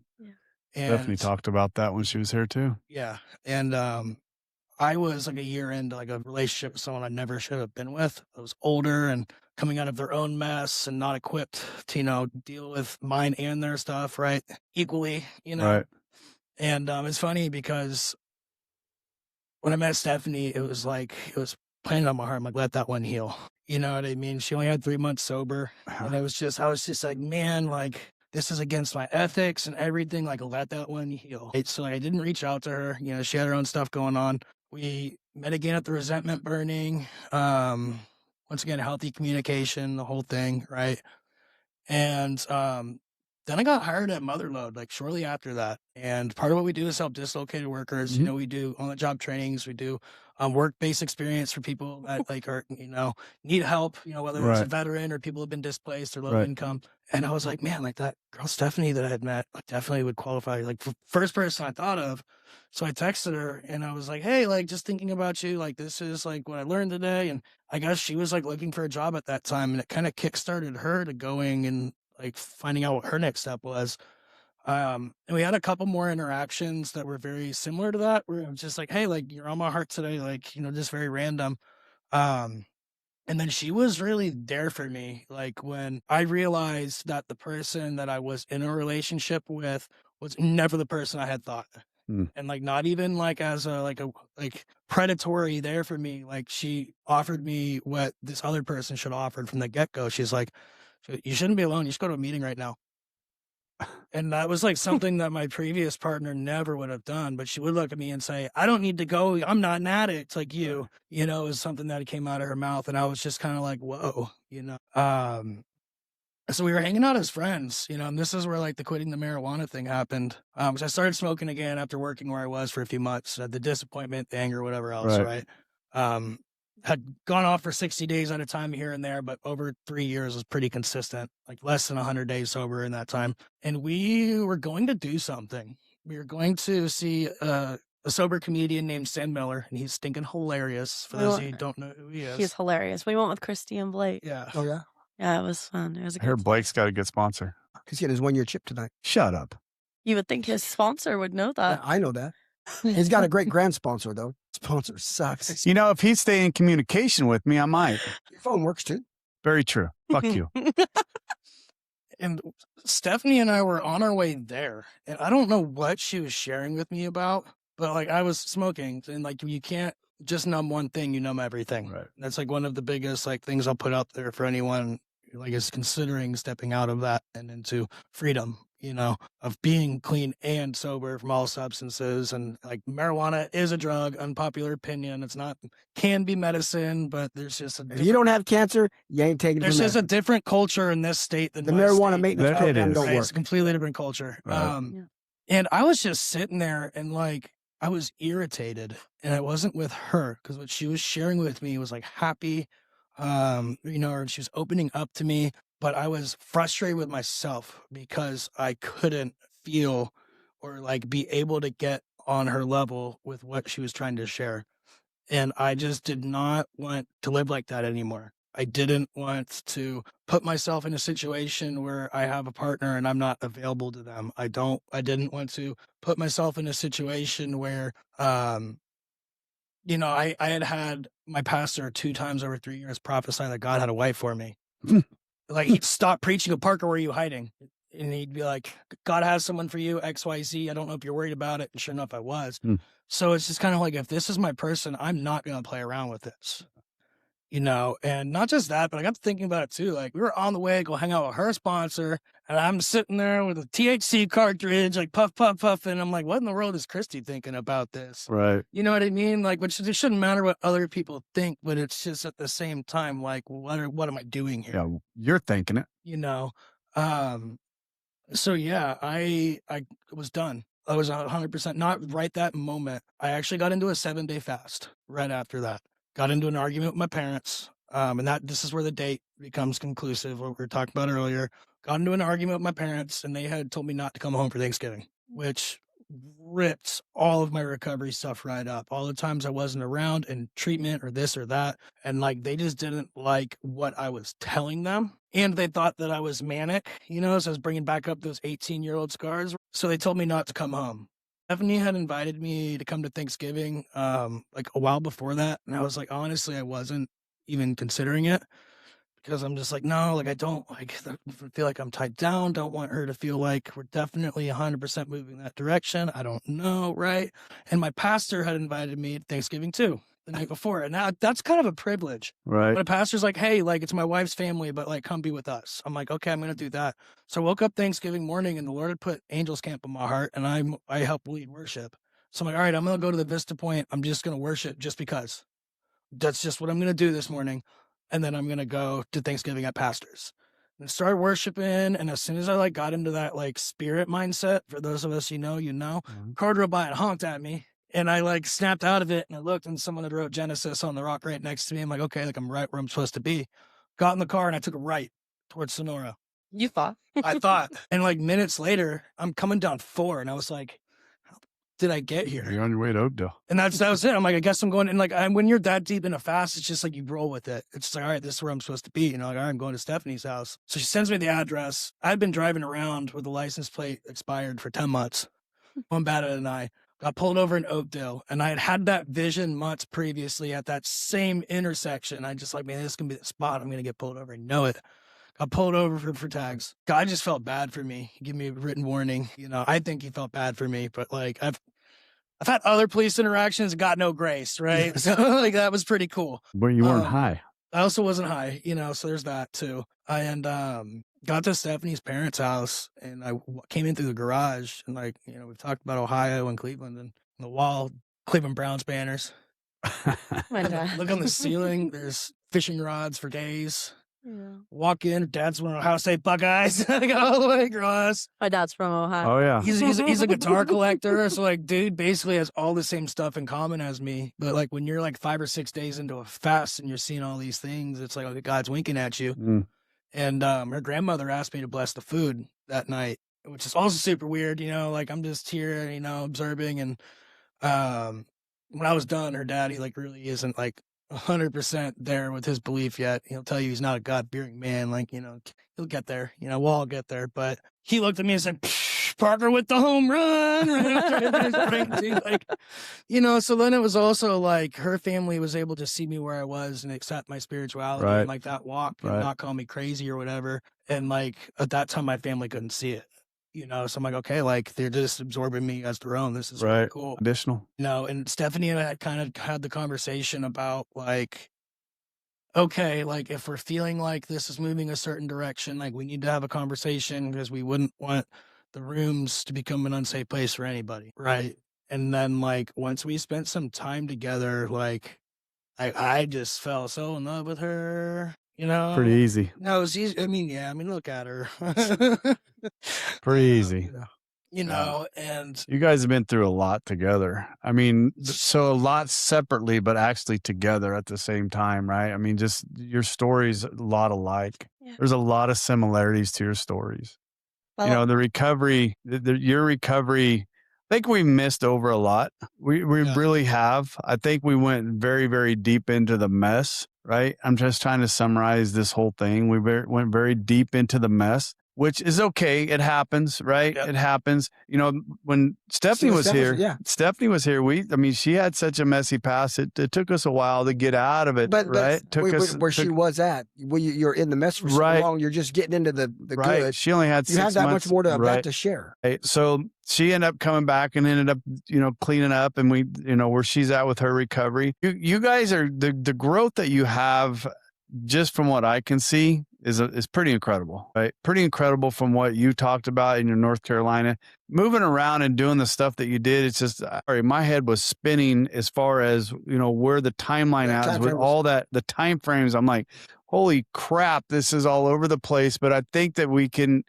And Stephanie talked about that when she was here too. yeah. And I was like a year into like a relationship with someone I never should have been with. I was older and coming out of their own mess and not equipped to, you know, deal with mine and their stuff, right? Equally, you know. Right. And it's funny because when I met Stephanie, it was planted on my heart. I'm like, let that one heal. You know what I mean? She only had 3 months sober. And I was just like, man, like, this is against my ethics and everything. Like, let that one heal. So like, I didn't reach out to her. You know, she had her own stuff going on. We met again at the resentment burning. Once again, healthy communication, the whole thing, right? And Then I got hired at Motherload, like, shortly after that, and part of what we do is help dislocated workers. You know, we do on-the-job trainings, we do, work-based experience for people that, like, are, need help, whether it's a Right. veteran or people who've been displaced or low Right. income, and I was like, "Man, like, that girl Stephanie that I had met, like, definitely would qualify," like, first person I thought of. So I texted her, and I was like, "Hey, like, just thinking about you, like, this is, like, what I learned today," and I guess she was, like, looking for a job at that time, and it kinda kickstarted her to going and, like, finding out what her next step was. And we had a couple more interactions that were very similar to that, where it was just like, "Hey, like, you're on my heart today," like, just very random. Um, and then she was really there for me, like, when I realized that the person that I was in a relationship with was never the person I had thought. Mm. And, like, not even, like, as like, predatory there for me, like, she offered me what this other person should have offered from the get-go. She's like, "You shouldn't be alone, you should go to a meeting right now." And that was, like, something that my previous partner never would have done, but she would look at me and say, "I don't need to go, I'm not an addict like you." It was something that came out of her mouth, and I was just kinda like, "Whoa," So we were hanging out as friends, and this is where, like, the quitting the marijuana thing happened. So I started smoking again after working where I was for a few months, the disappointment, the anger, whatever else, Right. right? Um, had gone off for 60 days at a time here and there, but over 3 years was pretty consistent, like, less than 100 days sober in that time. And we were going to do something. We were going to see, a sober comedian named Sam Miller, and he's stinking hilarious for those of you who don't know who he is. He's hilarious. We went with Christy and Blake. Yeah. Oh yeah, Yeah, it was fun. It was a I heard good Blake's got a good sponsor. he's getting his 1-year chip tonight. Shut up. You would think his sponsor would know that. I know that. He's got a great grand sponsor though. Sponsor sucks. If he'd stay in communication with me, I might. Your phone works too. Very true. Fuck you. And Stephanie and I were on our way there, and I don't know what she was sharing with me about, but, like, I was smoking, and, like, you can't just numb one thing, you numb everything. Right. That's, like, one of the biggest, like, things I'll put out there for anyone, like, is considering stepping out of that and into freedom, of being clean and sober from all substances. And, like, marijuana is a drug, unpopular opinion. It's not, can be medicine, but there's just If you don't have cancer, you ain't taking it. there's from just a medicine. different culture in this state than The my marijuana state. maintenance That it program is. don't Right, work. it's a completely different culture. Right. Yeah. And I was just sitting there and, like, I was irritated, and I wasn't with her because what she was sharing with me was, like, happy, and she was opening up to me, but I was frustrated with myself because I couldn't feel or, like, be able to get on her level with what she was trying to share. And I just did not want to live like that anymore. I didn't want to put myself in a situation where I have a partner and I'm not available to them. I didn't want to put myself in a situation where, I had my pastor 2 times over 3 years prophesy that God had a wife for me. Like, he'd stop preaching at Parker, where are you hiding? And he'd be like, God has someone for you, XYZ. I don't know if you're worried about it. And sure enough, I was. So it's just kind of like, if this is my person, I'm not going to play around with this. And not just that, but I got to thinking about it too. Like, we were on the way to go hang out with her sponsor, and I'm sitting there with a THC cartridge, like, puff, puff, puff. And I'm like, what in the world is Christy thinking about this? Right. You know what I mean? Like, which it shouldn't matter what other people think, but it's just at the same time, like, what am I doing here? Yeah. You're thinking it. So yeah, I was done. I was 100% not right that moment. I actually got into a 7-day fast right after that. Got into an argument with my parents. And this is where the date becomes conclusive, what we were talking about earlier. Got into an argument with my parents, and they had told me not to come home for Thanksgiving, which ripped all of my recovery stuff right up. All the times I wasn't around in treatment or this or that. And, like, they just didn't like what I was telling them. And they thought that I was manic, so I was bringing back up those 18-year-old scars. So they told me not to come home. Stephanie had invited me to come to Thanksgiving, like, a while before that. And I was like, honestly, I wasn't even considering it. Because I'm just like, no, like, I don't feel like I'm tied down. Don't want her to feel like we're definitely 100% moving that direction. I don't know, right? And my pastor had invited me to Thanksgiving too, the night before. And now that's kind of a privilege. Right. But a pastor's like, hey, like, it's my wife's family, but, like, come be with us. I'm like, okay, I'm going to do that. So I woke up Thanksgiving morning, and the Lord had put Angels Camp in my heart, and I help lead worship. So I'm like, all right, I'm going to go to the Vista Point. I'm just going to worship just because. That's just what I'm going to do this morning. And then I'm going to go to Thanksgiving at Pastor's. and started worshiping. And as soon as I like got into that like spirit mindset, for those of us you know, car drove by and honked at me. And I like snapped out of it and I looked and someone had wrote Genesis on the rock right next to me. I'm like, okay, like I'm right where I'm supposed to be. Got in the car and I took a right towards Sonora. You thought? I thought. And like minutes later, I'm coming down 4 and I was like, how did I get here? You're on your way to Oakdale. And that was it. I'm like, I guess I'm going. And like, when you're that deep in a fast, it's just like you roll with it. It's just like, all right, this is where I'm supposed to be. Like, all right, I'm going to Stephanie's house. So she sends me the address. I'd been driving around with the license plate expired for 10 months. One bad than I got pulled over in Oakdale. And I had had that vision months previously at that same intersection. I just like, man, this is going to be the spot. I'm going to get pulled over and know it. Got pulled over for tags. God just felt bad for me. He gave me a written warning. I think he felt bad for me, but like I've had other police interactions and got no grace, right? So like that was pretty cool. But you weren't high. I also wasn't high, so there's that too. And got to Stephanie's parents' house and I came in through the garage and like, we've talked about Ohio and Cleveland and the wall, Cleveland Browns banners. Look on the ceiling, there's fishing rods for days. Yeah. Walk in, dad's from Ohio State Buckeyes. I go all the way across. My dad's from Ohio. Oh yeah. He's a guitar collector. So like, dude basically has all the same stuff in common as me. But like when you're like 5 or 6 days into a fast and you're seeing all these things, it's like, okay, God's winking at you. Mm. And her grandmother asked me to bless the food that night, which is also super weird. Like I'm just here, observing. And when I was done, her dad, he like really isn't like 100% there with his belief yet. He'll tell you he's not a God-fearing man. Like, he'll get there. We'll all get there. But he looked at me and said, Parker with the home run. So then it was also like her family was able to see me where I was and accept my spirituality and like that walk and not call me crazy or whatever. And like at that time, my family couldn't see it. So I'm like, okay, like they're just absorbing me as their own. This is really cool. Additional. And Stephanie and I had kind of had the conversation about like, okay, like if we're feeling like this is moving a certain direction, like we need to have a conversation because we wouldn't want the rooms to become an unsafe place for anybody. Right. And then like once we spent some time together, like I just fell so in love with her. Pretty easy. No, it's easy. I mean, look at her. Pretty easy. And you guys have been through a lot together. I mean, so a lot separately, but actually together at the same time, right? I mean, just your stories, a lot alike. Yeah. There's a lot of similarities to your stories. Well, the recovery, your recovery, I think we missed over a lot. We really have. I think we went very, very deep into the mess, right? I'm just trying to summarize this whole thing. We went very deep into the mess, which is okay. It happens, right? Yep. It happens. When Stephanie was here, she had such a messy past. It took us a while to get out of it, right? She was at, you're in the mess for so long, you're just getting into the good. She only had 6 months. You have that much more to share. Right. So she ended up coming back and ended up, cleaning up and we, where she's at with her recovery. You guys are, the growth that you have, just from what I can see, is pretty incredible, right? Pretty incredible from what you talked about in your North Carolina. Moving around and doing the stuff that you did, it's just, my head was spinning as far as, where the timeline is with all that, the time frames. I'm like, holy crap, this is all over the place. But I think that we can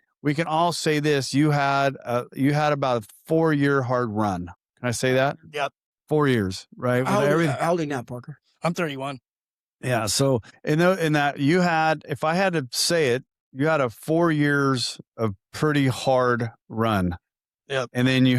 all say this. You had about a 4-year hard run. Can I say that? Yep. 4 years, right? How old are you now, Parker? I'm 31. Yeah. So in that you had, if I had to say it, you had a 4 years of pretty hard run. Yep. And then you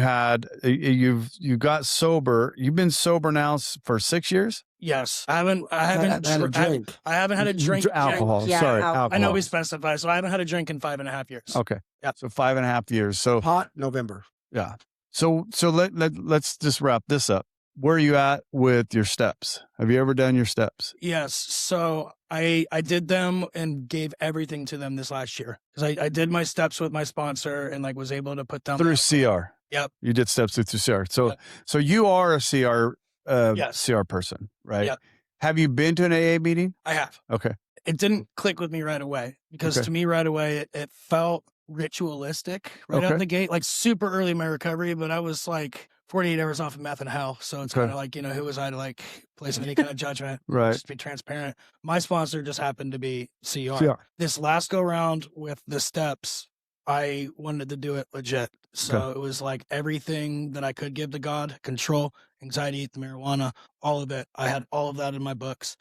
got sober. You've been sober now for 6 years? Yes. I haven't had a drink. I haven't had a drink. Alcohol. Yeah, Sorry. alcohol. I know we specify. So I haven't had a drink in 5.5 years. Okay. Yeah. So 5.5 years. So pot November. Yeah. So let's just wrap this up. Where are you at with your steps? Have you ever done your steps? Yes. So I did them and gave everything to them this last year because I did my steps with my sponsor and like was able to put them through CR. Yep. You did steps through CR. So you are a CR CR person, right? Yep. Have you been to an AA meeting? I have. Okay. It didn't click with me right away because to me right away it felt ritualistic right out the gate, like super early in my recovery. But I was like, 48 hours off of meth in hell. So it's kind of like, who was I to like place any kind of judgment? Right. Just be transparent. My sponsor just happened to be CR. CR. This last go round with the steps, I wanted to do it legit. So it was like everything that I could give to God, control, anxiety, the marijuana, all of it. I had all of that in my books.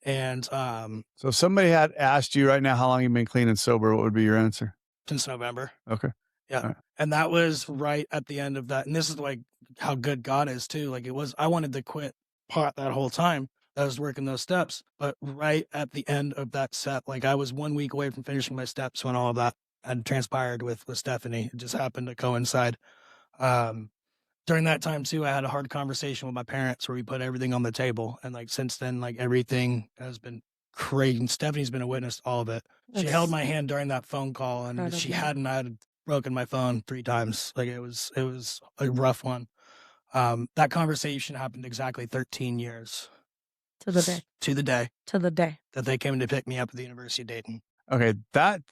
And So if somebody had asked you right now how long you've been clean and sober, what would be your answer? since November. Okay. Yeah. Right. And that was right at the end of that. And this is like how good God is too. Like I wanted to quit pot that whole time. I was working those steps, but right at the end of that set, like I was 1 week away from finishing my steps when all of that had transpired with Stephanie. It just happened to coincide. During that time too, I had a hard conversation with my parents where we put everything on the table. And like since then, like everything has been crazy. Stephanie's been a witness to all of it. She held my hand during that phone call, and if she hadn't, I had broken my phone 3 times. Like it was a rough one. That conversation happened exactly 13 years To the day. to the day To the day. that they came to pick me up at the University of Dayton. Okay, that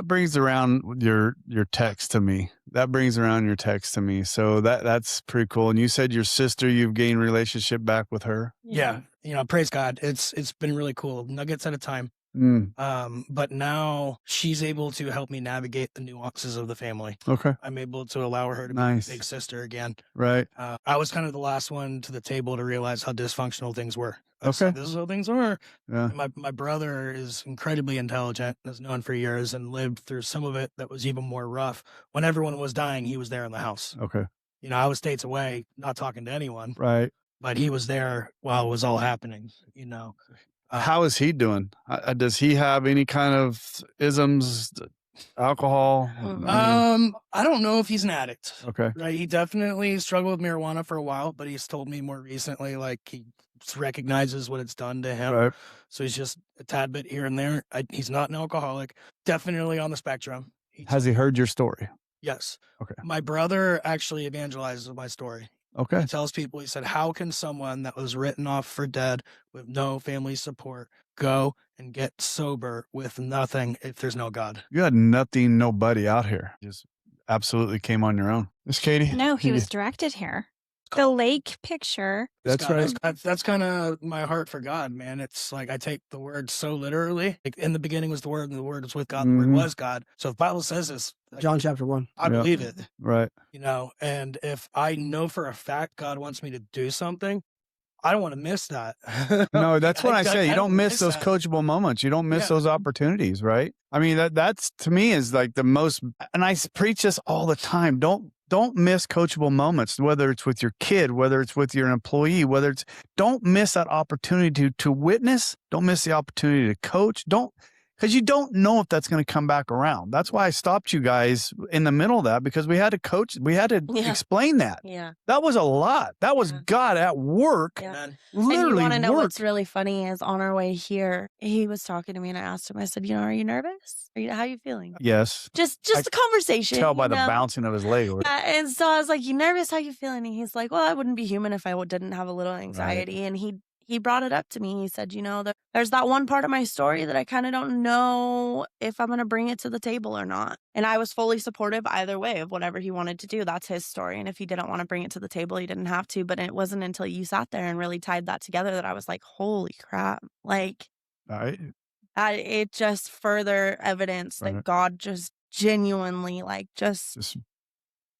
brings around your text to me. That brings around your text to me. So that's pretty cool. And you said your sister, you've gained relationship back with her. Yeah, praise God. It's been really cool. Nuggets at a time. But now she's able to help me navigate the nuances of the family. Okay. I'm able to allow her to be Nice. a big sister again. Right. I was kind of the last one to the table to realize how dysfunctional things were. Okay. This is how things are. Yeah. My brother is incredibly intelligent, has known for years, and lived through some of it that was even more rough. When everyone was dying, he was there in the house. Okay. I was states away, not talking to anyone, Right. but he was there while it was all happening, How is he doing? Does he have any kind of isms, alcohol? I don't know if he's an addict. Okay. Right. He definitely struggled with marijuana for a while, but he's told me more recently, like he recognizes what it's done to him. Right. So he's just a tad bit here and there. He's not an alcoholic, definitely on the spectrum. Has he heard your story? Yes. Okay. My brother actually evangelizes my story. Okay. He tells people, he said, how can someone that was written off for dead with no family support go and get sober with nothing if there's no God? You had nothing, nobody out here. Just absolutely came on your own. Miss Katie? No, he was directed here. The lake picture. That's God, right. That's kind of my heart for God, man. It's like I take the word so literally. Like in the beginning was the Word, and the Word was with God, and the Word was God. So if the Bible says this, John chapter 1. I believe it. Right. And if I know for a fact God wants me to do something, I don't want to miss that. No, that's what I say. You don't miss those that. coachable moments. You don't miss those opportunities, right? I mean, that's to me is like the most, and I preach this all the time. Don't miss coachable moments, whether it's with your kid, whether it's with your employee, don't miss that opportunity to witness. Don't miss the opportunity to coach. Because you don't know if that's going to come back around. That's why I stopped you guys in the middle of that, because we had to coach. We had to explain that. Yeah. That was a lot. That was God at work. Yeah. Literally And you want to know work. what's really funny is on our way here, he was talking to me and I asked him, I said, are you nervous? How are you feeling? Yes. Just a conversation. Tell by the bouncing of his leg. Yeah, and so I was like, you nervous? How you feeling? And he's like, well, I wouldn't be human if I didn't have a little anxiety. Right. And he brought it up to me. He said, there's that one part of my story that I kind of don't know if I'm going to bring it to the table or not. And I was fully supportive either way of whatever he wanted to do. That's his story. And if he didn't want to bring it to the table, he didn't have to. But it wasn't until you sat there and really tied that together that I was like, holy crap. Like, right. It just further evidence that God just genuinely just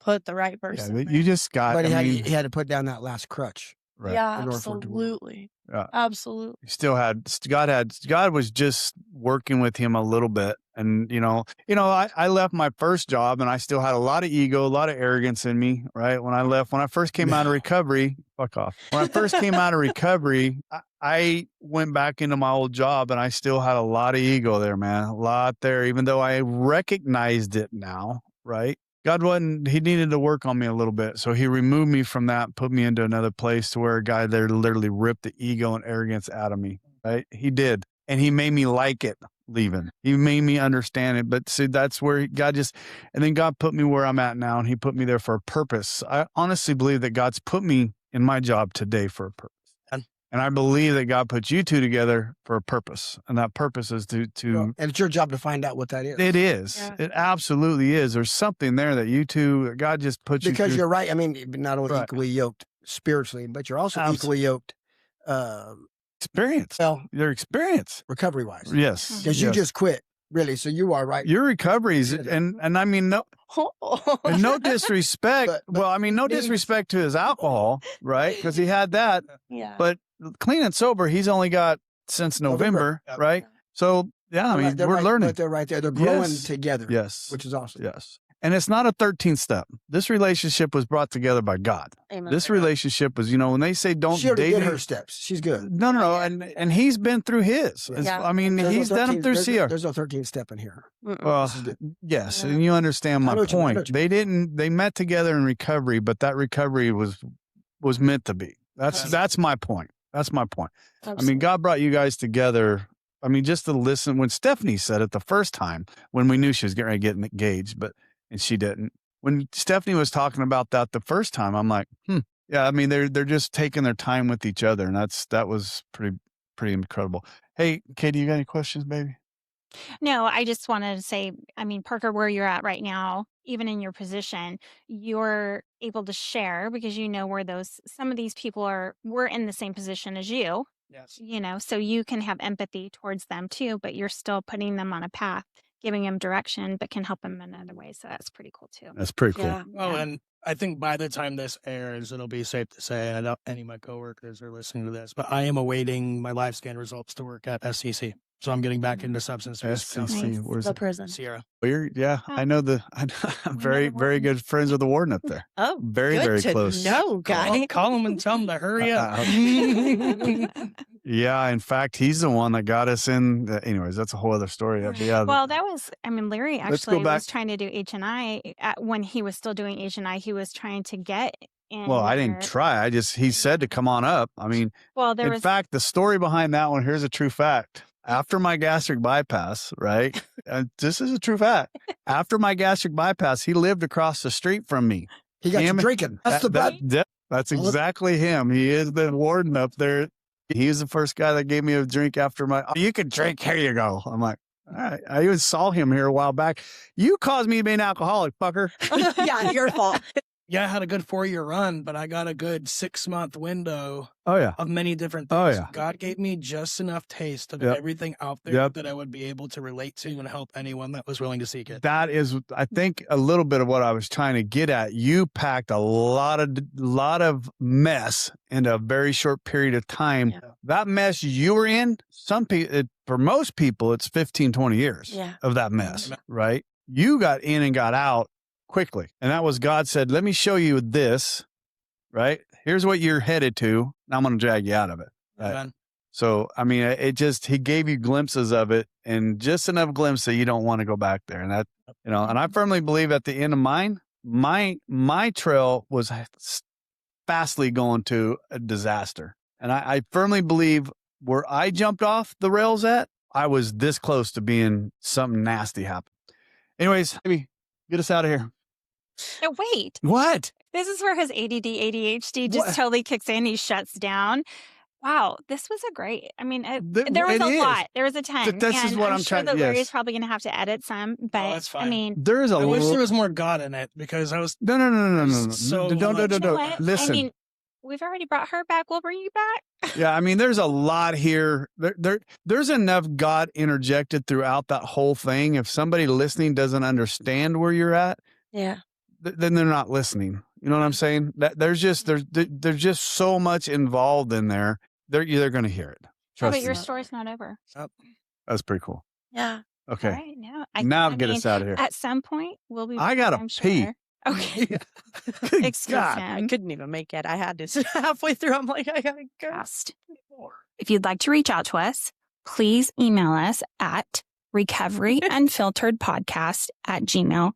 put the right person. Yeah, you just got. But he had to put down that last crutch. Right. Yeah, absolutely. Yeah. Absolutely. God was just working with him a little bit. And, I left my first job and I still had a lot of ego, a lot of arrogance in me, right? When I first came out of recovery, fuck off. When I first came out of recovery, I went back into my old job and I still had a lot of ego there, man, a lot there, even though I recognized it now, right? He needed to work on me a little bit. So he removed me from that, put me into another place to where a guy there literally ripped the ego and arrogance out of me, right? He did. And he made me like it leaving. He made me understand it. But see, that's where and then God put me where I'm at now, and he put me there for a purpose. I honestly believe that God's put me in my job today for a purpose. And I believe that God put you two together for a purpose. And that purpose is to and it's your job to find out what that is. it is. Yeah. It absolutely is. There's something there that you two, God just put you Because through. you're right. I mean, not only Right. equally yoked spiritually, but you're also Abs- equally yoked, Experience. well, Your experience. recovery wise. Yes. Because you just quit, really. So you are right. Your recoveries, Yeah. and I mean, and no disrespect. But well, I mean, no disrespect to his alcohol, right? Because he had that. Yeah. But clean and sober, he's only got since November, Yep. right? So, yeah, I mean, they're we're right, learning. but they're right there. They're growing Yes. together. Yes. Which is awesome. Yes. And it's not a 13th step. This relationship was brought together by God. Amen. This relationship was, when they say don't She already date did me- her steps. She's good. No. And he's been through his. It's- Yeah. I mean, There's no he's done 13 them through there's, CR. There's no 13th step in here. Mm-mm. Well, This is good. yes, Yeah. and you understand I my know what you mean, I know point. what you They met together in recovery, but that recovery was meant to be. That's my point. That's my point. I mean, God brought you guys together. I mean, just to listen when Stephanie said it the first time when we knew she was getting ready to get engaged, and she didn't. When Stephanie was talking about that the first time, I'm like, yeah. I mean, they're just taking their time with each other, and that was pretty incredible. Hey, Katie, you got any questions, baby? No, I just wanted to say, I mean, Parker, where you're at right now, even in your position, you're able to share because you know where some of these people we're in the same position as you, Yes. so you can have empathy towards them too, but you're still putting them on a path, giving them direction, but can help them in other ways. So that's pretty cool too. That's pretty cool. Yeah. Well, Yeah. and I think by the time this airs, it'll be safe to say, I doubt any of my coworkers are listening to this, but I am awaiting my live scan results to work at SCC. So I'm getting back into substance abuse SCC, counseling. where's The it? prison. Sierra. Well, I know I'm very, the very warden. good friends with the warden up there. Oh, Very, good very to close. know, guy. Call him and tell him to hurry up. Yeah, in fact, he's the one that got us in. Anyways, that's a whole other story. Yeah, Well, Larry Let's go actually back. was trying to do H&I when he was still doing H&I. He was trying to get in. well, I didn't there. try. He said to come on up. I mean, Well, there in was fact, the story behind that one, here's a true fact. After my gastric bypass, right? This is a true fact. After my gastric bypass, he lived across the street from me. He got you Him- drinking. That's the bad. That's exactly him. He is the warden up there. He's the first guy that gave me a drink after you can drink. Here you go. I'm like, all right. I even saw him here a while back. You caused me to be an alcoholic, fucker. Yeah, your fault. Yeah, I had a good 4-year run, but I got a good 6-month window Oh, yeah. of many different Oh, things. yeah. God gave me just enough taste of Yep. everything out there Yep. that I would be able to relate to and help anyone that was willing to seek it. That is, I think, a little bit of what I was trying to get at. You packed a lot of mess in a very short period of time. Yeah. That mess you were in, for most people, it's 15, 20 years Yeah. of that mess, Amen. right? You got in and got out quickly. And that was God said, let me show you this, right? Here's what you're headed to. Now I'm going to drag you out of it. Right. Amen. So, I mean, he gave you glimpses of it and just enough glimpse that you don't want to go back there. And that, and I firmly believe at the end of mine, my trail was fastly going to a disaster. And I firmly believe where I jumped off the rails at, I was this close to being something nasty happen. Anyways, maybe get us out of here. No, wait. What? This is where his ADD, ADHD just What? totally kicks in. He shuts down. Wow, this was there was It a is. lot. There was a ton. This is and what I'm I'm sure trying- that Larry's yes. probably going to have to edit some, but that's I fine. mean, There is a I wish there little. was more God in it because I was No. So Don't. much- you know what? Listen. I mean, we've already brought her back. We'll bring you back. Yeah, I mean, there's a lot here. There's enough God interjected throughout that whole thing. If somebody listening doesn't understand where you're at, Yeah. then they're not listening. You know what I'm saying? There's just so much involved in there. They're going to hear it. Oh, Trust but your me. story's not over. That's pretty cool. Yeah. Okay, All right, no. now I get mean, us out of here. At some point, we'll be. I back, gotta I'm pee. Sure. Okay. Good Excuse God. I him. couldn't even make it. I had to halfway through. I'm like, I gotta go. Fast. If you'd like to reach out to us, please email us at recoveryunfilteredpodcast@gmail.com.